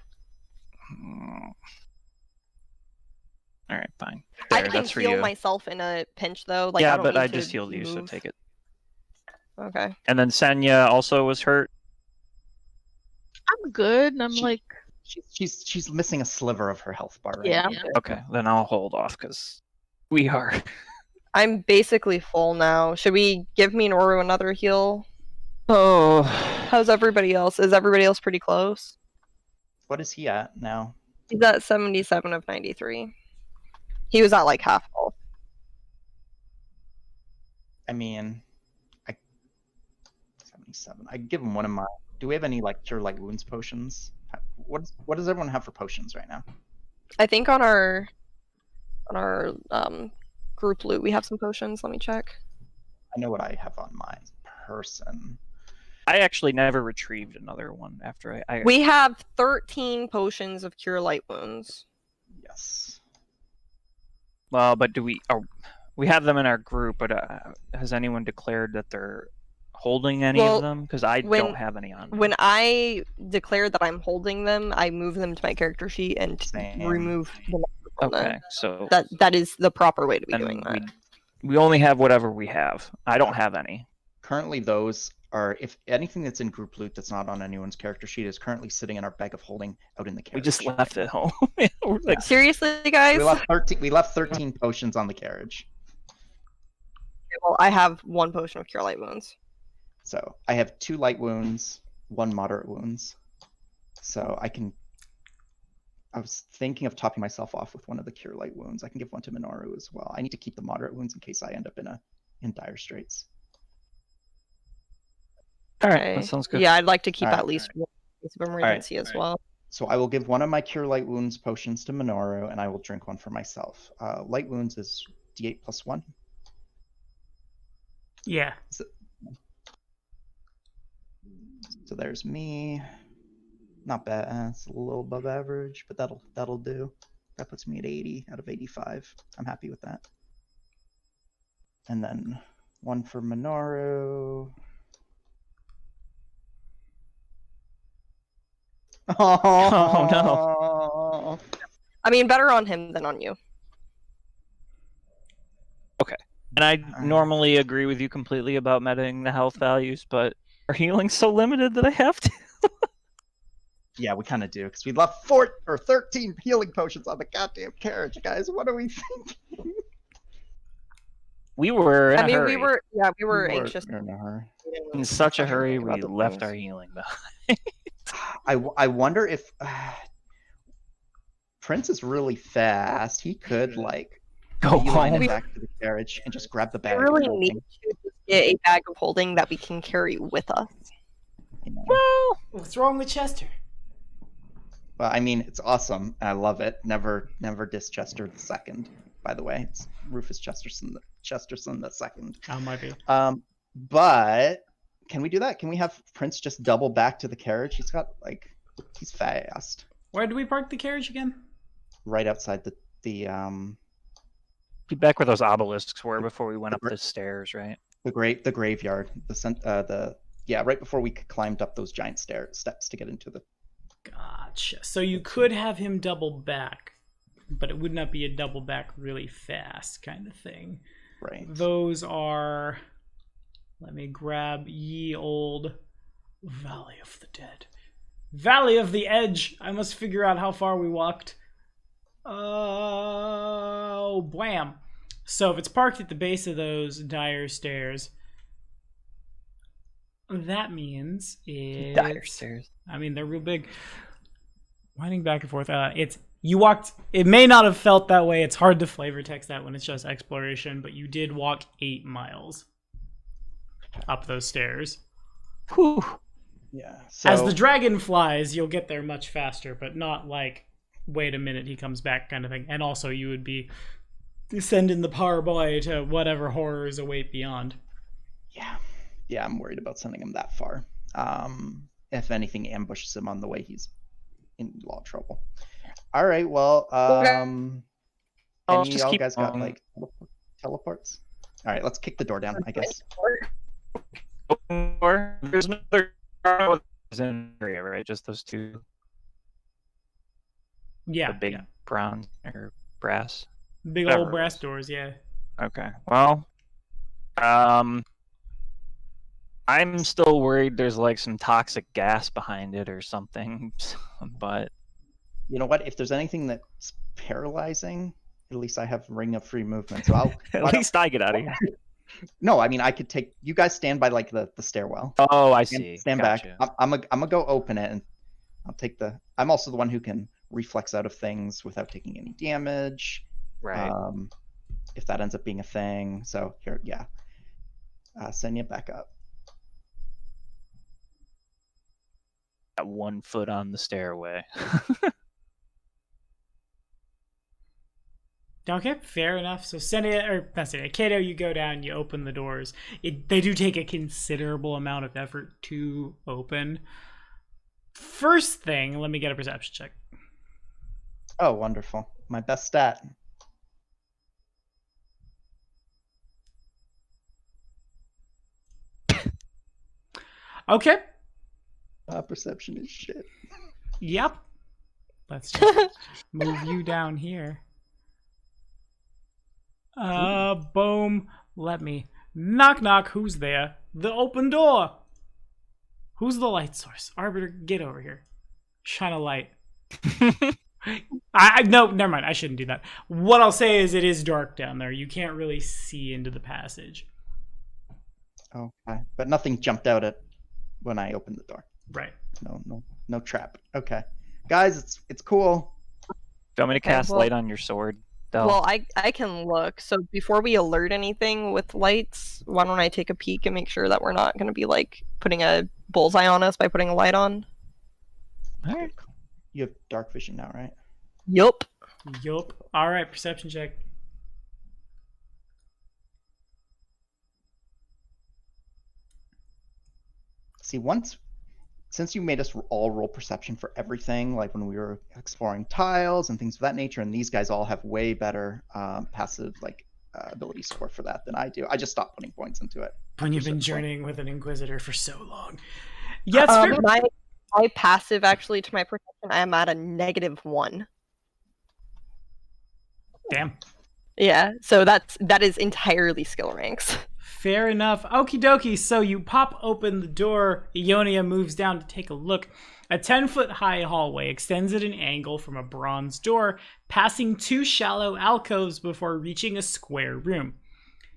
All right, fine. I There, can that's for heal you. myself in a pinch, though. Like, Yeah, I don't but need I to just healed you, so move. take it. Okay. And then Senya also was hurt. I'm good. I'm like, She's missing a sliver of her health bar right yeah. now. Okay, then I'll hold off because we are. I'm basically full now. Should we give Minoru another heal? Oh, How's everybody else? Is everybody else pretty close? What is he at now? He's at 77 of 93. He was at like half full. I mean, 77. I give him one of my. Do we have any like cure light wounds potions? What does everyone have for potions right now? I think on our group loot we have some potions. Let me check. I know what I have on my person. I actually never retrieved another one after I We have 13 potions of cure light wounds. Yes. Well, but we have them in our group, but has anyone declared that they're holding any of them? Because I don't have any on me. When I declare that I'm holding them, I move them to my character sheet and remove them. Okay, so that is the proper way to be then doing that. we only have whatever we have. I don't have any. Currently, those are, if anything that's in group loot that's not on anyone's character sheet is currently sitting in our bag of holding out in the carriage. We just left it home. We're like, Seriously, guys? We left 13 potions on the carriage. Well, I have 1 potion of cure light wounds. So I have 2 light wounds, 1 moderate wounds. So I was thinking of topping myself off with one of the cure light wounds. I can give one to Minoru as well. I need to keep the moderate wounds in case I end up in dire straits. all right, that sounds good. Yeah, I'd like to keep Alright, at least one piece of emergency as well. So I will give one of my cure light wounds potions to Minoru, and I will drink one for myself. Light wounds is D8 plus 1. Yeah. So there's me. Not bad. It's a little above average, but that'll do. That puts me at 80 out of 85. I'm happy with that. And then one for Minoru. Oh no. I mean, better on him than on you. Okay. And I normally agree with you completely about metaing the health values, but our healing's so limited that I have to. Yeah, we kind of do, because we left 13 healing potions on the goddamn carriage, guys. What are we thinking? We were in a I mean, hurry. we were anxious. In a hurry. In such a hurry, About we the left things. our healing behind. I wonder if Prince is really fast. He could like Go beeline home. it back to the carriage and just grab the We bag. really and need to just get a bag of holding that we can carry with us. you know. Well, what's wrong with Chester? Well, I mean, it's awesome. I love it. Never diss Chester the second. By the way, it's Rufus Chesterton the second. Oh, might be. But can we do that? Can we have Prince just double back to the carriage? He's fast. Where do we park the carriage again? Right outside the Be back where those obelisks were before we went up the stairs, right? the graveyard. Right before we climbed up those giant steps to get into the. Gotcha. So you could have him double back, but it would not be a double back really fast kind of thing. Right. Those are. Let me grab ye old Valley of the Dead. Valley of the Edge. I must figure out how far we walked. Oh, blam. So if it's parked at the base of those dire stairs, that means it's... Dire stairs. I mean, they're real big. Winding back and forth. You walked... It may not have felt that way. It's hard to flavor text that when it's just exploration, but you did walk 8 miles up those stairs. Whew. Yeah. As the dragon flies, you'll get there much faster, but not like, wait a minute, he comes back kind of thing. And also, you would be sending the poor boy to whatever horrors await beyond. Yeah, I'm worried about sending him that far. If anything ambushes him on the way, he's in a lot of trouble. All right, well, I'll any just y'all keep guys got on. like teleports? All right, let's kick the door down, I guess. Or there's another area, right? Just those two. Yeah, The big yeah. bronze or brass. Big whatever old it brass was. doors, yeah. Okay. Well, I'm still worried there's like some toxic gas behind it or something. But You know what? If there's anything that's paralyzing, at least I have Ring of Free Movement. So I'll. at least I get out of here. No, I mean I could take. You guys stand by like the stairwell. Oh, I see. Stand Gotcha. back. I'm gonna go open it, and I'll take the. I'm also the one who can reflex out of things without taking any damage. Right. If that ends up being a thing. So here, yeah. Send you back up. Got 1 foot on the stairway. Okay, fair enough. So Kato, you go down, you open the doors. They do take a considerable amount of effort to open. First thing, let me get a perception check. Oh, wonderful. My best stat. Okay. Perception is shit. Yep. Let's just move you down here. Boom. Let me. Knock, knock. Who's there? The open door. Who's the light source? Arbiter, get over here. Shine a light. No, never mind. I shouldn't do that. What I'll say is it is dark down there. You can't really see into the passage. Okay, but nothing jumped out at when I opened the door. Right. No trap. Okay, guys, it's cool. Do you want me to cast well- light on your sword? Del? Well, I can look. So before we alert anything with lights, why don't I take a peek and make sure that we're not going to be like putting a bullseye on us by putting a light on? Alright. You have dark vision now, right? Yup. Yup. All right. Perception check. See, since you made us all roll perception for everything, like when we were exploring tiles and things of that nature, and these guys all have way better passive ability score for that than I do. I just stopped putting points into it. When you've been Perception. journeying with an Inquisitor for so long. Yeah, it's fair. My passive actually to my perception, I am at a -1. Damn. Yeah, so that is entirely skill ranks. Fair enough. Okie dokie. So you pop open the door. Ionia moves down to take a look. A 10-foot high hallway extends at an angle from a bronze door, passing 2 shallow alcoves before reaching a square room.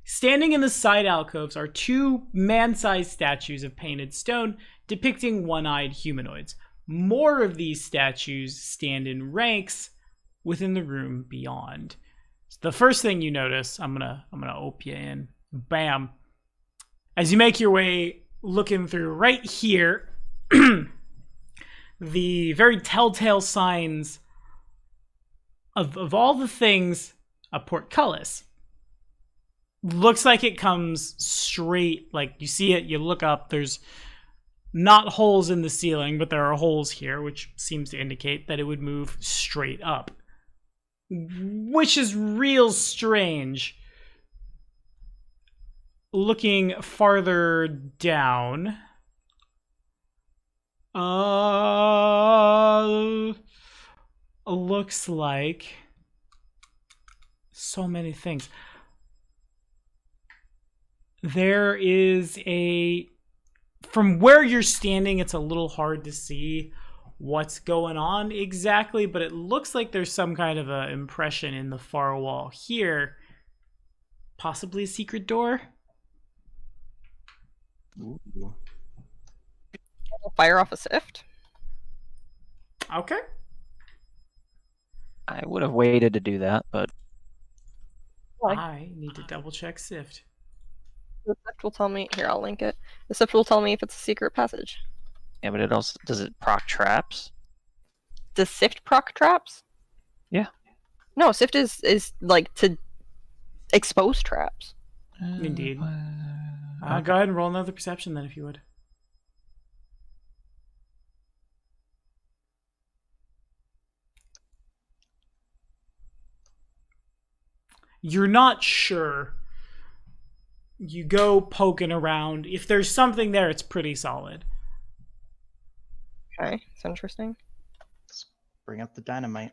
Standing in the side alcoves are 2 man-sized statues of painted stone depicting one-eyed humanoids. More of these statues stand in ranks within the room beyond. So the first thing you notice, I'm gonna ope you in. Bam. As you make your way looking through right here, the very telltale signs of all the things, a portcullis. Looks like it comes straight, like you see it, you look up, there's not holes in the ceiling, but there are holes here, which seems to indicate that it would move straight up. Which is real strange. Looking farther down, looks like so many things. There is from where you're standing, it's a little hard to see what's going on exactly, but it looks like there's some kind of a impression in the far wall here. Possibly a secret door? Ooh. Fire off a sift. Okay. I would have waited to do that, but Why? I need to double check Sift. The sift will tell me. Here, I'll link it. The sift will tell me if it's a secret passage. yeah, but it also does it proc traps? Does sift proc traps? Yeah. No, sift is like to expose traps. Indeed. Okay. Go ahead and roll another perception then, if you would. You're not sure. You go poking around. If there's something there, it's pretty solid. Okay, it's interesting. Let's bring up the dynamite.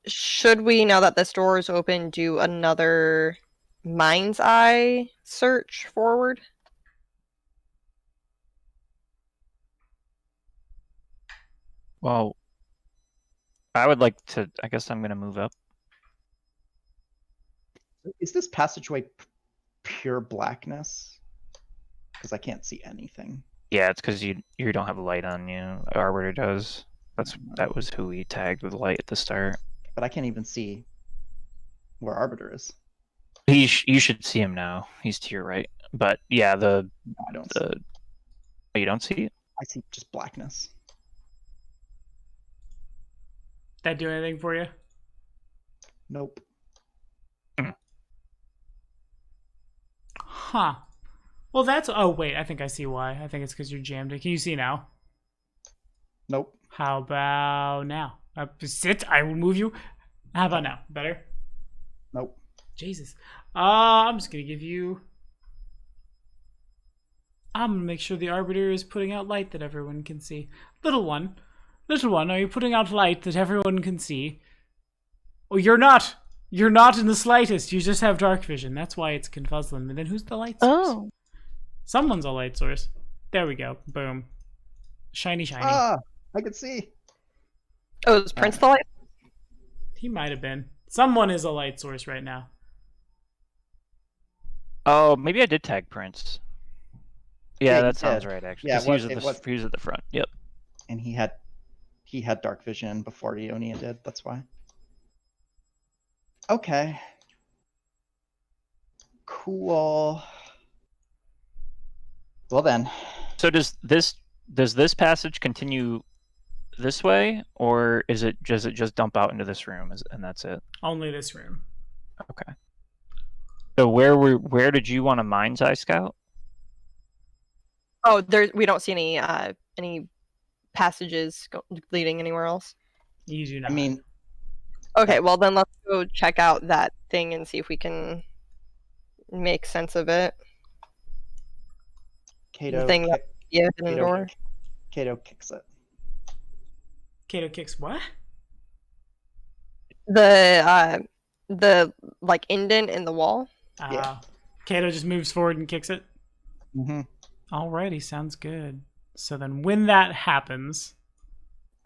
Should we, now that this door is open, do another mind's eye search forward? Well, I would like to. I guess I'm going to move up. Is this passageway pure blackness? Because I can't see anything. Yeah, it's because you don't have a light on you. Arbiter does. That was who we tagged with light at the start. But I can't even see where Arbiter is. You should see him now. He's to your right. But yeah, I don't. Oh, you don't see it? I see just blackness. That do anything for you? Nope. Huh. Well, that's... Oh, wait. I think I see why. I think it's because you're jammed in. Can you see now? Nope. How about now? Sit. I will move you. How about now? Better? Nope. Jesus. I'm just going to give you... I'm going to make sure the Arbiter is putting out light that everyone can see. Little one, are you putting out light that everyone can see? Oh, you're not. You're not in the slightest. You just have dark vision. That's why it's confuzzling. And then who's the light source? Oh. Someone's a light source. There we go. Boom. Shiny, shiny. Ah, I can see. Oh, is Prince the light? He might have been. Someone is a light source right now. Oh, maybe I did tag Prince. Yeah, Yeah, that you sounds did. right, actually. Yeah, 'Cause he was at the front. Yep. And he had dark vision before Ionia did. That's why. Okay. Cool. Well then. So does this passage continue this way, or does it just dump out into this room, and that's it? Only this room. Okay. So where did you want a mind's eye scout? Oh, we don't see any passages leading anywhere else. You do not. I mean, Okay, well then let's go check out that thing and see if we can make sense of it. Kato. thing that- Yeah, hidden Kato, door. Kato kicks it. Kato kicks what? The like indent in the wall. Yeah. Kato just moves forward and kicks it. Mm-hmm. Alrighty, sounds good. So then when that happens,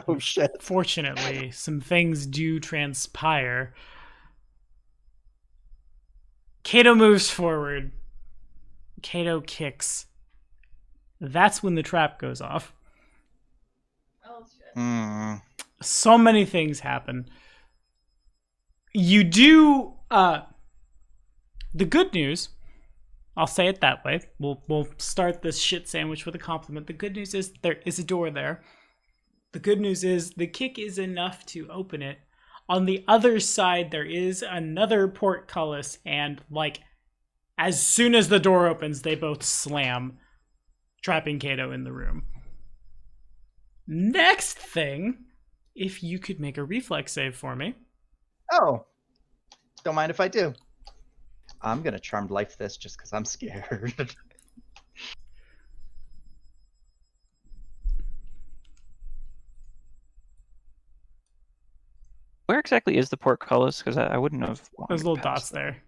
Oh shit. fortunately, some things do transpire. Kato moves forward. Kato kicks. That's when the trap goes off. Oh shit. Mm. So many things happen. You do the good news, I'll say it that way. We'll start this shit sandwich with a compliment. The good news is there is a door there. The good news is the kick is enough to open it. On the other side, there is another portcullis, and as soon as the door opens, they both slam, trapping Kato in the room. Next thing, if you could make a reflex save for me. Oh, don't mind if I do. I'm gonna Charmed Life this just because I'm scared. Where exactly is the portcullis? Because I wouldn't have. There's little dots there.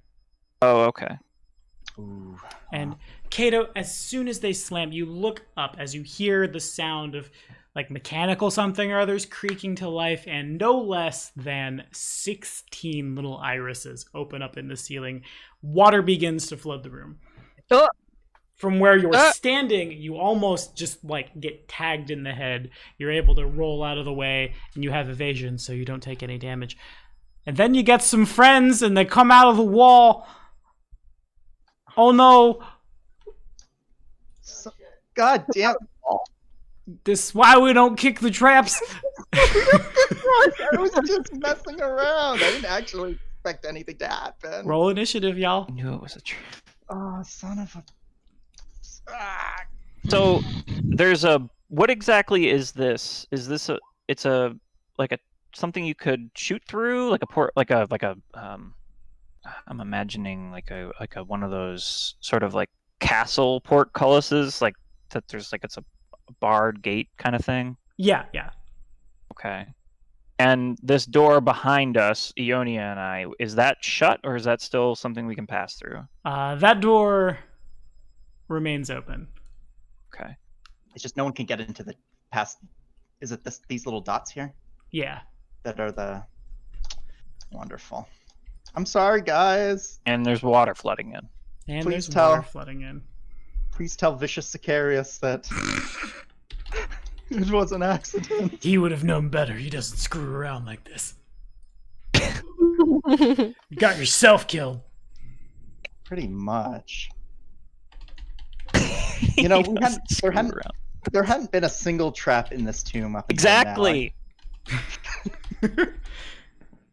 Oh, okay. Ooh. And Kato, as soon as they slam, you look up as you hear the sound of mechanical something or others creaking to life, and no less than 16 little irises open up in the ceiling. Water begins to flood the room. From where you're standing, you almost just get tagged in the head. You're able to roll out of the way, and you have evasion, so you don't take any damage. And then you get some friends, and they come out of the wall. Oh no! God damn! This is why we don't kick the traps. I was just messing around. I didn't actually expect anything to happen. Roll initiative, y'all. I knew it was a trap. Oh, son of a... So there's a. What exactly is this? Is this a? It's a something you could shoot through, I'm imagining like a one of those sort of castle portcullises, that. There's it's a barred gate kind of thing. Yeah. Okay. And this door behind us, Ionia and I, is that shut or is that still something we can pass through? That door remains open. Okay. It's just no one can get into the past. Is it these little dots here? Yeah. That are the... Wonderful. I'm sorry, guys. And there's water flooding in. And Please there's tell. water flooding in. Please tell Vicious Sicarius that it was an accident. He would have known better. He doesn't screw around like this. You got yourself killed. Pretty much. You know, there hadn't been a single trap in this tomb up until Exactly.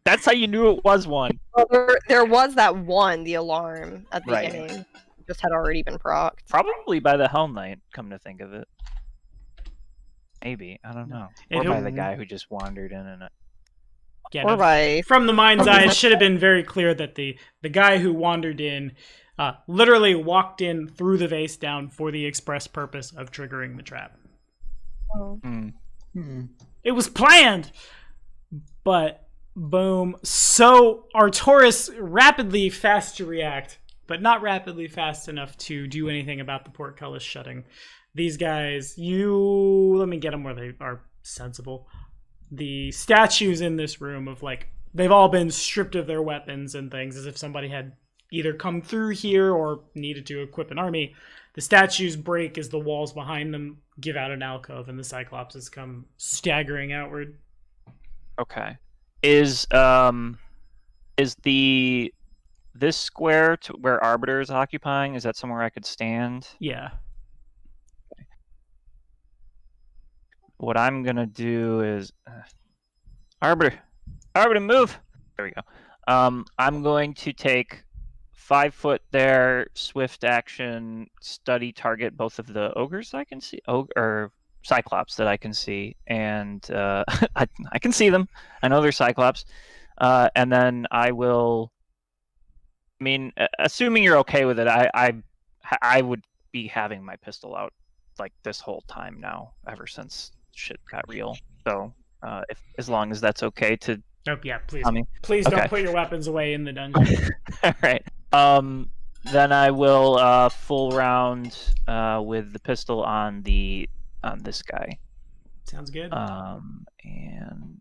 That's how you knew it was one. Well, there was that one, the alarm at the Right. beginning. Just had already been procced. Probably by the Hell Knight, come to think of it. Maybe. I don't know. Or by the guy who just wandered in and... Yeah, Or by... From the mind's eye, it should have been very clear that the guy who wandered in literally walked in, threw the vase down for the express purpose of triggering the trap. Oh. It was planned! But, boom. So, Arcturus rapidly fast to react, but not rapidly fast enough to do anything about the portcullis shutting. These guys, let me get them where they are sensible. The statues in this room of they've all been stripped of their weapons and things, as if somebody had either come through here or needed to equip an army. The statues break as the walls behind them give out an alcove, and the Cyclopses come staggering outward. Okay. Is this square to where Arbiter is occupying, is that somewhere I could stand? Yeah. What I'm gonna do is Arbiter, move. There we go. I'm going to take 5 foot there, swift action, study target both of the ogres I can see, or Cyclops that I can see, and I can see them. I know they're Cyclops, and then I will. I mean, assuming you're okay with it, I would be having my pistol out this whole time now, ever since shit got real. So, as long as that's okay to. Oh yeah, please. I mean, please okay. don't put your weapons away in the dungeon. All right. Then I will full round with the pistol on this guy. Sounds good. And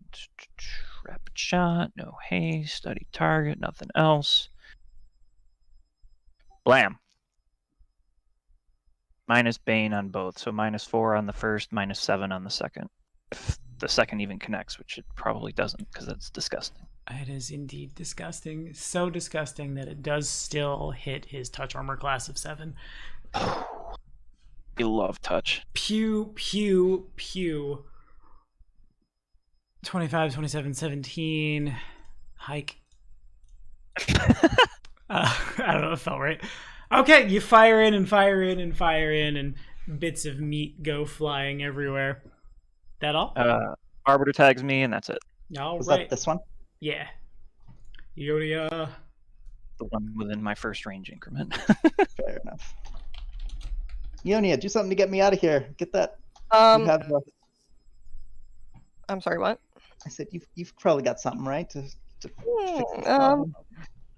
rapid shot, no haste, study target, nothing else. Blam. Minus Bane on both, so -4 on the first, -7 on the second. If the second even connects, which it probably doesn't, because that's disgusting. It is indeed disgusting. So disgusting that it does still hit his touch armor class of 7. You love touch. Pew, pew, pew. 25, 27, 17. Hike. I don't know, it felt right. Okay, you fire in and fire in and fire in, and bits of meat go flying everywhere. That all? Arbiter tags me, and that's it. All Was right. that this one? Yeah. Yodia. The one within my first range increment. Fair enough. Ionia, do something to get me out of here. Get that. You have, I'm sorry, what? I said you've probably got something, right? To fix this Hmm, problem.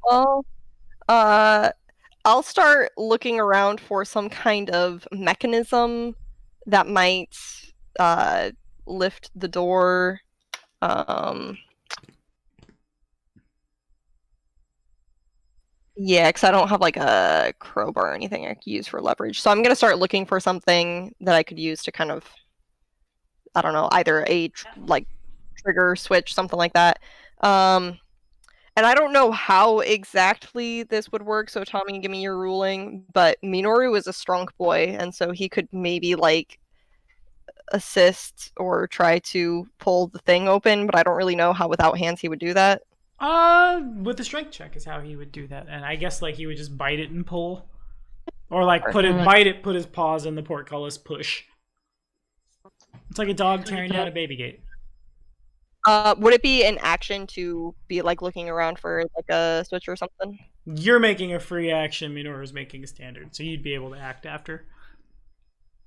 Well, I'll start looking around for some kind of mechanism that might lift the door. Yeah, because I don't have like a crowbar or anything I could use for leverage. So I'm gonna start looking for something that I could use to kind of, I don't know, either a like trigger switch, something like that. And I don't know how exactly this would work, so Tommy, give me your ruling. But Minoru is a strong boy, and so he could maybe like assist or try to pull the thing open, but I don't really know how without hands he would do that. With the strength check is how he would do that, and I guess like he would just bite it and pull, or like bite it, put his paws in the portcullis, push. It's like a dog tearing down a baby gate. Would it be an action to be like looking around for like a switch or something? You're making a free action. Minoru's making a standard, so you'd be able to act after.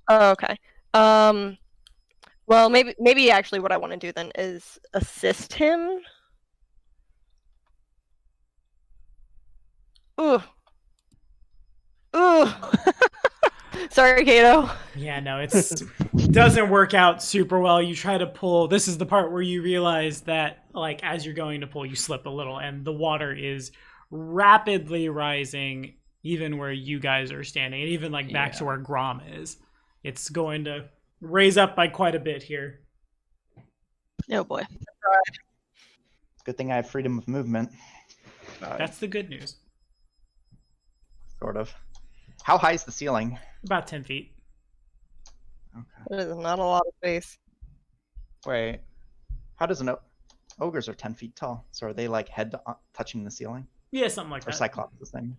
Oh, okay. Well, maybe actually what I want to do then is assist him. Ooh. Sorry, Kato. Yeah, no, it doesn't work out super well. You try to pull. This is the part where you realize that, like, as you're going to pull, you slip a little, and the water is rapidly rising, even where you guys are standing, and even like back to where Grom is. It's going to raise up by quite a bit here. Oh boy. Good thing I have freedom of movement. That's the good news. Sort of. How high is the ceiling? About 10 feet. Okay. That is not a lot of space. Wait. How does ogres are 10 feet tall? So are they like touching the ceiling? Yeah, something like Or that. Cyclops the same?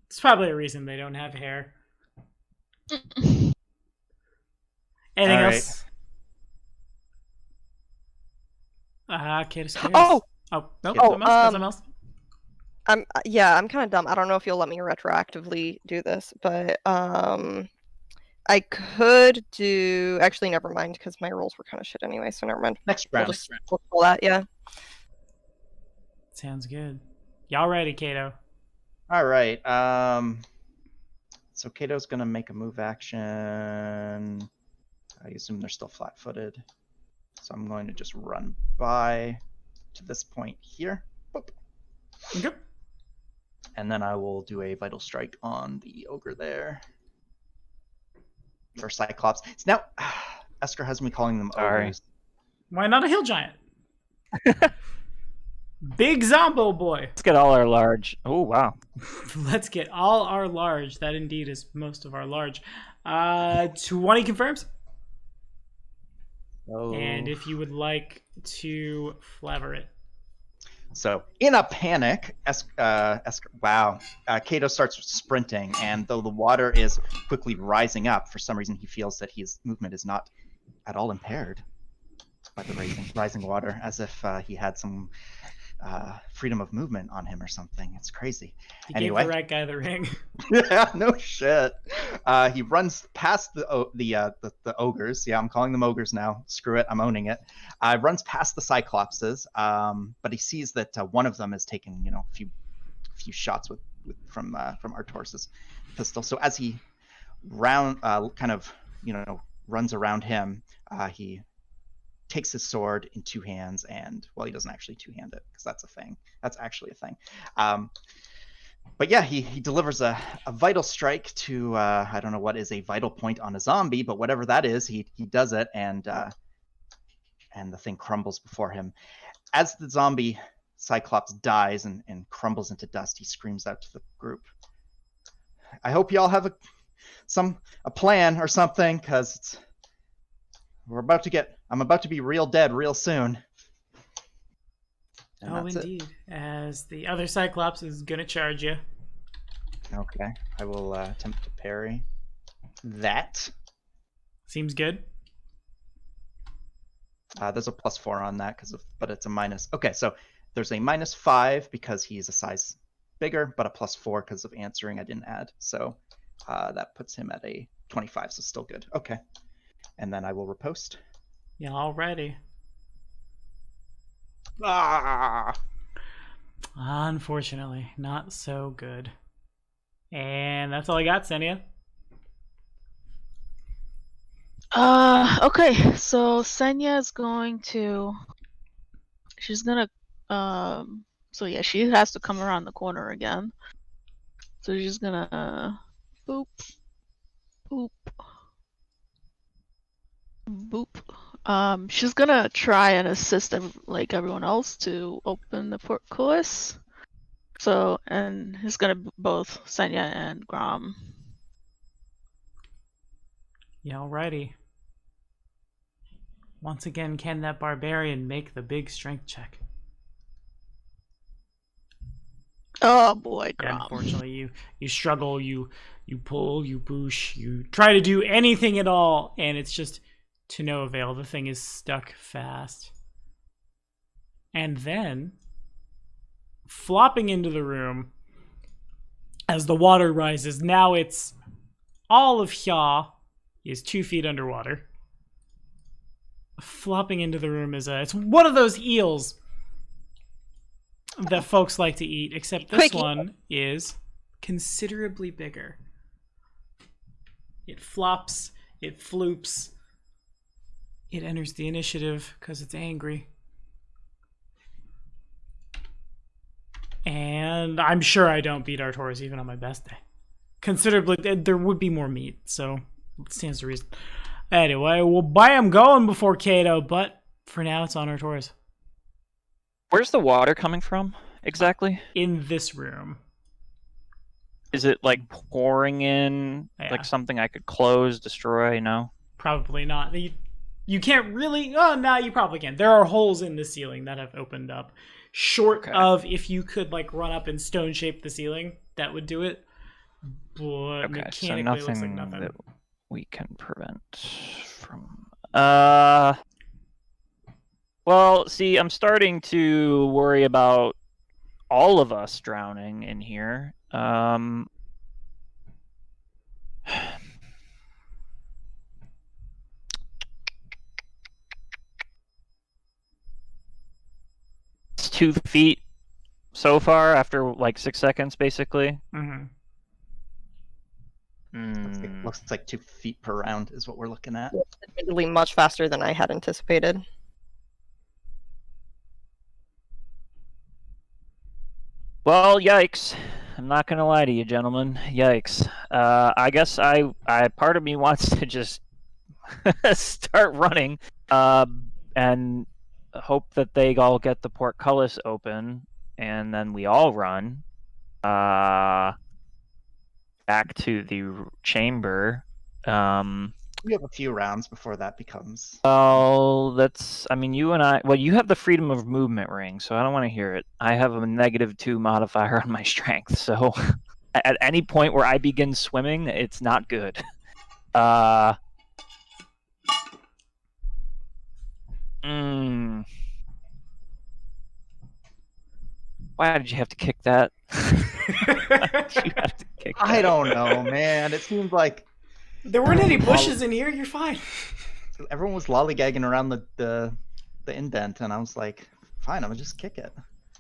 It's probably a reason they don't have hair. Anything else? Kato scares. Oh! Oh, nope. Oh, Something else. I'm kind of dumb. I don't know if you'll let me retroactively do this, but I could do. Actually, never mind, because my rolls were kind of shit anyway. So never mind. Next We'll round. just pull that. Yeah. Sounds good. Y'all ready, Kato? All right. So Kato's gonna make a move action. I assume they're still flat-footed. So I'm going to just run by to this point here. Boop. Okay. And then I will do a vital strike on the ogre there. For Cyclops. So now, Esker has me calling them ogres. Why not a hill giant? Big Zombo boy. Let's get all our large. Oh, wow. Let's get all our large. That indeed is most of our large. 20 confirms. Oh. And if you would like to flavor it. So, in a panic, Kato starts sprinting, and though the water is quickly rising up, for some reason he feels that his movement is not at all impaired by the rising water, as if he had some freedom of movement on him or something. It's crazy. He Anyway. gave the right guy the ring. Yeah, no shit. He runs past the ogres. Yeah, I'm calling them ogres now. Screw it, I'm owning it. Runs past the Cyclopses, but he sees that one of them has taken, a few shots from Artoris's pistol. So as he runs around him, he takes his sword in two hands, and he doesn't actually two-hand it because that's a thing. That's actually a thing. But yeah, he delivers a vital strike to I don't know what is a vital point on a zombie, but whatever that is, he does it, and the thing crumbles before him. As the zombie Cyclops dies and crumbles into dust, he screams out to the group, "I hope y'all have a plan or something, because I'm about to be real dead real soon. And Oh, that's it. indeed. As the other Cyclops is gonna charge you. Okay, I will attempt to parry that. Seems good. There's a +4 on that but it's a minus. Okay, so there's a -5 because he's a size bigger, but a +4 because of answering I didn't add. So that puts him at a 25, so still good. Okay, and then I will riposte. Yeah, already. Ah! Unfortunately, not so good. And that's all I got, Senia. Okay, so Senya is going to. She's gonna. So yeah, she has to come around the corner again. So she's gonna. Boop. Boop. Boop. She's gonna try and assist like everyone else to open the portcullis. So, and it's gonna be both Senya and Grom. Yeah, alrighty. Once again, can that barbarian make the big strength check? Oh boy, Yeah, Grom. unfortunately, you struggle, you pull, you push, you try to do anything at all, and it's just to no avail. The thing is stuck fast. And then, flopping into the room, as the water rises, now it's all of Hya is 2 feet underwater. Flopping into the room it's one of those eels that folks like to eat, except this one is considerably bigger. It flops, it floops, it enters the initiative because it's angry. And I'm sure I don't beat Arcturus even on my best day. Considerably, there would be more meat, so it stands to reason. Anyway, we'll buy him going before Kato, but for now it's on Arcturus. Where's the water coming from exactly? In this room. Is it like pouring in, Yeah. like something I could close, destroy? No. Probably not. You can't really. Oh, no, you probably can. There are holes in the ceiling that have opened up. Short of if you could like run up and stone shape the ceiling, that would do it. But mechanically, so looks like nothing. that we can prevent from. Well, see, I'm starting to worry about all of us drowning in here. It's 2 feet so far after like 6 seconds, basically. Mm-hmm. Looks like 2 feet per round is what we're looking at. Admittedly, much faster than I had anticipated. Well, yikes. I'm not gonna lie to you, gentlemen. Yikes. I guess I part of me wants to just start running, and hope that they all get the portcullis open, and then we all run, back to the chamber. We have a few rounds before that becomes. Well, I mean, you and I. Well, you have the freedom of movement ring, so I don't want to hear it. I have a -2 modifier on my strength, so at any point where I begin swimming, it's not good. Why did you have to kick that? Why did you have to kick that? I don't know, man. It seems like There weren't any bushes in here. You're fine. everyone was lollygagging around the indent, and I was like, fine, I'm gonna just kick it.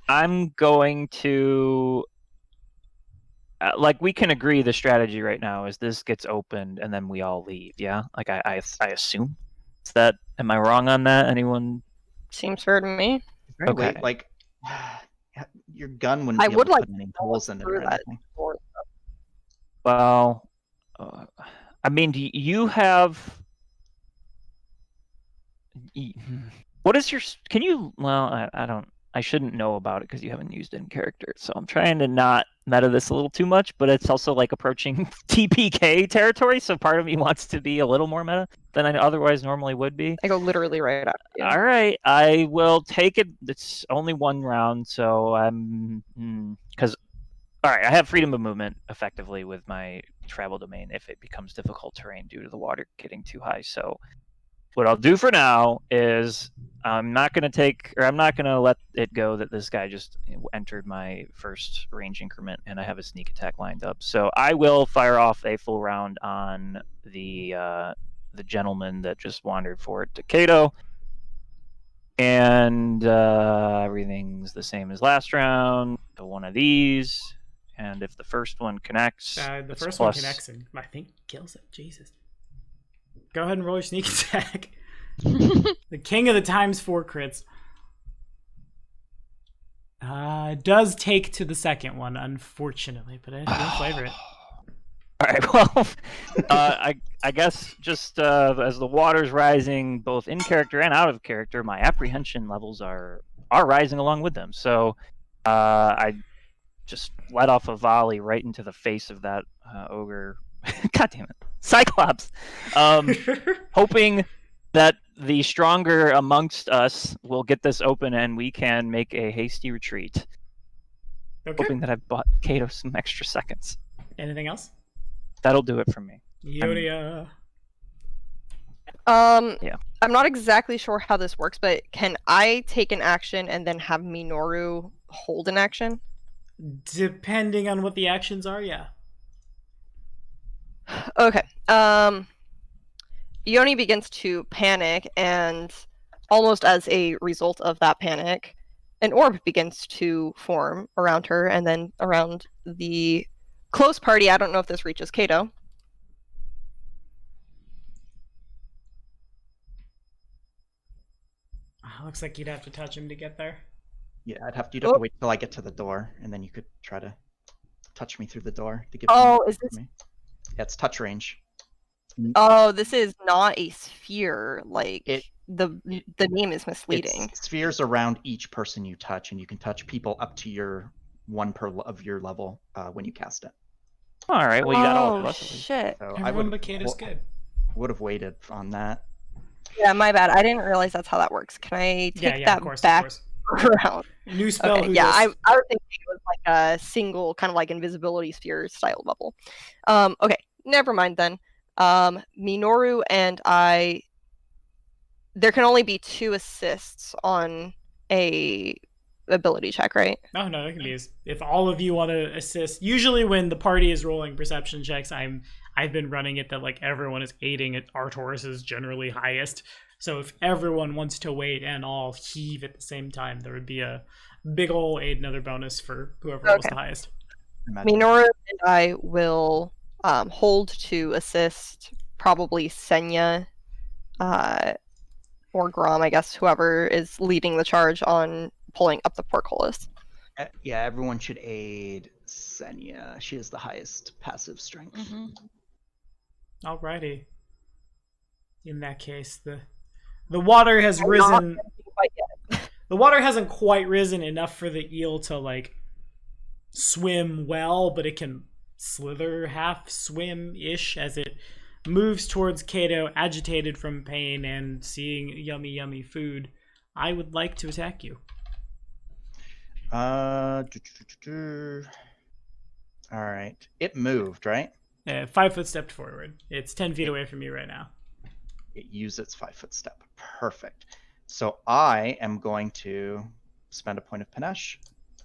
I'm going to like, we can agree the strategy right now is this gets opened and then we all leave. Yeah, like I assume. Is that, am I wrong on that? Anyone? Seems fair to me. Is there any way, Okay. like your gun wouldn't I be would able to like put any holes in it or through that. anything. Well, I mean, do you have? What is your? Can you? Well, I don't. I shouldn't know about it because you haven't used it in character. So I'm trying to not meta this a little too much, but it's also like approaching TPK territory. So part of me wants to be a little more meta than I otherwise normally would be. I go literally right after you. All right, I will take it. It's only one round, so I'm because all right, I have freedom of movement effectively with my travel domain if it becomes difficult terrain due to the water getting too high. So what I'll do for now is I'm not going to let it go that this guy just entered my first range increment and I have a sneak attack lined up. So I will fire off a full round on the gentleman that just wandered forward to Kato. And everything's the same as last round. So one of these. And if the first one connects... the first one connects and I think kills it. Jesus. Go ahead and roll your sneak attack. The king of the ×4 crits. Does take to the second one, unfortunately, but I didn't flavor it. All right, well, I guess just as the water's rising, both in character and out of character, my apprehension levels are rising along with them. So I just let off a volley right into the face of that ogre. God damn it. Cyclops. Hoping that the stronger amongst us will get this open and we can make a hasty retreat. Okay. Hoping that I've bought Kato some extra seconds. Anything else? That'll do it for me. Yodia. Yeah. I'm not exactly sure how this works, but can I take an action and then have Minoru hold an action? Depending on what the actions are, yeah. Okay. Yoni begins to panic, and almost as a result of that panic, an orb begins to form around her, and then around the close party. I don't know if this reaches Kato. Looks like you'd have to touch him to get there. Yeah, you'd have to wait till I get to the door, and then you could try to touch me through the door to give is this? me. Yeah, it's touch range. Oh, this is not a sphere. Like the name is misleading. It's spheres around each person you touch, and you can touch people up to your one per of your level when you cast it. All right, well you got all of us. Shit. So Everyone but Kato's good. Would have waited on that. Yeah, my bad. I didn't realize that's how that works. Can I take that back around? New spell. Okay, yeah, I was thinking it was like a single kind of like invisibility sphere style bubble. Okay, never mind then. Minoru and I. There can only be 2 assists on a ability check, right? Oh no, it can be if all of you want to assist. Usually, when the party is rolling perception checks, I've been running it that like everyone is aiding it. Arcturus is generally highest, so if everyone wants to wait and all heave at the same time, there would be a big ol' aid another bonus for whoever rolls the highest. Minoru and I will hold to assist probably Senya or Grom, I guess, whoever is leading the charge on pulling up the portcullis. Yeah, everyone should aid Senya. She has the highest passive strength. Mm-hmm. Alrighty. In that case, the water has risen. The water hasn't quite risen enough for the eel to like swim well, but it can slither half swim-ish as it moves towards Kato, agitated from pain and seeing yummy food. I would like to attack you. All right. It moved, right? 5 foot stepped forward. It's 10 feet away from you right now. It used its 5 foot step. Perfect. So I am going to spend a point of panache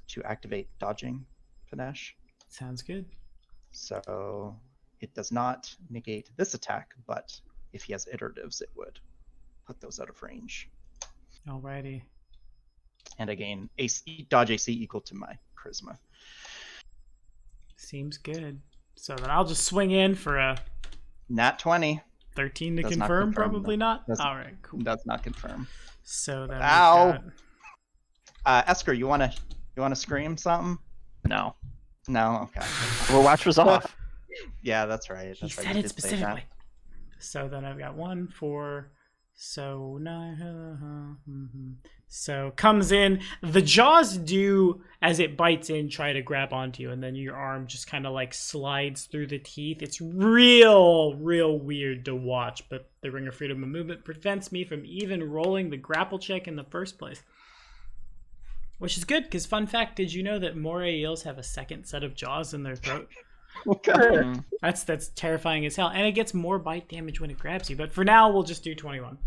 to activate dodging panache. Sounds good. So it does not negate this attack, but if he has iteratives, it would put those out of range. Alrighty. And again, dodge AC equal to my charisma. Seems good. So then I'll just swing in for a Nat 20. 13 to Does confirm, not confirm, probably though. not. Does- All right, cool. Does not confirm. So then Ow. Esker, you wanna scream something? No. No, okay. Well, watch was off. Yeah, that's right. he That's right. said you it did say that. specifically. So then I've got 1, 4, So so comes in. The jaws do, as it bites in, try to grab onto you, and then your arm just kind of like slides through the teeth. It's real weird to watch, but the Ring of Freedom of Movement prevents me from even rolling the grapple check in the first place. Which is good, because fun fact, did you know that moray eels have a second set of jaws in their throat? Okay. That's terrifying as hell, and it gets more bite damage when it grabs you. But for now, we'll just do 21.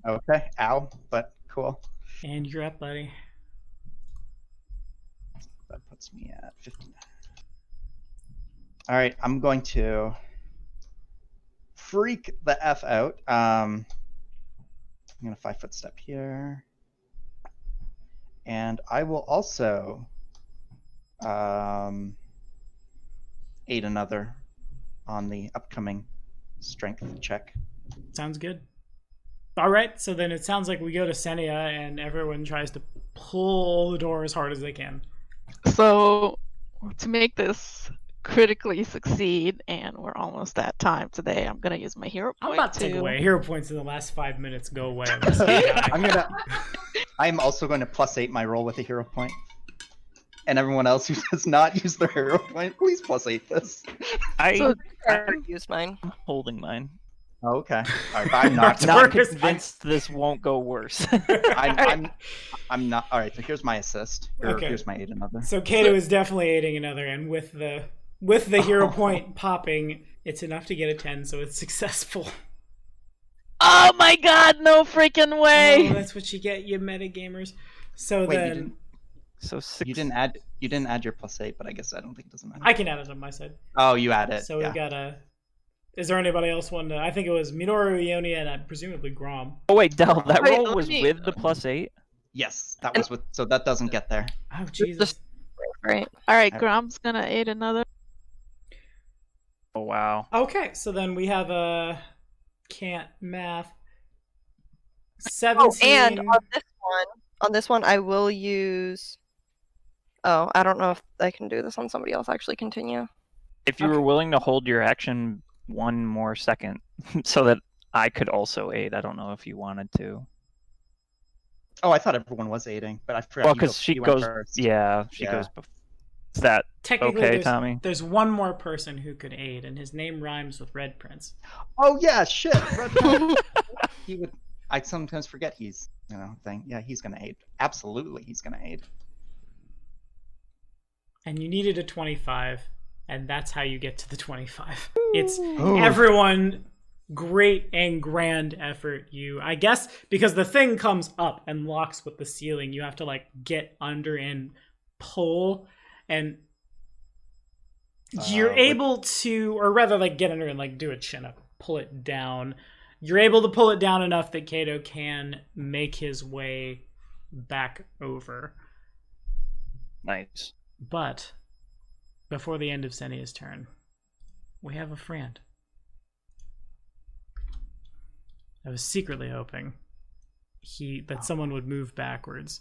Okay. Ow. But cool. And you're up, buddy. That puts me at 59. All right. I'm going to freak the F out. I'm going to 5-foot step here. And I will also aid another on the upcoming strength check. Sounds good. All right, so then it sounds like we go to Senia, and everyone tries to pull the door as hard as they can. So, to make this critically succeed, and we're almost at time today, I'm gonna use my hero I'm point about to take away hero points in the last 5 minutes. Go away. I'm also going to +8 my roll with a hero point. And everyone else who does not use their hero point, please +8 this. So, I already used mine. I'm holding mine. Oh, okay. All right, but I'm not. Not convinced this won't go worse. I'm not. All right, so here's my assist. Here's my aid another. So Kato is definitely aiding another, and with the hero point popping, it's enough to get a 10, so it's successful. oh my god, no freaking way! Oh, that's what you get, you metagamers. So Wait, then So 6. you didn't add your +8, but I guess I don't think it doesn't matter. I can add it on my side. Oh, you add it. So yeah. we got a. Is there anybody else want to? I think it was Minoru, Ionia, and presumably Grom. Oh wait, Del, that Wait, roll let was me- with the +8. Yes, that was with. So that doesn't get there. Oh Jesus! Right. Alright, Grom's gonna aid another. Oh wow. Okay, so then we have a can't math. Oh, 17. and on this one, I will use. Oh, I don't know if I can do this on somebody else. Actually, continue. If you were willing to hold your action one more second, so that I could also aid. I don't know if you wanted to. Oh, I thought everyone was aiding, but I forgot. Well, you because she you went goes. first. Yeah, she Yeah. goes. Is that Technically, okay, there's, Tommy? there's one more person who could aid, and his name rhymes with Red Prince. Oh yeah, shit. Red Prince. He would. I sometimes forget he's thing. Yeah, he's gonna aid. Absolutely, he's gonna aid. And you needed a 25, and that's how you get to the 25. It's everyone. Great and grand effort. I guess because the thing comes up and locks with the ceiling, you have to like get under and pull, and you're able to, or rather like get under and like do a chin up, pull it down. You're able to pull it down enough that Kato can make his way back over. Nice. But before the end of Senia's turn, we have a friend. I was secretly hoping that someone would move backwards,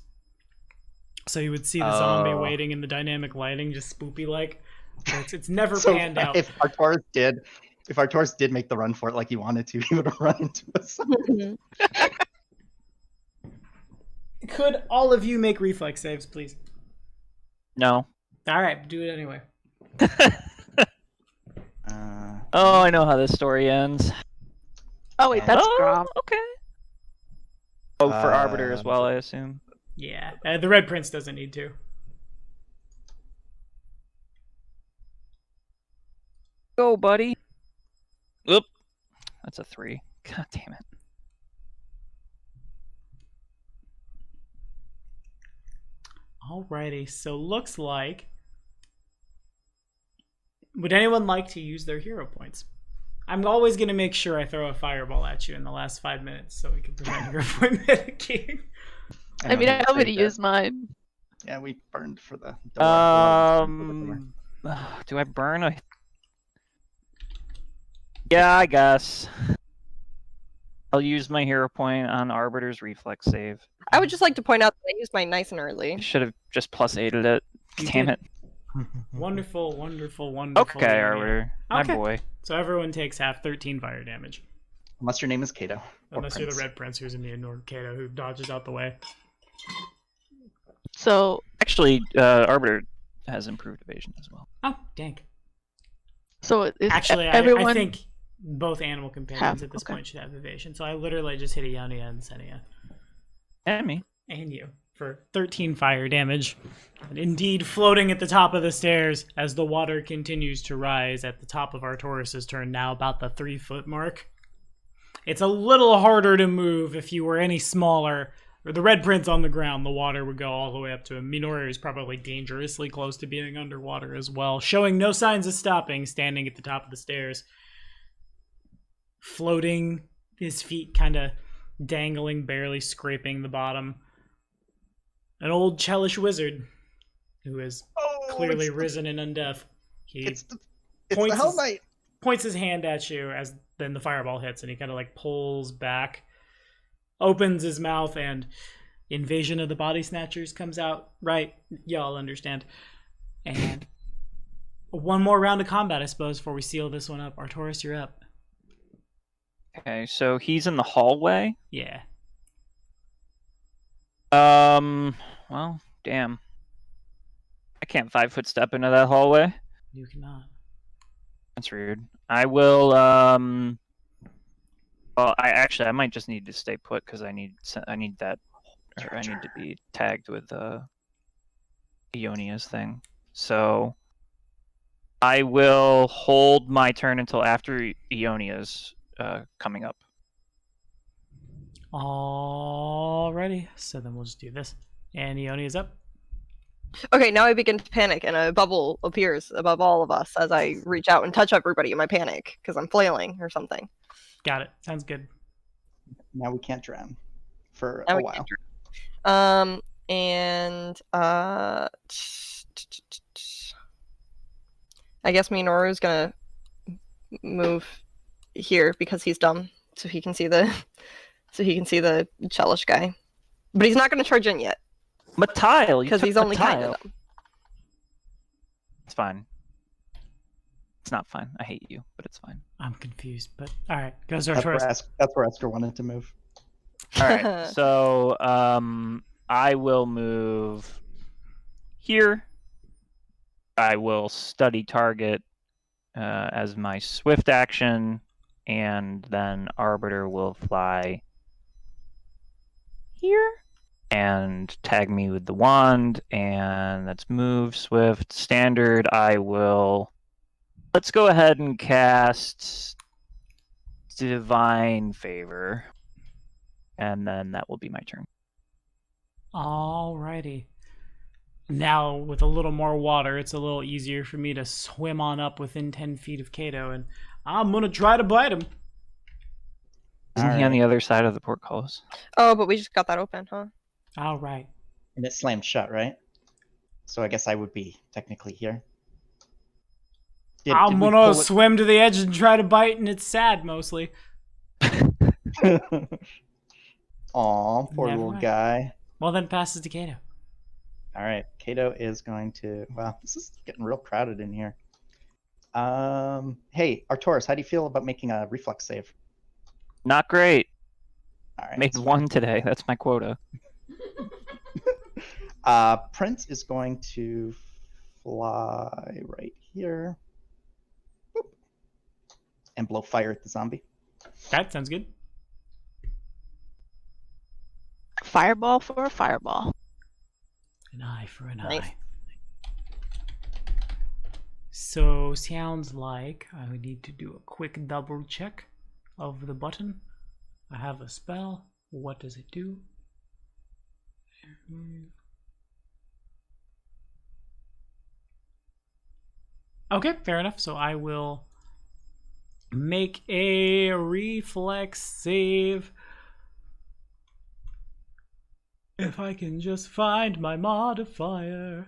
so you would see the zombie waiting in the dynamic lighting, just spoopy like. It's never panned out. If Arcturus did make the run for it like he wanted to, he would have run into us. Could all of you make reflex saves, please? No. All right, do it anyway. Oh, I know how this story ends. Oh wait, that's Grom. Okay. Oh, for Arbiter as well, I assume. Yeah, the Red Prince doesn't need to. Go, buddy. Oop. That's a 3. God damn it. Alrighty, so looks like. Would anyone like to use their hero points? I'm always going to make sure I throw a fireball at you in the last 5 minutes so we can prevent hero point mitigating. I mean, I already used mine. Yeah, we burned for the door. Do I burn a... Yeah, I guess. I'll use my hero point on Arbiter's reflex save. I would just like to point out that I used mine nice and early. Should have just +8'd it. Damn it. Wonderful, wonderful. Okay, Arbiter. My Okay. boy. So everyone takes half, 13 fire damage. Unless your name is Kato. or Unless you're the Prince. Red Prince who's immune, or Kato who dodges out the way. So Actually, Arbiter has improved evasion as well. Oh, dang. is Actually, everyone I think both animal companions at this okay. point should have evasion. So I literally just hit Ionia and Senia. And me. And you for 13 fire damage. And indeed, floating at the top of the stairs as the water continues to rise at the top of Artoris' turn, now about the 3-foot mark. It's a little harder to move if you were any smaller. Or the Red Prince on the ground, the water would go all the way up to him. Minoru is probably dangerously close to being underwater as well, showing no signs of stopping, standing at the top of the stairs. Floating, his feet kind of dangling, barely scraping the bottom. An old Chelish wizard who is clearly risen in undeath. He It's the points Hell his- Knight. points his hand at you as then the fireball hits, and he kind of like pulls back, opens his mouth, and Invasion of the Body Snatchers comes out. Right, y'all understand. And one more round of combat, I suppose, before we seal this one up. Artoris, you're up. Okay, so he's in the hallway. Yeah. Well, damn. I can't 5-foot step into that hallway. You cannot. That's weird. I will, well, I might just need to stay put because I need that, or I need to be tagged with, Ionia's thing. So, I will hold my turn until after Ionia's, coming up. Alrighty, so then we'll just do this. And Ionia's up. Okay, now I begin to panic, and a bubble appears above all of us as I reach out and touch everybody in my panic because I'm flailing or something. Got it. Sounds good. Now we can't drown for Now a we while. can't and I guess Minoru's gonna move here because he's dumb, so he can see the Chelish guy, but he's not gonna charge in yet Matile, because he's only kind of dumb. It's fine. It's not fine. I hate you, but it's fine. I'm confused, but alright. Goes That's where, Artoris. that's where Esther wanted to move. All right. So, I will move here. I will study target as my swift action, and then Arbiter will fly here and tag me with the wand, and that's move, swift, standard. Let's go ahead and cast Divine Favor, and then that will be my turn. Alrighty. Now, with a little more water, it's a little easier for me to swim on up within 10 feet of Kato, and I'm gonna try to bite him. Isn't he on the other side of the portcullis? Oh, but we just got that open, huh? Alright. And it slammed shut, right? So I guess I would be technically here. I'm we gonna pull swim to the edge and try to bite, and it's sad, mostly. it? Aw, poor Never little mind. guy. Well, then passes to Kato. All right, Kato is going to. Wow, this is getting real crowded in here. Hey, Artoris, how do you feel about making a reflex save? Not great. All right, Made that's one today. That's my quota. fine. Prince is going to fly right here. Boop. And blow fire at the zombie. That sounds good. fireball for a fireball. An eye for an Nice. eye. So, sounds like I would need to do a quick double check of the button. I have a spell. What does it do? Okay, fair enough. So I will make a reflex save. If I can just find my modifier.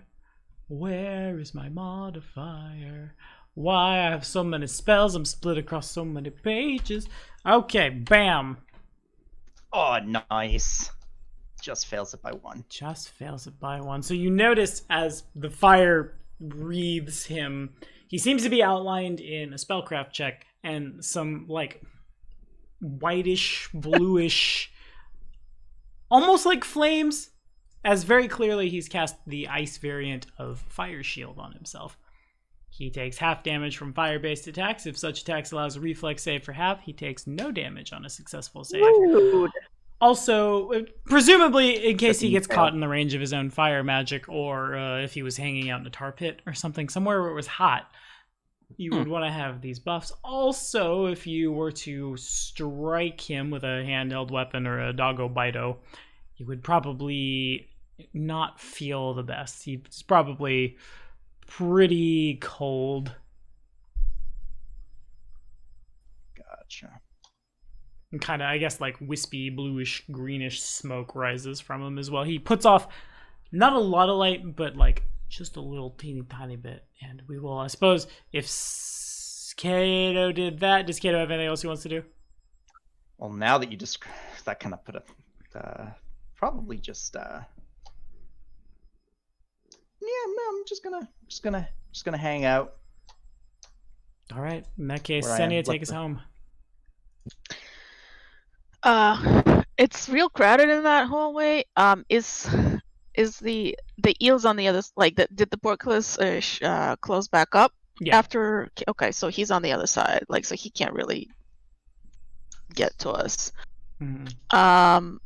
Where is my modifier? Why, I have so many spells. I'm split across so many pages. Okay, bam. Oh, nice. Just fails it by one. Just fails it by one. So you notice as the fire wreathes him, he seems to be outlined in a spellcraft check and some, like, whitish, bluish, almost like flames, as very clearly he's cast the ice variant of Fire Shield on himself. He takes half damage from fire-based attacks. If such attacks allows a reflex save for half, he takes no damage on a successful save. Rude. Also, presumably in case he gets caught in the range of his own fire magic, or if he was hanging out in a tar pit or something, somewhere where it was hot, you would want to have these buffs. Also, if you were to strike him with a handheld weapon or a doggo bito, you would probably not feel the best. He's probably pretty cold. Gotcha. And kind of, I guess, like wispy, bluish, greenish smoke rises from him as well. He puts off not a lot of light, but like just a little teeny tiny bit. And we will, I suppose, if Kato did that, does Kato have anything else he wants to do? Well, now that you just that kind of put a probably just yeah, no, I'm just gonna hang out. All right, in that case, Where I am, Senia, take what us the- home. It's real crowded in that hallway. Is the eels on the other did the portcullis close back up Yeah. after? Okay, so he's on the other side, so he can't really get to us. Mhm.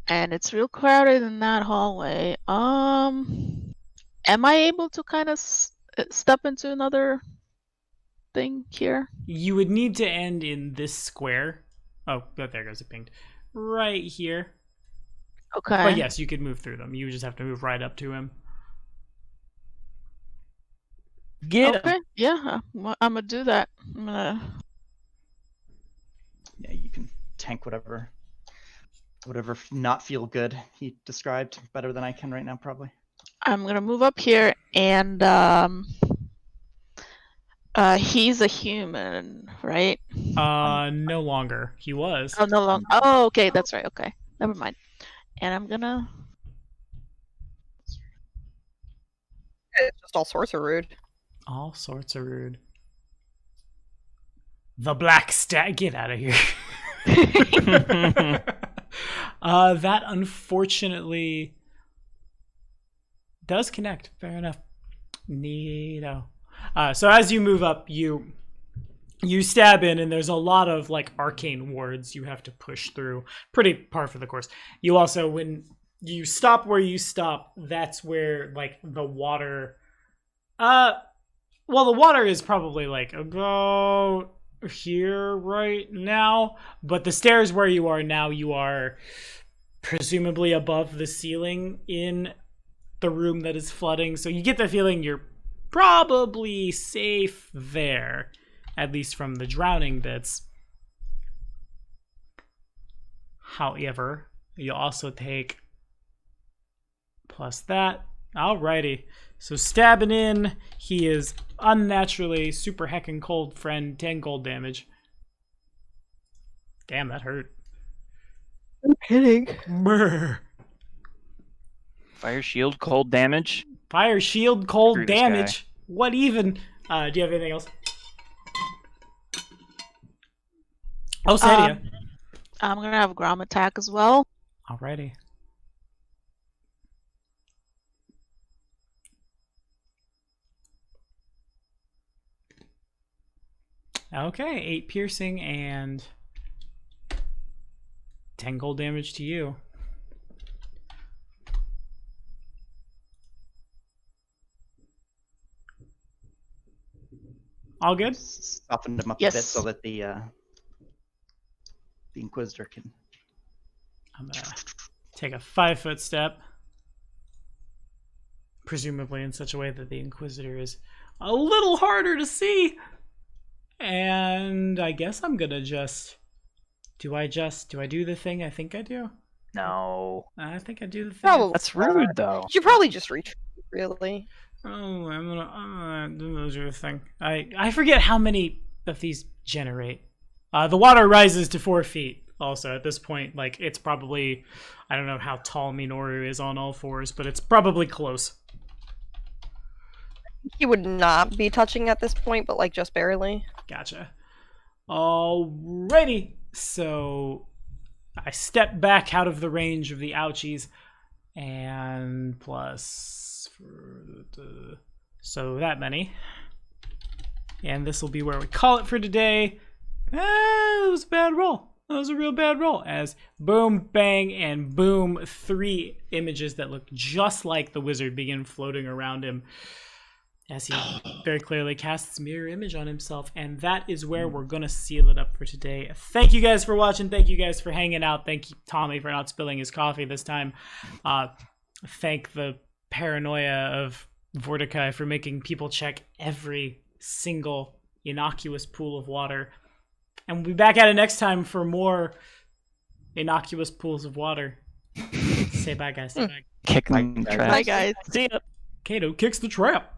And it's real crowded in that hallway. Am I able to kind of step into another thing here? You would need to end in this square. Oh, there goes it pinged. Right here. Okay. But yes, you could move through them. You just have to move right up to him. Get Okay. Yeah, I'm gonna do that. I'm gonna. Yeah, you can tank whatever not feel good he described better than I can right now, probably. I'm gonna move up here, and he's a human, right? No longer. He was. Oh, no longer. Oh, okay, that's right. Okay, never mind. And I'm gonna. It's just all sorts of rude. All sorts of rude. The black stat. Get out of here. That unfortunately does connect. Fair enough. Neato. So as you move up, you stab in, and there's a lot of like arcane wards you have to push through. Pretty par for the course. You also, when you stop where you stop, that's where like the water. Well, the water is probably like about here right now, but the stairs where you are now, you are presumably above the ceiling in the room that is flooding. So you get the feeling you're probably safe there, at least from the drowning bits. However, you also take plus that. Alrighty. So stabbing in, he is unnaturally super heckin' cold, friend. 10 cold damage. Damn, that hurt. I'm kidding. Brr. Fire shield, cold damage. Fire shield, cold Screw this damage. What even? Do you have anything else? Oh, Sadia. I'm gonna have a Grom attack as well. Alrighty. Okay, 8 piercing and 10 gold damage to you. All good? Softened him up a Yes. bit so that the Inquisitor can. I'm gonna take a 5-foot step, presumably in such a way that the Inquisitor is a little harder to see. And I guess I'm gonna just. Do I do the thing I think I do? No. I think I do the thing. Probably. That's rude, though. You should probably just retreat, really. Oh, I'm gonna do the thing. I forget how many of these generate. The water rises to 4 feet. Also, at this point, like it's probably, I don't know how tall Minoru is on all fours, but it's probably close. He would not be touching at this point, but like just barely. Gotcha. Alrighty. So I step back out of the range of the ouchies, and plus so that many. And this will be where we call it for today. It was a bad roll. That was a real bad roll. As boom, bang, and boom, 3 images that look just like the wizard begin floating around him as he very clearly casts mirror image on himself. And that is where we're going to seal it up for today. Thank you guys for watching. Thank you guys for hanging out. Thank you, Tommy, for not spilling his coffee this time. Thank the paranoia of Vordakai for making people check every single innocuous pool of water. And we'll be back at it next time for more innocuous pools of water. Say bye, guys. Say bye. Kick the trap. Bye, guys. See ya. Kato kicks the trap.